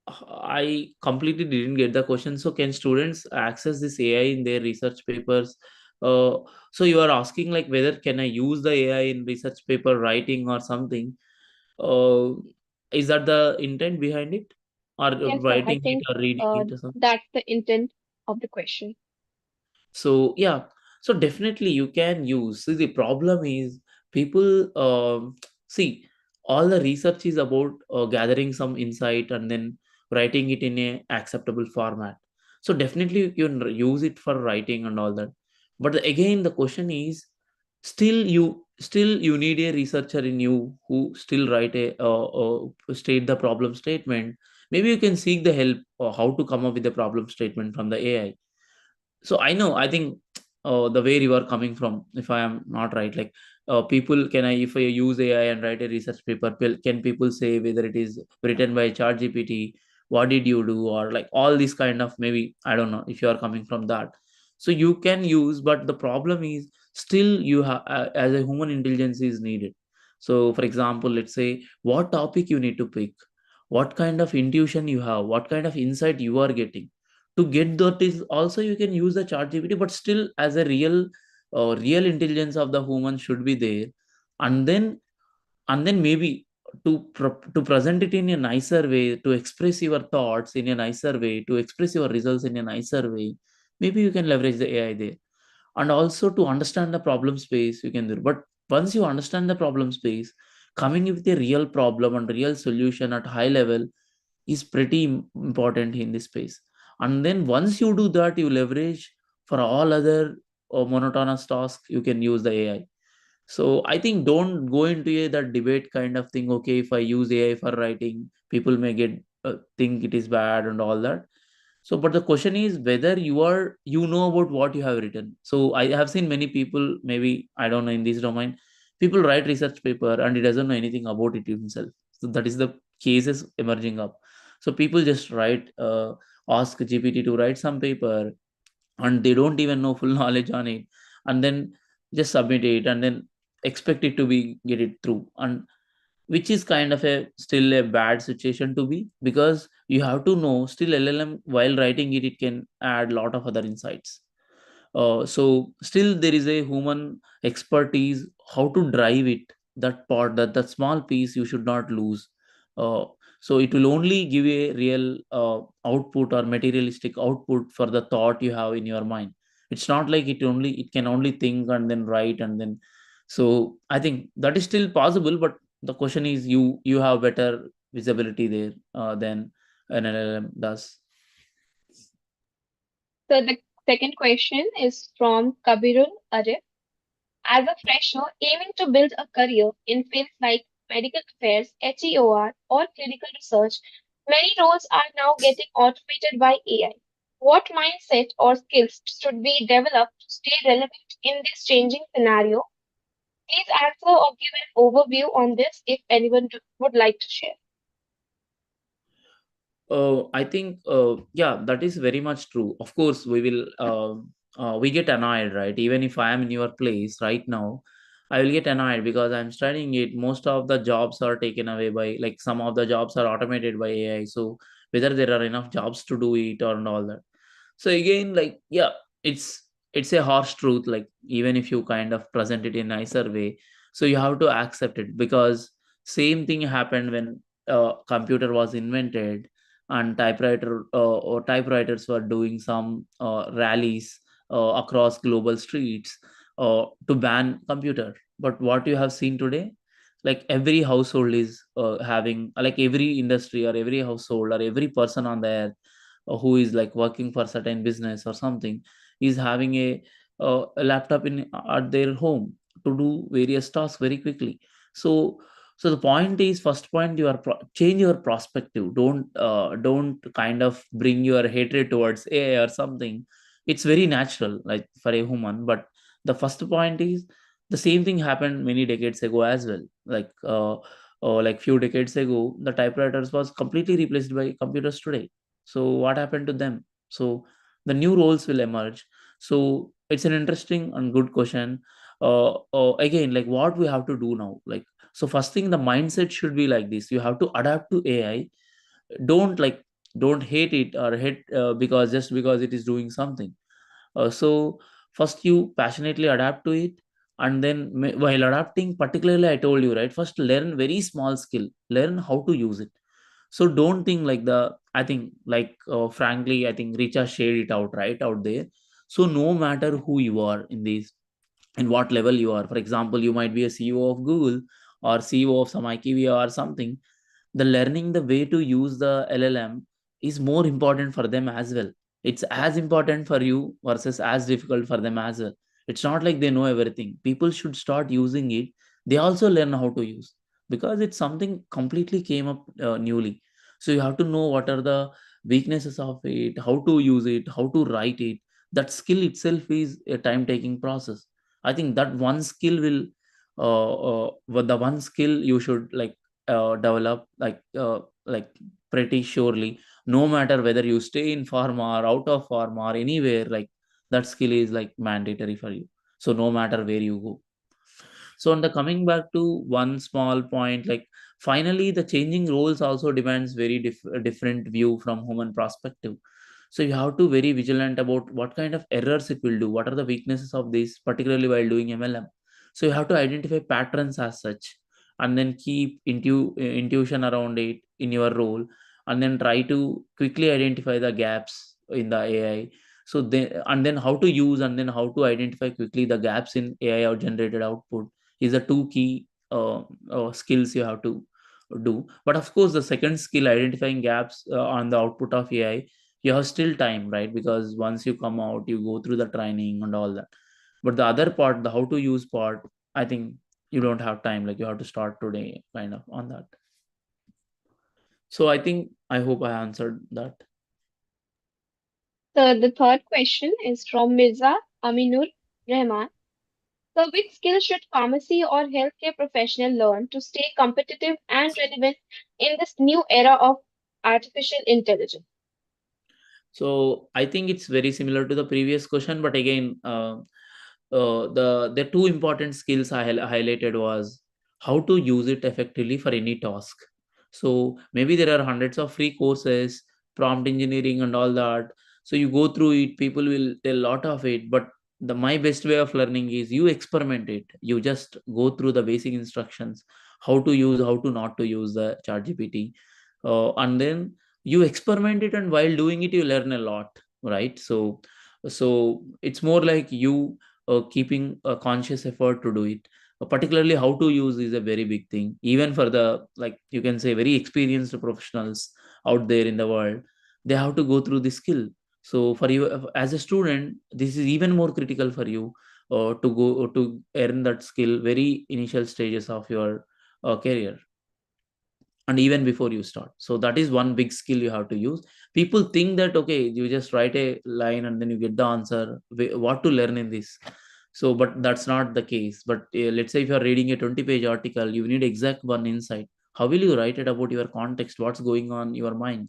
[SPEAKER 6] I completely didn't get the question. So can students access this AI in their research papers? Uh, so you are asking like whether can I use the AI in research paper writing or something? Uh, is that the intent behind it, or
[SPEAKER 3] Yes, sir. I
[SPEAKER 6] writing it
[SPEAKER 3] think
[SPEAKER 6] or reading it or something?
[SPEAKER 3] that's the intent of the question.
[SPEAKER 6] So yeah, so definitely you can use. See, the problem is people see, all the research is about gathering some insight and then writing it in a acceptable format. So definitely you can use it for writing and all that. But again, the question is, still you need a researcher in you who still write a state the problem statement. Maybe you can seek the help or how to come up with the problem statement from the AI. So I know, I think the way you are coming from, if I am not right, like people, can I, if I use AI and write a research paper, can people say whether it is written by chat GPT, what did you do, or like all this kind of, maybe I don't know if you are coming from that. So you can use, but the problem is still you have, as a human intelligence is needed. So for example, let's say what topic you need to pick, what kind of intuition you have, what kind of insight you are getting. To get that is also you can use the chat gpt, but still as a real intelligence of the human should be there. And then and then maybe to present it in a nicer way, to express your thoughts in a nicer way, to express your results in a nicer way, maybe you can leverage the AI there. And also to understand the problem space you can do. But once you understand the problem space, coming with a real problem and real solution at high level is pretty important in this space. And then once you do that, you leverage for all other monotonous tasks, you can use the AI. So I think don't go into that debate kind of thing. Okay, if I use AI for writing, people may get think it is bad and all that. So, but the question is whether you know about what you have written. So I have seen many people, maybe I don't know in this domain, people write research paper and he doesn't know anything about it himself. So that is the cases emerging up. So people just ask GPT to write some paper, and they don't even know full knowledge on it, and then just submit it and then expect it to be get it through, and which is kind of a still a bad situation to be, because you have to know still LLM while writing it, it can add a lot of other insights. So still there is a human expertise how to drive it, that part, that small piece you should not lose. uh, so it will only give a real output or materialistic output for the thought you have in your mind. It's not like it can only think and then write and then. So I think that is still possible, but the question is you have better visibility there than an LLM does.
[SPEAKER 3] So the second question is from Kabirul Arif. As a fresher aiming to build a career in fields like medical affairs, HEOR, or clinical research, many roles are now getting automated by AI. What mindset or skills should be developed to stay relevant in this changing scenario? Please answer or give an overview on this if anyone would like to share.
[SPEAKER 6] I think, yeah, that is very much true. Of course, we get annoyed, right? Even if I am in your place right now, I will get annoyed because I'm studying it. Most of the jobs are taken away by, like, some of the jobs are automated by AI. So whether there are enough jobs to do it or and all that. So again, like, yeah, it's a harsh truth. Like, even if you kind of present it in nicer way, so you have to accept it, because same thing happened when computer was invented, and typewriters were doing some rallies across global streets to ban computer. But what you have seen today, like every household is having, like every industry or every household or every person on the earth who is like working for certain business or something is having a laptop in at their home to do various tasks very quickly. So so the point is, first point, change your perspective. Don't kind of bring your hatred towards AI or something. It's very natural, like for a human. But the first point is, the same thing happened many decades ago as well. Like few decades ago, the typewriters was completely replaced by computers today. So what happened to them? So the new roles will emerge. So it's an interesting and good question. Again, like what we have to do now, like, so first thing, the mindset should be like this: you have to adapt to AI. Don't hate it or hate because just because it is doing something. So first you passionately adapt to it, and then while adapting, particularly I told you, right, first learn very small skill, learn how to use it. So don't think like I think like frankly, I think Richa shared it out right out there. So no matter who you are in these, in what level you are, for example, you might be a CEO of Google or CEO of some IQVIA or something, the learning the way to use the LLM is more important for them as well. It's as important for you versus as difficult for them as well. It's not like they know everything. People should start using it. They also learn how to use, because it's something completely came up newly. So you have to know what are the weaknesses of it, how to use it, how to write it. That skill itself is a time taking process. I think that one skill will the one skill you should develop like pretty surely, no matter whether you stay in pharma or out of pharma or anywhere, like that skill is like mandatory for you. So no matter where you go. So on the coming back to one small point, like finally the changing roles also demands very different view from human perspective. So you have to very vigilant about what kind of errors it will do, what are the weaknesses of this, particularly while doing MLM. So you have to identify patterns as such, and then keep intuition around it in your role, and then try to quickly identify the gaps in the AI. So then, and then how to use, and then how to identify quickly the gaps in AI or generated output is the two key skills you have to do. But of course, the second skill, identifying gaps on the output of AI, you have still time, right? Because once you come out, you go through the training and all that. But the other part, the how to use part, I think you don't have time. Like you have to start today, kind of on that. So I hope I answered that.
[SPEAKER 3] So the third question is from Mirza Aminur Rahman. So which skill should pharmacy or healthcare professional learn to stay competitive and relevant in this new era of artificial intelligence?
[SPEAKER 6] So I think it's very similar to the previous question, but again, the two important skills I highlighted was how to use it effectively for any task. So maybe there are hundreds of free courses, prompt engineering and all that. So you go through it, people will tell a lot of it, but the my best way of learning is you experiment it. You just go through the basic instructions, how to use, how to not to use the chat GPT, and then you experiment it, and while doing it you learn a lot, right? So it's more like you keeping a conscious effort to do it. Particularly how to use is a very big thing, even for the, like you can say, very experienced professionals out there in the world. They have to go through this skill. So for you as a student, this is even more critical for you to go to earn that skill very initial stages of your career, and even before you start. So that is one big skill you have to use. People think that okay, you just write a line and then you get the answer, what to learn in this. So but that's not the case. But let's say if you're reading a 20-page article, you need exact one insight. How will you write it about your context, what's going on in your mind?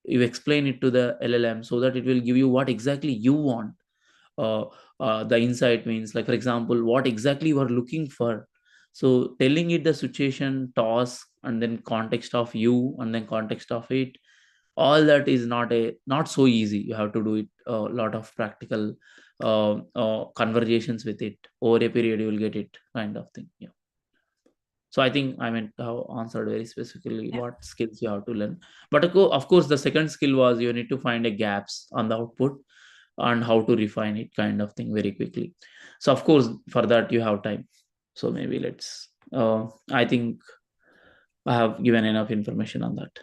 [SPEAKER 6] You explain it to the LLM so that it will give you what exactly you want. uh, the insight means, like for example, what exactly you are looking for. So telling it the situation, task, and then context of you, and then context of it, all that is not so easy. You have to do it a lot of practical conversations with it. Over a period you will get it, kind of thing. Yeah. So I think I meant to have answered very specifically what skills you have to learn. But of course, the second skill was you need to find a gaps on the output and how to refine it, kind of thing, very quickly. So of course, for that you have time. So maybe let's. I think I have given enough information on that.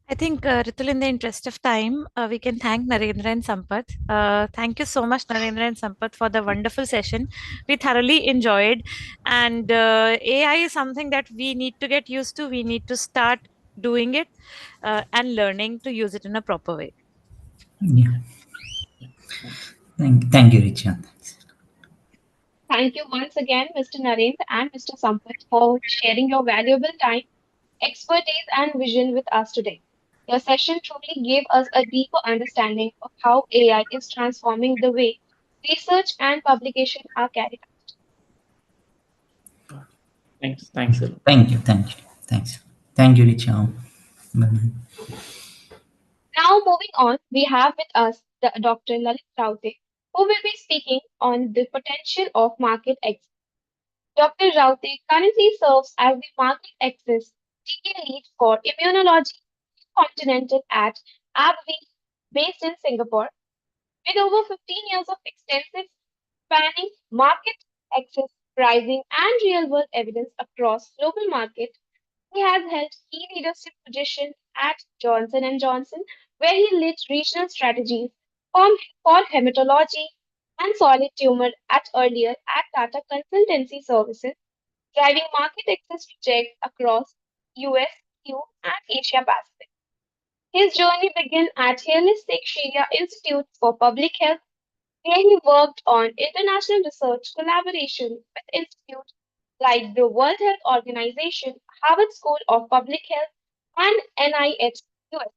[SPEAKER 2] I think, Ritul, in the interest of time, we can thank Narendra and Sampath. Thank you so much, Narendra and Sampath, for the wonderful session. We thoroughly enjoyed. And AI is something that we need to get used to. We need to start doing it and learning to use it in a proper way.
[SPEAKER 7] Yeah. Thank you, Richard.
[SPEAKER 3] Thank you once again, Mr. Narendra and Mr. Sampath, for sharing your valuable time, expertise, and vision with us today. Your session truly gave us a deeper understanding of how AI is transforming the way research and publication are carried out.
[SPEAKER 6] Thanks a lot.
[SPEAKER 7] Thank you. Thank you, Richa. Bye.
[SPEAKER 3] Now, moving on, we have with us Dr. Lalit Raute, who will be speaking on the potential of market access. Dr. Raute currently serves as the market access TA lead for immunology continental at AbbVie, based in Singapore. With over 15 years of extensive spanning market access, pricing, and real-world evidence across global markets, he has held key leadership positions at Johnson& and Johnson, where he led regional strategies for hematology and solid tumor at earlier at Tata Consultancy Services, driving market access projects across US, EU, and Asia Pacific. His journey began at Holistic Sharia Institute for Public Health, where he worked on international research collaboration with institutes like the World Health Organization, Harvard School of Public Health, and NIH US.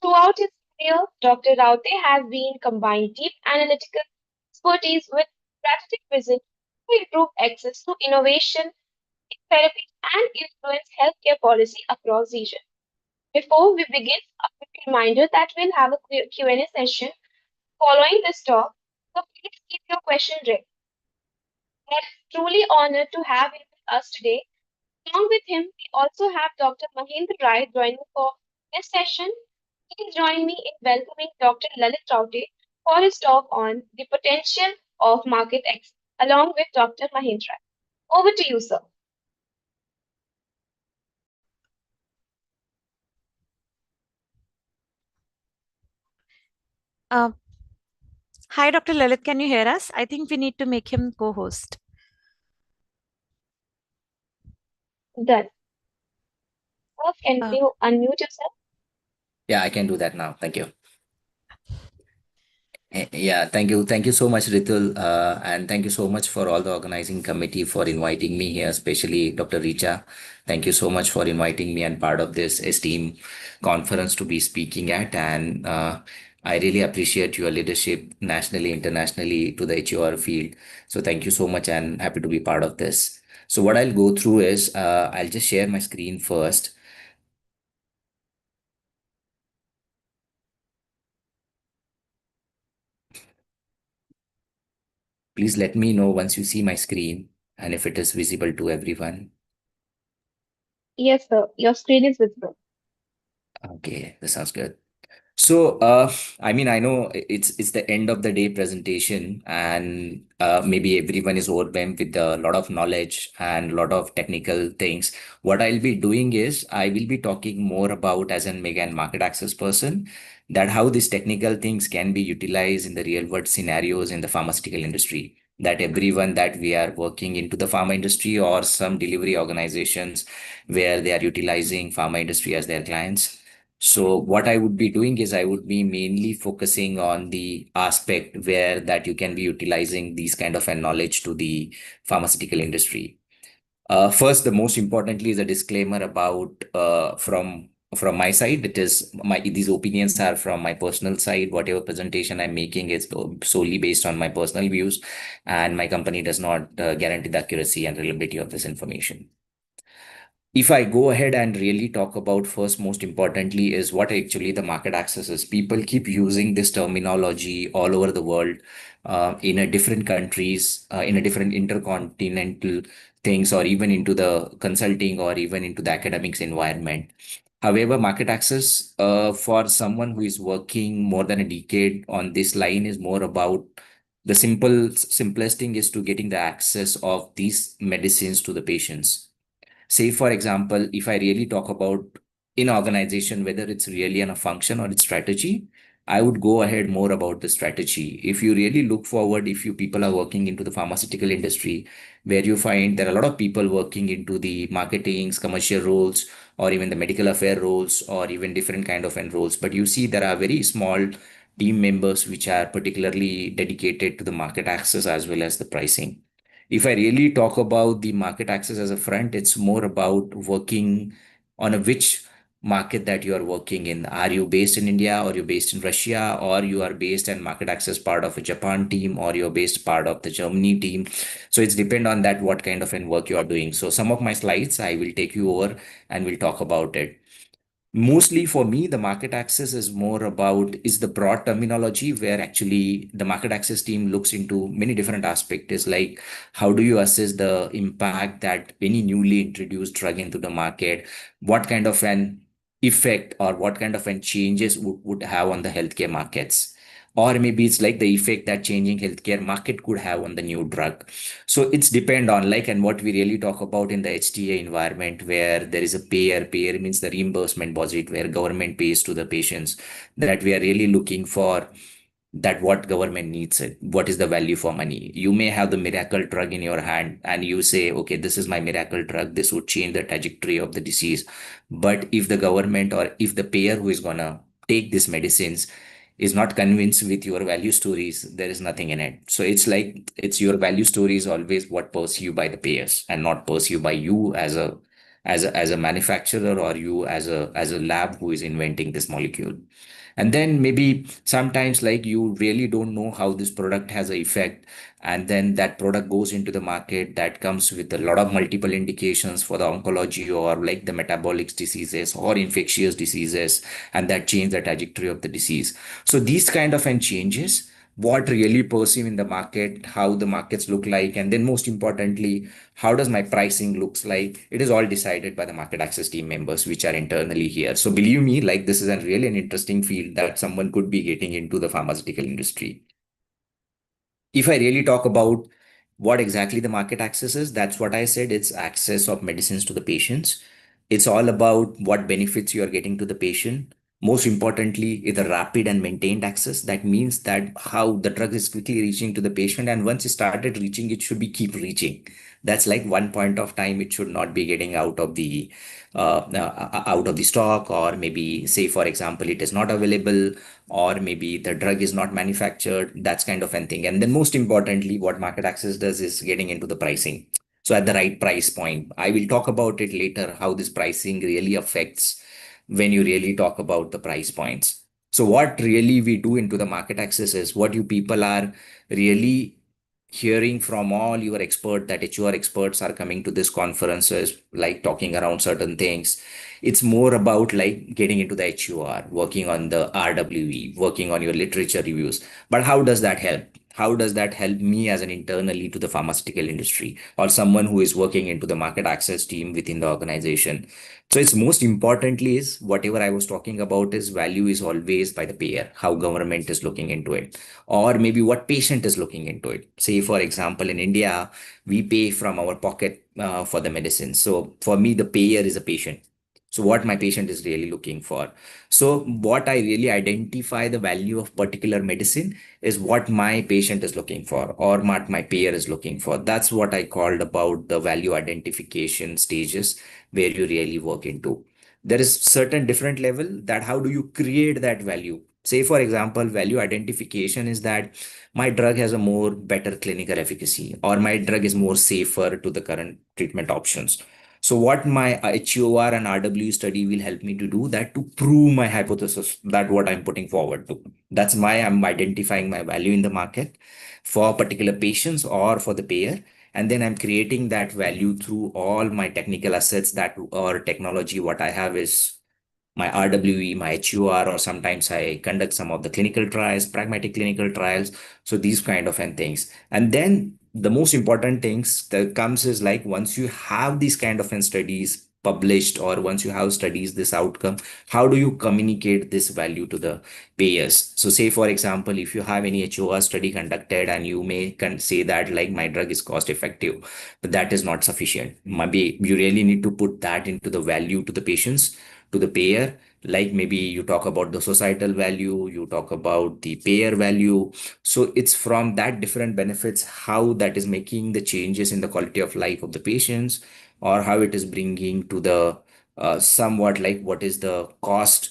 [SPEAKER 3] Throughout his career, Dr. Raute has been combined deep analytical expertise with strategic vision to improve access to innovation, therapies, and influence healthcare policy across regions. Before we begin, a quick reminder that we'll have a Q&A session following this talk, so please keep your question ready. We are truly honored to have him with us today. Along with him, we also have Dr. Mahendra Rai joining for this session. Please join me in welcoming Dr. Lalit Raute for his talk on the potential of market access, along with Dr. Mahendra. Over to you, sir.
[SPEAKER 2] Hi, Dr. Lalit. Can you hear us? I think we need to make him co-host.
[SPEAKER 3] Done. Can you unmute yourself?
[SPEAKER 8] Yeah, I can do that now. Thank you. Yeah, thank you. Thank you so much, Ritul. And thank you so much for all the organizing committee for inviting me here, especially Dr. Richa. Thank you so much for inviting me and part of this esteemed conference to be speaking at. And I really appreciate your leadership nationally, internationally to the HEOR field. So thank you so much and happy to be part of this. So what I'll go through is I'll just share my screen first. Please let me know once you see my screen and if it is visible to everyone.
[SPEAKER 3] Yes, sir. Your screen is visible.
[SPEAKER 8] Okay, that sounds good. So, I mean, I know it's the end of the day presentation, and maybe everyone is overwhelmed with a lot of knowledge and a lot of technical things. What I'll be doing is I will be talking more about as an mega and market access person, that how these technical things can be utilized in the real world scenarios in the pharmaceutical industry. That everyone that we are working into the pharma industry or some delivery organizations where they are utilizing pharma industry as their clients. So what I would be doing is I would be mainly focusing on the aspect where that you can be utilizing these kind of a knowledge to the pharmaceutical industry. First, the most importantly is a disclaimer about from my side. It is these opinions are from my personal side. Whatever presentation I'm making is solely based on my personal views, and my company does not guarantee the accuracy and reliability of this information. If I go ahead and really talk about first, most importantly, is what actually the market access is. People keep using this terminology all over the world, in a different countries, in a different intercontinental things, or even into the consulting or even into the academics environment. However, market access, for someone who is working more than a decade on this line, is more about the simplest thing is to getting the access of these medicines to the patients. Say, for example, if I really talk about in organization, whether it's really on a function or its strategy, I would go ahead more about the strategy. If you really look forward, if you people are working into the pharmaceutical industry, where you find there are a lot of people working into the marketings, commercial roles, or even the medical affair roles, or even different kind of end roles. But you see there are very small team members which are particularly dedicated to the market access as well as the pricing. If I really talk about the market access as a front, it's more about working on a which market that you are working in. Are you based in India, or you're based in Russia, or you are based in market access part of a Japan team, or you're based part of the Germany team? So it's depend on that what kind of work you are doing. So some of my slides I will take you over and we'll talk about it. Mostly for me, the market access is more about is the broad terminology where actually the market access team looks into many different aspects. Is like how do you assess the impact that any newly introduced drug into the market, what kind of an effect or what kind of an changes would have on the healthcare markets, or maybe it's like the effect that changing healthcare market could have on the new drug. So it's depend on like, and what we really talk about in the HTA environment where there is a payer means the reimbursement budget where government pays to the patients, that we are really looking for that what government needs it, what is the value for money. You may have the miracle drug in your hand and you say, okay, this is my miracle drug, this would change the trajectory of the disease. But if the government or if the payer who is gonna take these medicines is not convinced with your value stories, there is nothing in it. So it's like it's your value story is always what pursued by the payers and not pursued by you as a manufacturer or you as a lab who is inventing this molecule. And then maybe sometimes like you really don't know how this product has an effect, and then that product goes into the market that comes with a lot of multiple indications for the oncology or like the metabolic diseases or infectious diseases, and that change the trajectory of the disease. So these kind of changes what really perceive in the market, how the markets look like, and then most importantly, how does my pricing looks like. It is all decided by the market access team members which are internally here. So believe me, like this is a really an interesting field that someone could be getting into the pharmaceutical industry. If I really talk about what exactly the market access is, that's what I said. It's access of medicines to the patients. It's all about what benefits you are getting to the patient. Most importantly, is a rapid and maintained access. That means that how the drug is quickly reaching to the patient, and once it started reaching, it should be keep reaching. That's like one point of time. It should not be getting out of the stock, or maybe say for example, it is not available, or maybe the drug is not manufactured. That's kind of a thing. And then most importantly, what market access does is getting into the pricing. So at the right price point, I will talk about it later, how this pricing really affects when you really talk about the price points. So what really we do into the market access is what you people are really hearing from all your expert that HEOR experts are coming to this conferences, like talking around certain things. It's more about like getting into the HEOR, working on the RWE, working on your literature reviews. But how does that help? How does that help me as an internally to the pharmaceutical industry or someone who is working into the market access team within the organization? So it's most importantly is whatever I was talking about is value is always by the payer, how government is looking into it, or maybe what patient is looking into it. Say, for example, in India, we pay from our pocket for the medicine. So for me, the payer is a patient. So what my patient is really looking for. So what I really identify the value of particular medicine is what my patient is looking for or what my payer is looking for. That's what I called about the value identification stages where you really work into. There is certain different level that how do you create that value. Say, for example, value identification is that my drug has a more better clinical efficacy or my drug is more safer to the current treatment options. So what my HEOR and RW study will help me to do that to prove my hypothesis that what I'm putting forward to. That's my I'm identifying my value in the market for particular patients or for the payer. And then I'm creating that value through all my technical assets that or technology. What I have is my RWE, my HEOR, or sometimes I conduct some of the clinical trials, pragmatic clinical trials. So these kind of things. And then the most important things that comes is like once you have these kind of studies published or once you have studies this outcome, how do you communicate this value to the payers? So say, for example, if you have any HEOR study conducted and you may can say that like my drug is cost effective, but that is not sufficient. Maybe you really need to put that into the value to the patients, to the payer. Like maybe you talk about the societal value, you talk about the payer value. So it's from that different benefits, how that is making the changes in the quality of life of the patients, or how it is bringing to the somewhat like what is the cost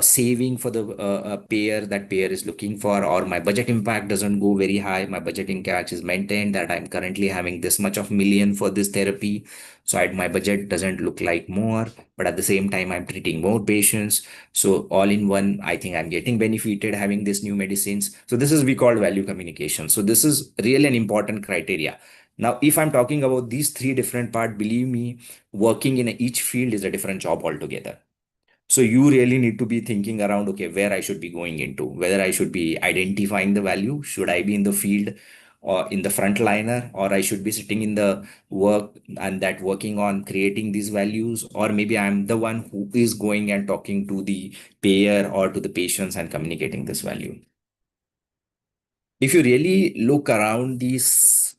[SPEAKER 8] saving for the payer that payer is looking for, or my budget impact doesn't go very high. My budget impact is maintained that I'm currently having this much of million for this therapy. So my budget doesn't look like more, but at the same time, I'm treating more patients. So all in one, I think I'm getting benefited having these new medicines. So this is we call value communication. So this is really an important criteria. Now, if I'm talking about these three different parts, believe me, working in each field is a different job altogether. So you really need to be thinking around, okay, where I should be going into, whether I should be identifying the value, should I be in the field or in the frontliner, or I should be sitting in the work and that working on creating these values, or maybe I'm the one who is going and talking to the payer or to the patients and communicating this value. If you really look around these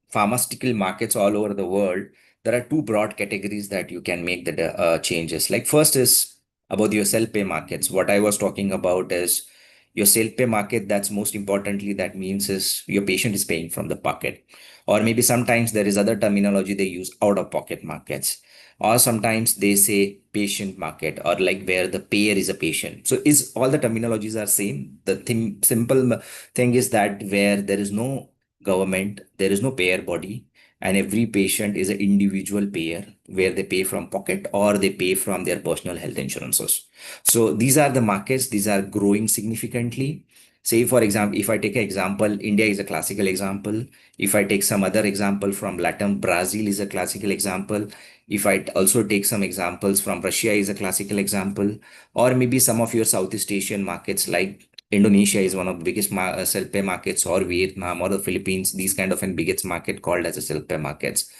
[SPEAKER 8] pharmaceutical markets all over the world, there are two broad categories that you can make the changes. Like first is about your self-pay markets. What I was talking about is your self-pay market. That's most importantly, that means is your patient is paying from the pocket. Or maybe sometimes there is other terminology they use, out-of-pocket markets. Or sometimes they say patient market, or like where the payer is a patient. So is all the terminologies are same. The thing, simple thing is that where there is no government, there is no payer body, and every patient is an individual payer where they pay from pocket or they pay from their personal health insurances. So these are the markets, these are growing significantly. Say, for example, if I take an example, India is a classical example. If I take some other example from Latin, Brazil is a classical example. If I also take some examples from Russia is a classical example, or maybe some of your Southeast Asian markets like Indonesia is one of the biggest self-pay markets, or Vietnam or the Philippines, these kind of a biggest market called as a self-pay markets.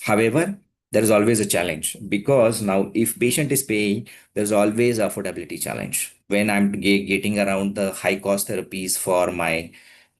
[SPEAKER 8] However, there is always a challenge because now if patient is paying, there's always affordability challenge. When I'm getting around the high cost therapies for my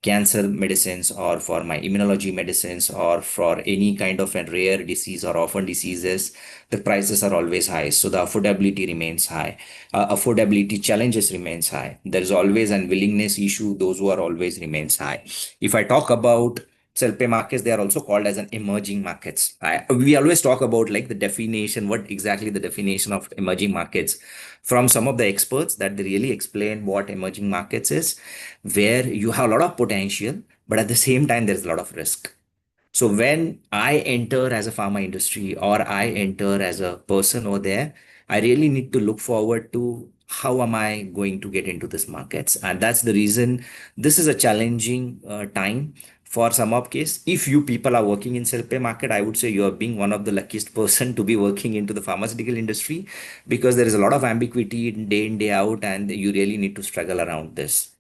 [SPEAKER 8] cancer medicines or for my immunology medicines or for any kind of a rare disease or orphan diseases, the prices are always high. So the affordability remains high. Affordability challenges remains high. There is always an willingness issue. Those who are always remains high. If I talk about self-pay markets, they are also called as an emerging markets. We always talk about like the definition, what exactly the definition of emerging markets from some of the experts that they really explain what emerging markets is, where you have a lot of potential, but at the same time, there's a lot of risk. So when I enter as a pharma industry or I enter as a person over there, I really need to look forward to how am I going to get into this markets. And that's the reason this is a challenging time for some of case. If you people are working in self-pay market, I would say you are being one of the luckiest person to be working into the pharmaceutical industry because there is a lot of ambiguity day in, day out, and you really need to struggle around this.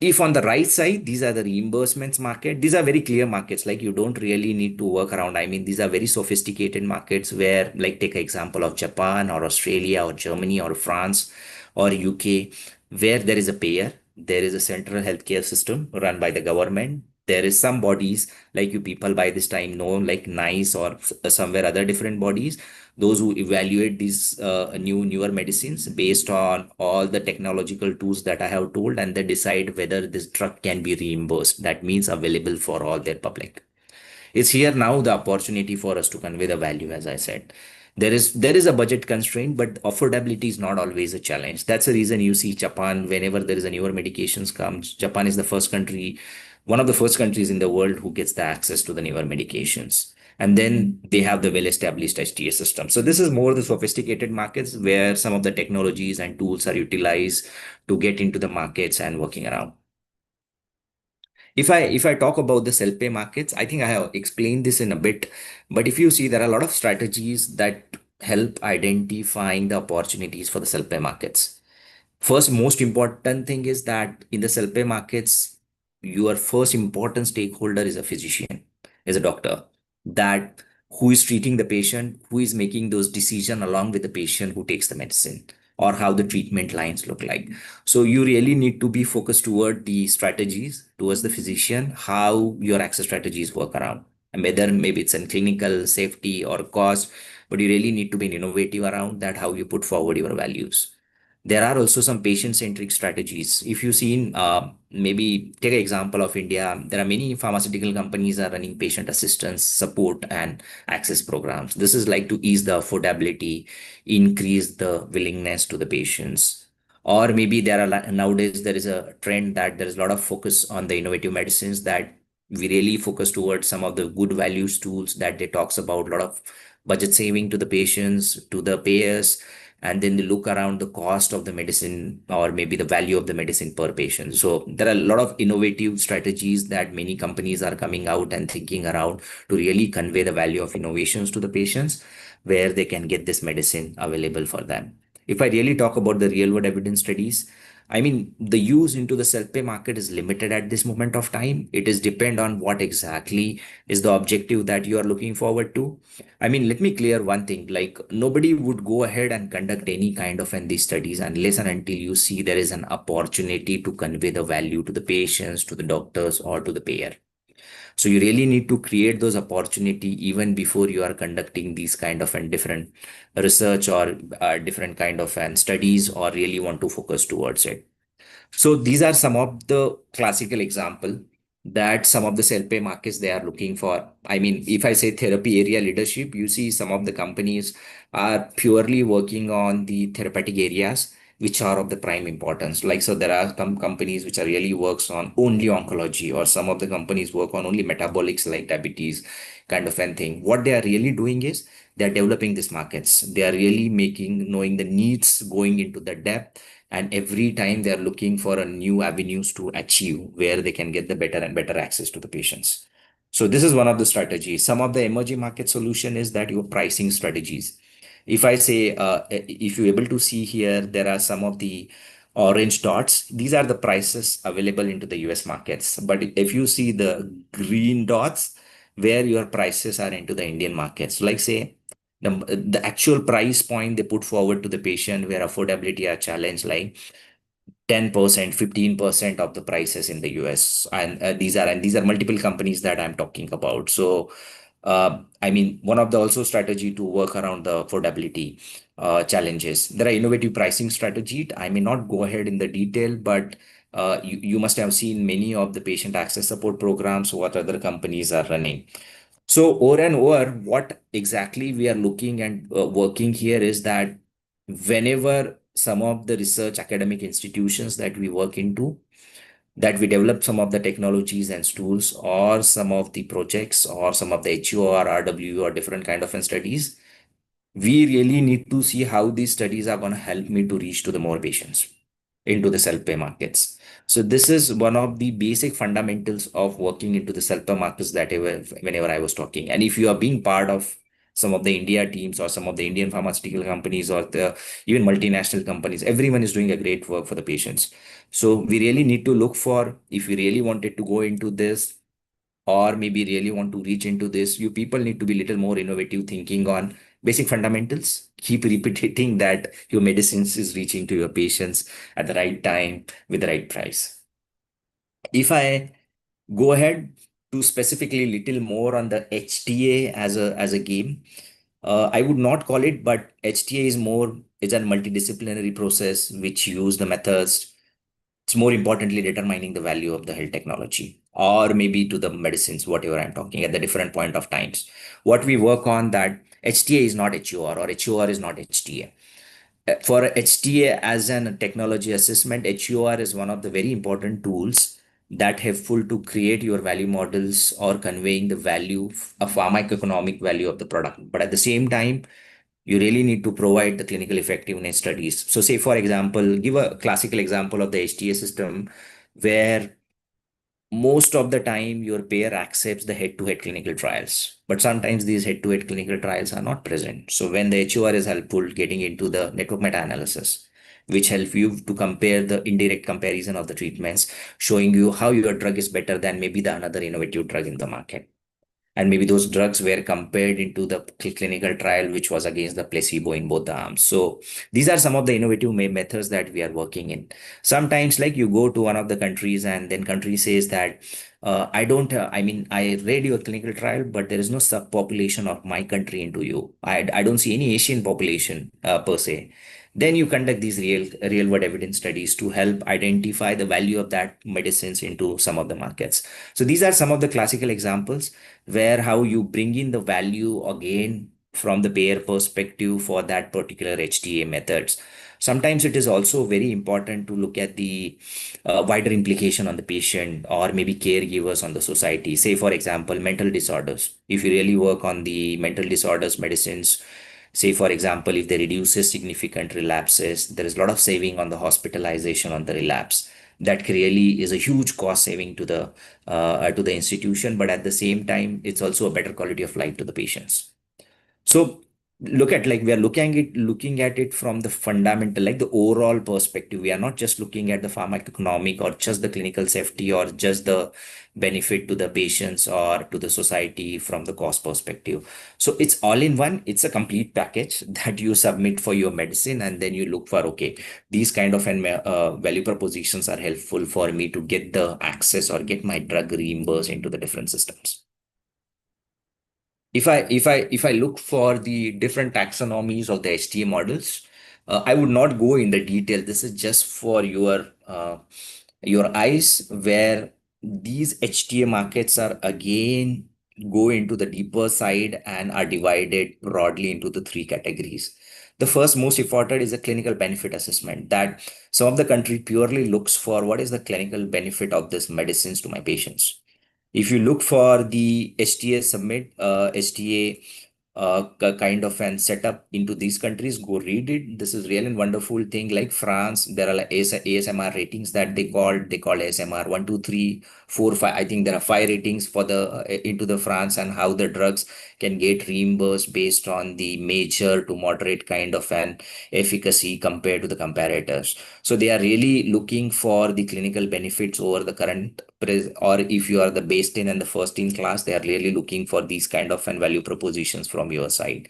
[SPEAKER 8] If on the right side, these are the reimbursements market, these are very clear markets, like you don't really need to work around. I mean, these are very sophisticated markets where, like, take an example of Japan or Australia or Germany or France or UK, where there is a payer, there is a central healthcare system run by the government. There is some bodies like you people by this time know, like NICE or somewhere other different bodies, those who evaluate these newer medicines based on all the technological tools that I have told, and they decide whether this drug can be reimbursed. That means available for all their public. It's here now the opportunity for us to convey the value, as I said. There is a budget constraint, but affordability is not always a challenge. That's the reason you see Japan, whenever there is a newer medications comes, Japan is the first country, one of the first countries in the world who gets the access to the newer medications. And then they have the well-established HTA system. So this is more the sophisticated markets where some of the technologies and tools are utilized to get into the markets and working around. If I talk about the self-pay markets, I think I have explained this in a bit, but if you see, there are a lot of strategies that help identifying the opportunities for the self-pay markets. First, most important thing is that in the self-pay markets, your first important stakeholder is a physician, is a doctor, that who is treating the patient, who is making those decisions along with the patient who takes the medicine, or how the treatment lines look like. So you really need to be focused toward the strategies towards the physician, how your access strategies work around, and whether maybe it's in clinical safety or cost, but you really need to be innovative around that, how you put forward your values. There are also some patient-centric strategies. If you've seen, maybe take an example of India, there are many pharmaceutical companies are running patient assistance, support, and access programs. This is like to ease the affordability, increase the willingness to the patients. Or maybe there are nowadays there is a trend that there is a lot of focus on the innovative medicines, that we really focus towards some of the good values tools that they talks about, a lot of budget saving to the patients, to the payers, and then they look around the cost of the medicine or maybe the value of the medicine per patient. So there are a lot of innovative strategies that many companies are coming out and thinking around to really convey the value of innovations to the patients, where they can get this medicine available for them. If I really talk about the real world evidence studies, I mean, the use into the self-pay market is limited at this moment of time. It is depend on what exactly is the objective that you are looking forward to. I mean, let me clear one thing, like nobody would go ahead and conduct any kind of these studies unless and until you see there is an opportunity to convey the value to the patients, to the doctors, or to the payer. So you really need to create those opportunity even before you are conducting these kind of and different research or different kind of and studies, or really want to focus towards it. So these are some of the classical example that some of the self-pay markets they are looking for. I mean, if I say therapy area leadership, you see some of the companies are purely working on the therapeutic areas which are of the prime importance. Like, so there are some companies which are really works on only oncology, or some of the companies work on only metabolics like diabetes kind of thing. What they are really doing is they are developing these markets. They are really knowing the needs, going into the depth, and every time they are looking for a new avenues to achieve where they can get the better and better access to the patients. So this is one of the strategies. Some of the emerging market solution is that your pricing strategies. If I say, if you're able to see here, there are some of the orange dots. These are the prices available into the US markets. But if you see the green dots, where your prices are into the Indian markets, like say the actual price point they put forward to the patient where affordability are challenged, like 10%, 15% of the prices in the US. And these are multiple companies that I'm talking about. So I mean, one of the also strategy to work around the affordability challenges. There are innovative pricing strategy. I may not go ahead in the detail, but you must have seen many of the patient access support programs what other companies are running. So over and over, what exactly we are looking and working here is that whenever some of the research academic institutions that we work into, that we develop some of the technologies and tools, or some of the projects, or some of the HEOR, RWE, or different kind of studies, we really need to see how these studies are going to help me to reach to the more patients into the self-pay markets. So this is one of the basic fundamentals of working into the self-pay markets that whenever I was talking. And if you are being part of some of the India teams, or some of the Indian pharmaceutical companies, or the even multinational companies, everyone is doing a great work for the patients. So we really need to look for, if we really wanted to go into this, or maybe really want to reach into this, you people need to be little more innovative, thinking on basic fundamentals. Keep repeating that your medicines is reaching to your patients at the right time with the right price. If I go ahead to specifically little more on the HTA as a game, I would not call it, but HTA is a multidisciplinary process which use the methods. It's more importantly determining the value of the health technology, or maybe to the medicines, whatever I'm talking at the different point of times. What we work on, that HTA is not HEOR, or HEOR is not HTA. For HTA as an technology assessment, HEOR is one of the very important tools that helpful to create your value models, or conveying the value, a pharmacoeconomic value of the product. But at the same time, you really need to provide the clinical effectiveness studies. So say, for example, give a classical example of the HTA system, where most of the time your payer accepts the head-to-head clinical trials, but sometimes these head-to-head clinical trials are not present. So when the HOR is helpful, getting into the network meta-analysis, which help you to compare the indirect comparison of the treatments, showing you how your drug is better than maybe the another innovative drug in the market. And maybe those drugs were compared into the clinical trial, which was against the placebo in both the arms. So these are some of the innovative methods that we are working in. Sometimes, like, you go to one of the countries, and then country says that I don't, I mean, I read your clinical trial, but there is no subpopulation of my country into you. I don't see any Asian population per se. Then you conduct these real world evidence studies to help identify the value of that medicines into some of the markets. So these are some of the classical examples where how you bring in the value again from the payer perspective for that particular HTA methods. Sometimes it is also very important to look at the wider implication on the patient or maybe caregivers on the society. Say, for example, mental disorders. If you really work on the mental disorders medicines, say, for example, if they reduces significant relapses, there is a lot of saving on the hospitalization on the relapse. That really is a huge cost saving to the institution, but at the same time, it's also a better quality of life to the patients. So look at like we are looking at it from the fundamental, like the overall perspective. We are not just looking at the pharmacoeconomic or just the clinical safety or just the benefit to the patients or to the society from the cost perspective. So it's all in one. It's a complete package that you submit for your medicine, and then you look for, okay, these kind of value propositions are helpful for me to get the access or get my drug reimbursed into the different systems. If I look for the different taxonomies of the HTA models, I would not go in the detail. This is just for your eyes, where these HTA markets are again go into the deeper side and are divided broadly into the three categories. The first most important is a clinical benefit assessment, that some of the country purely looks for what is the clinical benefit of this medicines to my patients. If you look for the HTA submit, HTA kind of an setup into these countries, go read it. This is real and wonderful thing. Like France, there are like ASMR ratings that they call ASMR 1, 2, 3, 4, 5. I think there are 5 ratings for the into the France, and how the drugs can get reimbursed based on the major to moderate kind of an efficacy compared to the comparators. So they are really looking for the clinical benefits over the current or if you are the based in and the first in class, they are really looking for these kind of and value propositions from your side.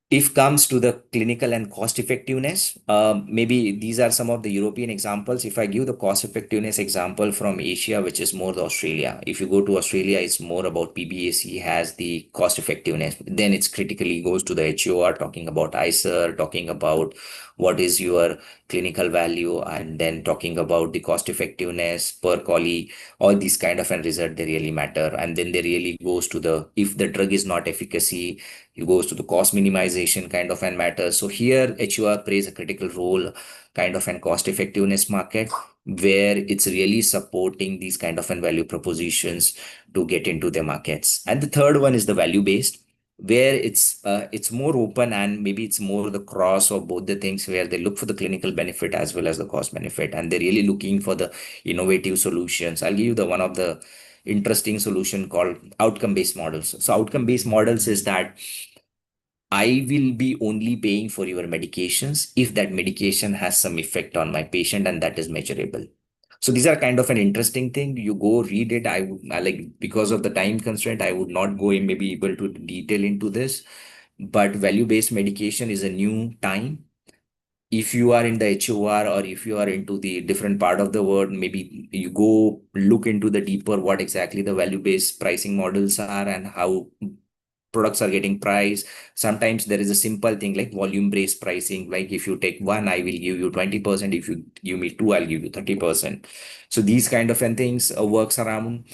[SPEAKER 8] If comes to the clinical and cost effectiveness, maybe these are some of the European examples. If I give the cost effectiveness example from Asia, which is more the Australia. If you go to Australia, it's more about PBAC has the cost effectiveness. Then it's critically goes to the HEOR, talking about ICER, talking about what is your clinical value, and then talking about the cost effectiveness per collie. All these kind of and result, they really matter. And then they really goes to the, if the drug is not efficacy, it goes to the cost minimization kind of and matters. So here HEOR plays a critical role kind of an cost effectiveness market, where it's really supporting these kind of and value propositions to get into the markets. And the third one is the value based, where it's more open, and maybe it's more the cross of both the things, where they look for the clinical benefit as well as the cost benefit, and they're really looking for the innovative solutions. I'll give you the one of the interesting solution called outcome based models. So outcome based models is that I will be only paying for your medications if that medication has some effect on my patient and that is measurable. So these are kind of an interesting thing. You go read it. I like, because of the time constraint, I would not go in maybe able to detail into this, but value-based medication is a new time. If you are in the HOR or if you are into the different part of the world, maybe you go look into the deeper what exactly the value-based pricing models are and how products are getting priced. Sometimes there is a simple thing like volume-based pricing. Like if you take one, I will give you 20%. If you give me two, I'll give you 30%. So these kind of things works around.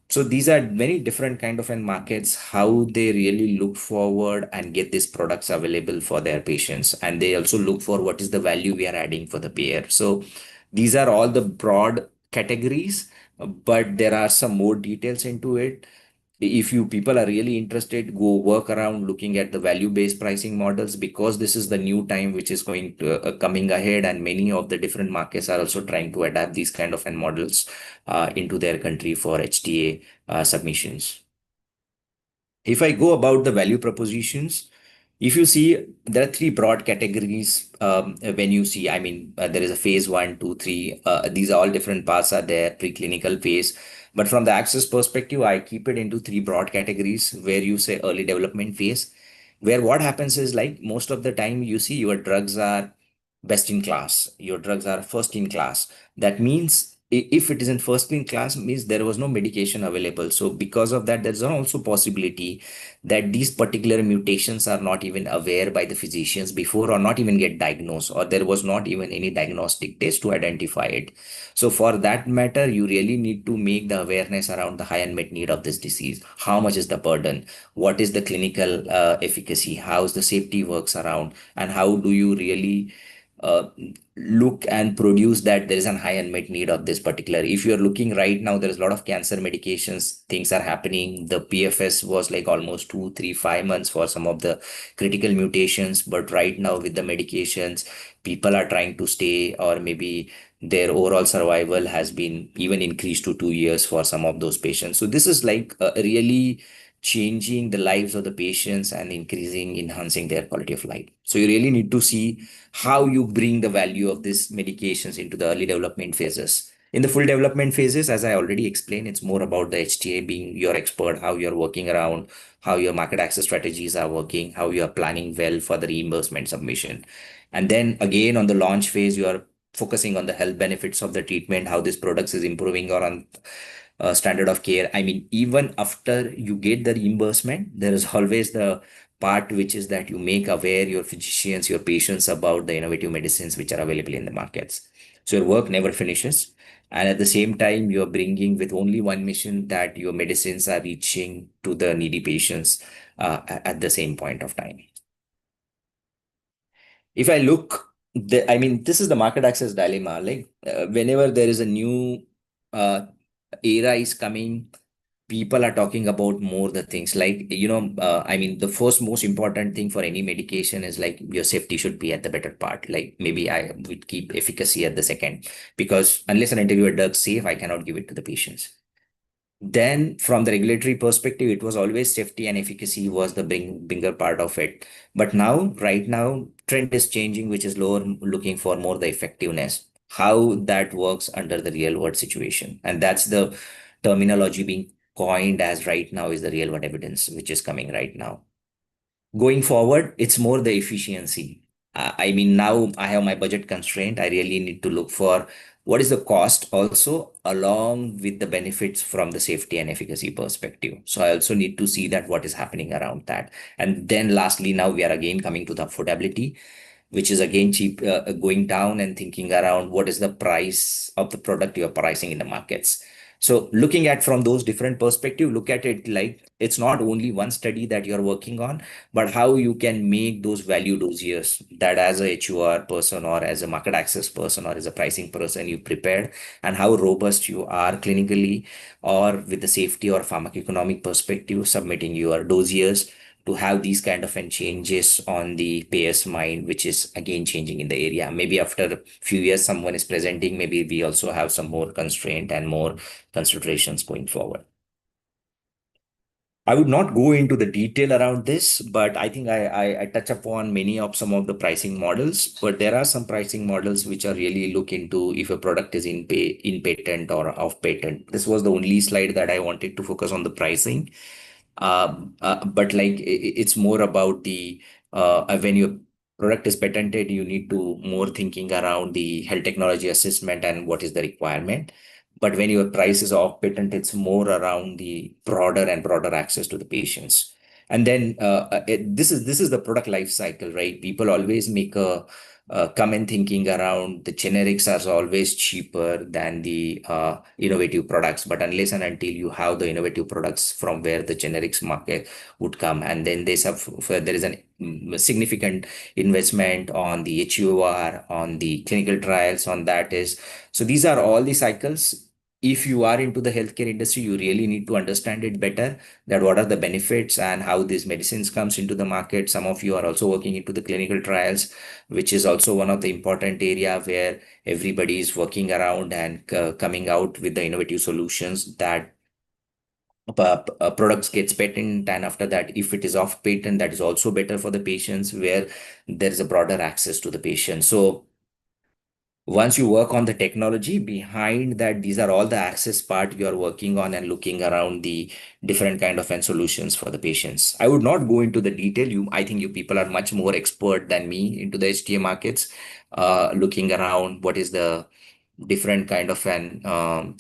[SPEAKER 8] So these are very different kind of markets, how they really look forward and get these products available for their patients. And they also look for what is the value we are adding for the payer. So these are all the broad categories, but there are some more details into it. If you people are really interested, go work around looking at the value-based pricing models, because this is the new time which is going to coming ahead, and many of the different markets are also trying to adapt these kind of models into their country for HTA submissions. If I go about the value propositions, if you see, there are three broad categories when you see, I mean, there is a phase 1, 2, 3. These are all different parts are there, preclinical phase. But from the access perspective, I keep it into three broad categories, where you say early development phase, where what happens is like most of the time you see your drugs are best in class, your drugs are first in class. That means if it is in first in class, means there was no medication available. So because of that, there's also possibility that these particular mutations are not even aware by the physicians before, or not even get diagnosed, or there was not even any diagnostic test to identify it. So for that matter, you really need to make the awareness around the high unmet need of this disease. How much is the burden? What is the clinical efficacy? How's the safety works around? And how do you really uh, look and produce that there is a high unmet need of this particular. If you're looking right now, there is a lot of cancer medications, things are happening. The PFS was like almost 2 3 5 months for some of the critical mutations, but right now with the medications, people are trying to stay, or maybe their overall survival has been even increased to 2 years for some of those patients. So this is like really changing the lives of the patients and enhancing their quality of life. So you really need to see how you bring the value of these medications into the early development phases. In the full development phases, as I already explained, it's more about the HTA being your expert, how you're working around, how your market access strategies are working, how you are planning well for the reimbursement submission. And then again, on the launch phase, you are focusing on the health benefits of the treatment, how this product is improving or on standard of care. I mean, even after you get the reimbursement, there is always the part which is that you make aware your physicians, your patients about the innovative medicines which are available in the markets. So your work never finishes. And at the same time, you're bringing with only one mission, that your medicines are reaching to the needy patients at the same point of time. If I look, I mean, this is the market access dilemma. Like whenever there is a new uh, era is coming, people are talking about more the things like, I mean, the first most important thing for any medication is like your safety should be at the better part. Like maybe I would keep efficacy at the second, because unless and until your drug safe, I cannot give it to the patients. Then from the regulatory perspective, it was always safety and efficacy was the bigger part of it. But now, right now, trend is changing, which is lower, looking for more the effectiveness, how that works under the real world situation. And that's the terminology being coined as right now is the real world evidence, which is coming right now. Going forward, it's more the efficiency. I mean, now I have my budget constraint. I really need to look for what is the cost also, along with the benefits from the safety and efficacy perspective. So I also need to see that what is happening around that. And then lastly, now we are again coming to the affordability, which is again cheap, going down and thinking around what is the price of the product you're pricing in the markets. So looking at from those different perspective, look at it like it's not only one study that you're working on, but how you can make those value dossiers that as a HUR person or as a market access person or as a pricing person you prepared, and how robust you are clinically or with the safety or pharmacoeconomic perspective submitting your dossiers to have these kind of changes on the payer's mind, which is again changing in the area. Maybe after a few years, someone is presenting, maybe we also have some more constraint and more considerations going forward. I would not go into the detail around this, but I think I touch upon many of some of the pricing models. But there are some pricing models which are really look into if a product is in patent or off patent. This was the only slide that I wanted to focus on the pricing. But like it's more about the when your product is patented, you need to more thinking around the health technology assessment and what is the requirement. But when your price is off patent, it's more around the broader and broader access to the patients. And then this is the product life cycle, right? People always make a comment thinking around the generics are always cheaper than the innovative products. But unless and until you have the innovative products from where the generics market would come, and then there is a significant investment on the HEOR, on the clinical trials, on that is. So these are all the cycles. If you are into the healthcare industry, you really need to understand it better, that what are the benefits and how these medicines comes into the market. Some of you are also working into the clinical trials, which is also one of the important area where everybody is working around and coming out with the innovative solutions that products gets patent, and after that if it is off patent, that is also better for the patients, where there is a broader access to the patient. So once you work on the technology behind that, these are all the access part you are working on and looking around the different kind of solutions for the patients. I would not go into the detail. I think you people are much more expert than me into the HTA markets, looking around what is the different kind of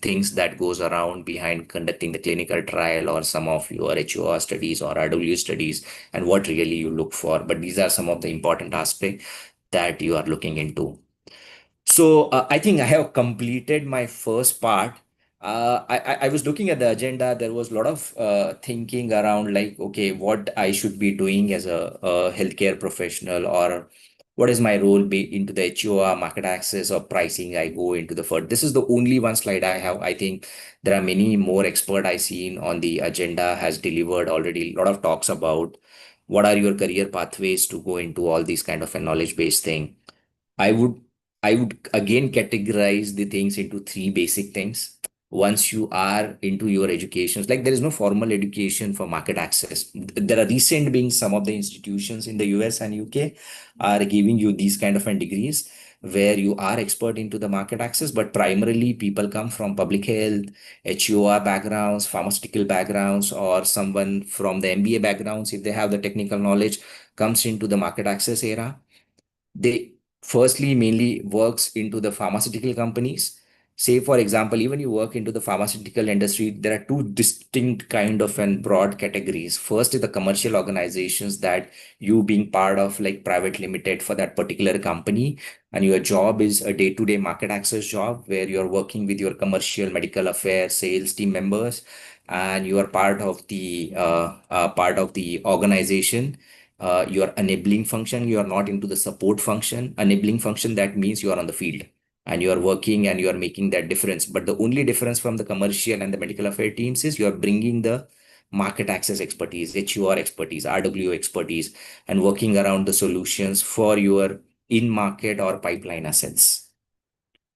[SPEAKER 8] things that goes around behind conducting the clinical trial or some of your HEOR studies or RWE studies, and what really you look for. But these are some of the important aspects that you are looking into. So I think I have completed my first part. I was looking at the agenda. There was a lot of thinking around like, okay, what I should be doing as a healthcare professional, or what is my role be into the HEOR, market access, or pricing. I go into the first. This is the only one slide I have. I think there are many more expert I seen on the agenda has delivered already. A lot of talks about what are your career pathways to go into all these kind of a knowledge based thing. I would I would again categorize the things into three basic things. Once you are into your educations, like there is no formal education for market access. There are recent being some of the institutions in the US and UK are giving you these kind of degrees where you are expert into the market access, but primarily people come from public health, HEOR backgrounds, pharmaceutical backgrounds, or someone from the MBA backgrounds, if they have the technical knowledge, comes into the market access era. They firstly mainly works into the pharmaceutical companies. Say for example, even you work into the pharmaceutical industry, there are two distinct kind of and broad categories. First is the commercial organizations that you being part of, like private limited for that particular company, and your job is a day-to-day market access job where you're working with your commercial, medical affairs, sales team members, and you are part of the organization. Your enabling function, you are not into the support function. Enabling function, that means you are on the field and you are working and you are making that difference. But the only difference from the commercial and the medical affair teams is you are bringing the market access expertise, HEOR expertise, RWE expertise, and working around the solutions for your in market or pipeline assets.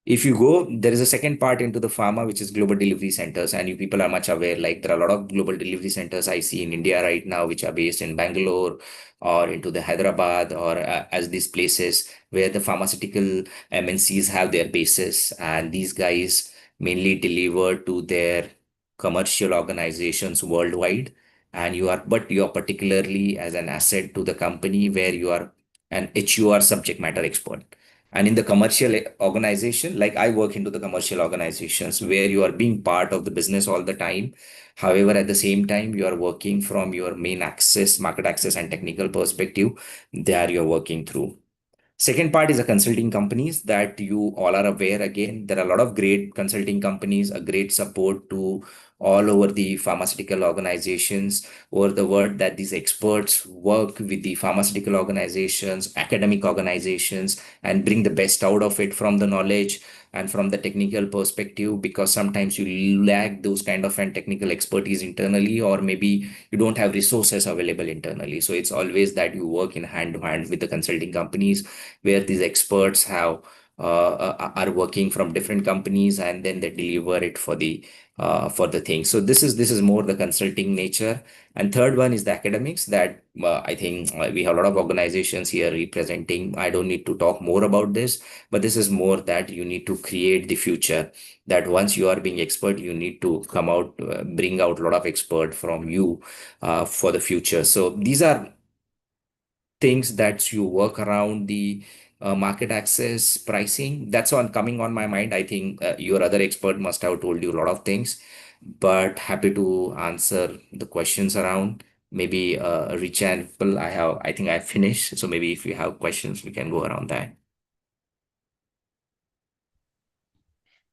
[SPEAKER 8] If you go, there is a second part into the pharma, which is global delivery centers, and you people are much aware. Like there are a lot of global delivery centers I see in India right now, which are based in Bangalore or into the Hyderabad, or as these places where the pharmaceutical MNCs have their bases, and these guys mainly deliver to their commercial organizations worldwide. And but you are particularly as an asset to the company where you are an HEOR subject matter expert. And in the commercial organization, like I work into the commercial organizations where you are being part of the business all the time. However, at the same time, you are working from your main access, market access, and technical perspective. There you're working through. Second part is the consulting companies that you all are aware. Again, there are a lot of great consulting companies, a great support to all over the pharmaceutical organizations over the world, that these experts work with the pharmaceutical organizations, academic organizations, and bring the best out of it from the knowledge and from the technical perspective, because sometimes you lack those kind of and technical expertise internally, or maybe you don't have resources available internally. So it's always that you work in hand to hand with the consulting companies where these experts are working from different companies, and then they deliver it for the thing. So this is more the consulting nature. And third one is the academics that I think we have a lot of organizations here representing. I don't need to talk more about this, but this is more that you need to create the future, that once you are being expert, you need to come out, bring out a lot of expert from you for the future. So these are things that you work around the market access pricing. That's on coming on my mind. I think your other expert must have told you a lot of things, but happy to answer the questions around. Maybe Richa and Phil, I think I finished. So maybe if you have questions, we can go around that.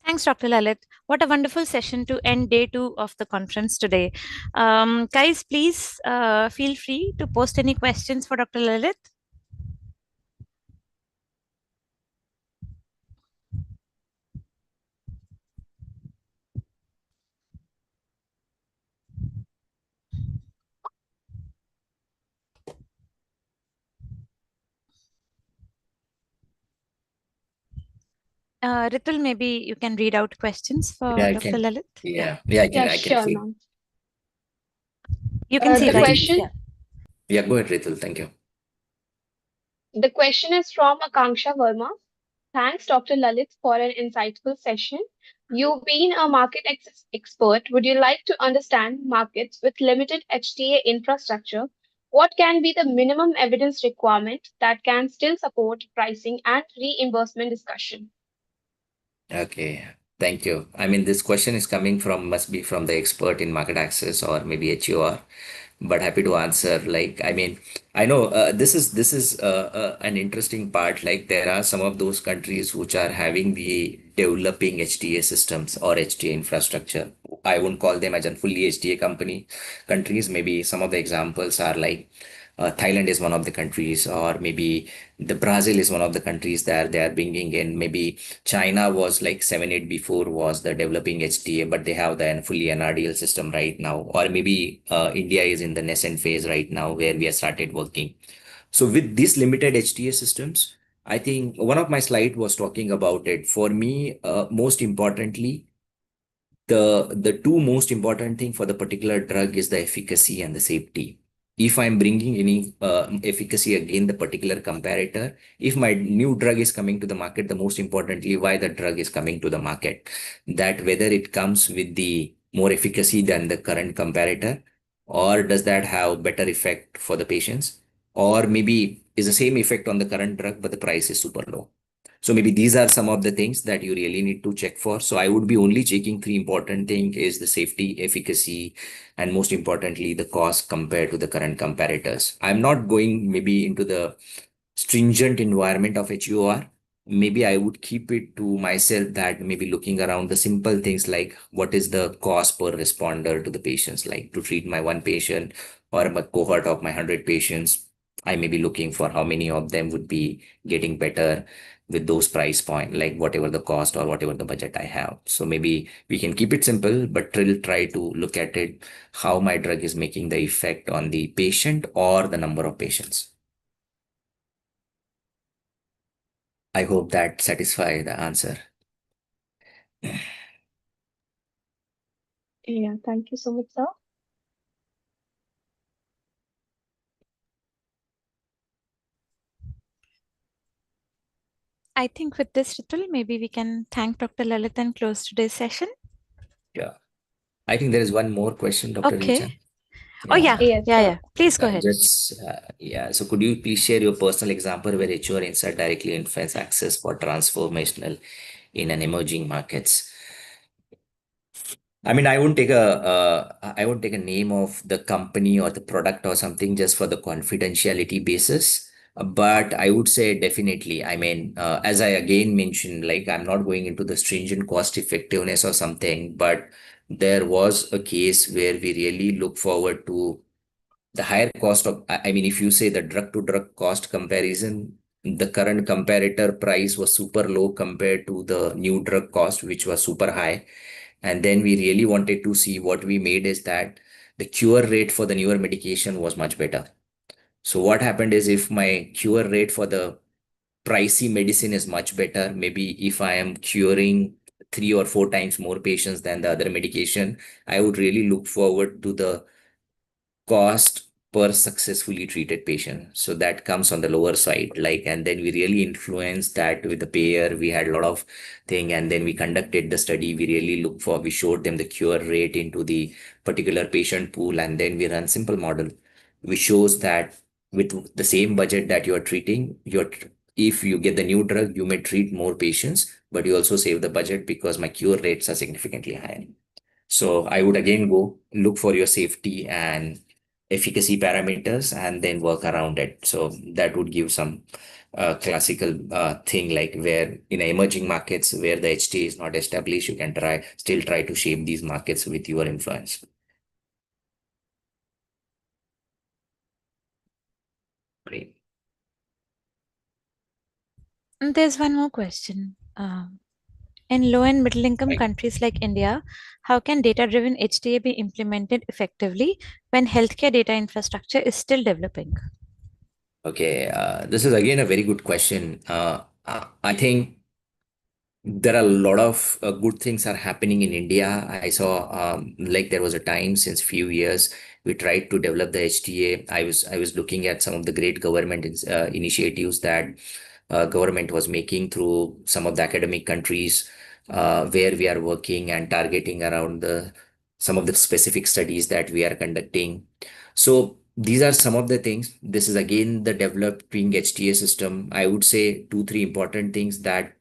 [SPEAKER 2] Thanks, Dr. Lalit. What a wonderful session to end day 2 of the conference today. Guys, please feel free to post any questions for Dr. Lalit. Ritul, maybe you can read out questions for
[SPEAKER 8] Yeah, I
[SPEAKER 2] Dr.
[SPEAKER 8] can.
[SPEAKER 2] Lalit.
[SPEAKER 8] Yeah,
[SPEAKER 3] Yeah,
[SPEAKER 8] I can
[SPEAKER 3] sure,
[SPEAKER 8] see.
[SPEAKER 3] ma'am.
[SPEAKER 2] You can see,
[SPEAKER 3] The
[SPEAKER 2] right?
[SPEAKER 3] question,
[SPEAKER 2] Yeah.
[SPEAKER 8] Yeah, go ahead, Ritul. Thank you.
[SPEAKER 3] the question is from Akanksha Verma. Thanks, Dr. Lalit, for an insightful session. You being a market access expert, would you like to understand markets with limited HTA infrastructure? What can be the minimum evidence requirement that can still support pricing and reimbursement discussion?
[SPEAKER 8] Okay, thank you. I mean, this question is coming from, must be from the expert in market access or maybe HEOR, but happy to answer. Like, I mean, I know this is an interesting part. Like, there are some of those countries which are having the developing HTA systems or HTA infrastructure. I won't call them as a fully HTA countries. Maybe some of the examples are like Thailand is one of the countries, or maybe the Brazil is one of the countries that they are bringing in. Maybe China was like 7, 8 before was the developing HTA, but they have the fully NRDL system right now. Or maybe India is in the nascent phase right now where we have started working. So with these limited HTA systems, I think one of my slide was talking about it. For me, most importantly, the two most important thing for the particular drug is the efficacy and the safety. If I'm bringing any efficacy again the particular comparator, if my new drug is coming to the market, the most importantly why the drug is coming to the market, that whether it comes with the more efficacy than the current comparator, or does that have better effect for the patients, or maybe is the same effect on the current drug but the price is super low. So maybe these are some of the things that you really need to check for. So I would be only checking three important thing is the safety, efficacy, and most importantly, the cost compared to the current comparators. I'm not going maybe into the stringent environment of HEOR. Maybe I would keep it to myself that maybe looking around the simple things like what is the cost per responder to the patients, like to treat my one patient or a cohort of my 100 patients. I may be looking for how many of them would be getting better with those price point, like whatever the cost or whatever the budget I have. So maybe we can keep it simple, but still try to look at it, how my drug is making the effect on the patient or the number of patients. I hope that satisfy the answer.
[SPEAKER 3] Yeah, thank you so much, sir.
[SPEAKER 2] I think with this, Ritul, maybe we can thank Dr. Lalit and close today's session.
[SPEAKER 8] Yeah. I think there is one more question, Dr.
[SPEAKER 2] Okay.
[SPEAKER 8] Richa.
[SPEAKER 2] Oh, yeah.
[SPEAKER 3] Yes,
[SPEAKER 2] Yeah,
[SPEAKER 3] sure.
[SPEAKER 2] yeah. Please go ahead.
[SPEAKER 8] Yeah. So could you please share your personal example where HEOR insight directly influence access for transformational in an emerging markets? I mean, I won't take a name of the company or the product or something just for the confidentiality basis. But I would say definitely. I mean, as I again mentioned, like I'm not going into the stringent cost effectiveness or something, but there was a case where we really look forward to the higher cost of, I mean, if you say the drug to drug cost comparison, the current comparator price was super low compared to the new drug cost, which was super high. And then we really wanted to see what we made is that the cure rate for the newer medication was much better. So what happened is if my cure rate for the pricey medicine is much better, maybe if I am curing 3 or 4 times more patients than the other medication, I would really look forward to the cost per successfully treated patient. So that comes on the lower side. Like, and then we really influenced that with the payer. We had a lot of thing, and then we conducted the study. We showed them the cure rate into the particular patient pool, and then we run simple model, which shows that with the same budget that you are treating, if you get the new drug, you may treat more patients, but you also save the budget because my cure rates are significantly higher. So I would again go look for your safety and efficacy parameters and then work around it. So that would give some classical thing like where in emerging markets where the HTA is not established, you can still try to shape these markets with your influence. Great.
[SPEAKER 2] And there's one more question. In low and middle income
[SPEAKER 8] Right.
[SPEAKER 2] countries like India, how can data driven HTA be implemented effectively when healthcare data infrastructure is still developing?
[SPEAKER 8] Okay, this is again a very good question. I think there are a lot of good things are happening in India. I saw like there was a time since few years we tried to develop the HTA. I was looking at some of the great government initiatives that government was making through some of the academic countries where we are working and targeting around the some of the specific studies that we are conducting. So these are some of the things. This is again the developing HTA system. I would say two, three important things that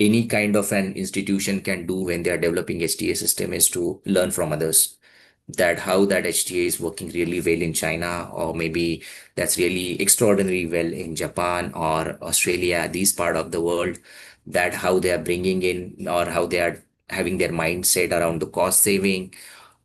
[SPEAKER 8] any kind of an institution can do when they are developing HTA system is to learn from others, that how that HTA is working really well in China, or maybe that's really extraordinarily well in Japan or Australia, these part of the world, that how they are bringing in or how they are having their mindset around the cost saving,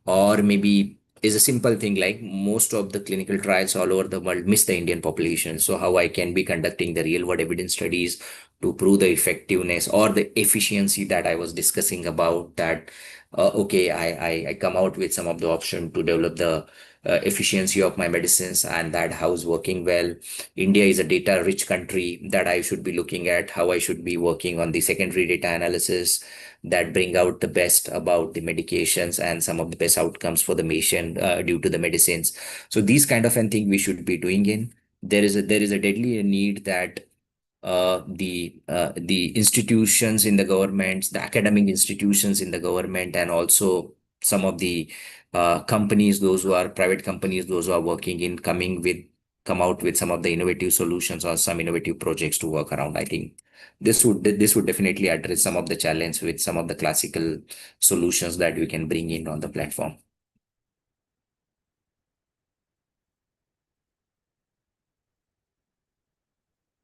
[SPEAKER 8] or maybe is a simple thing like most of the clinical trials all over the world miss the Indian population. So how I can be conducting the real world evidence studies to prove the effectiveness or the efficiency that I was discussing about that. Okay, I come out with some of the option to develop the efficiency of my medicines, and that how's working well. India is a data rich country, that I should be looking at how I should be working on the secondary data analysis that bring out the best about the medications and some of the best outcomes for the patient due to the medicines. So these kind of thing we should be doing in. There is a deadly need that the institutions in the governments, the academic institutions in the government, and also some of the companies, those who are private companies, those who are working in come out with some of the innovative solutions or some innovative projects to work around. I think this would definitely address some of the challenge with some of the classical solutions that we can bring in on the platform.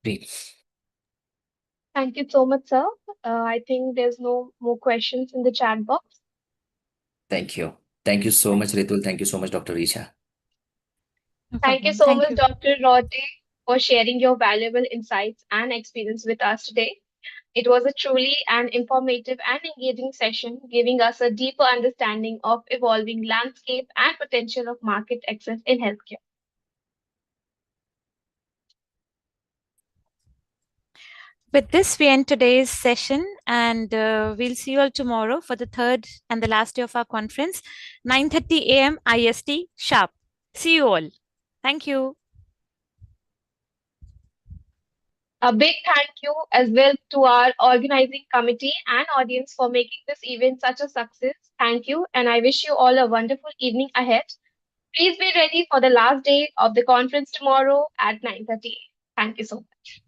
[SPEAKER 8] Great.
[SPEAKER 3] Thank you so much, sir. I think there's no more questions in the chat box.
[SPEAKER 8] Thank you. Thank you so much, Ritul. Thank you so much, Dr. Risha.
[SPEAKER 2] No
[SPEAKER 3] Thank you
[SPEAKER 2] problem.
[SPEAKER 3] so
[SPEAKER 2] Thank
[SPEAKER 3] much,
[SPEAKER 2] you.
[SPEAKER 3] Dr. Rote, for sharing your valuable insights and experience with us today. It was a truly an informative and engaging session, giving us a deeper understanding of evolving landscape and potential of market access in healthcare.
[SPEAKER 2] With this, we end today's session, and we'll see you all tomorrow for the third and the last day of our conference, 9:30 a.m. IST sharp. See you all. Thank you.
[SPEAKER 3] A big thank you as well to our organizing committee and audience for making this event such a success. Thank you, and I wish you all a wonderful evening ahead. Please be ready for the last day of the conference tomorrow at 9:30. Thank you so much.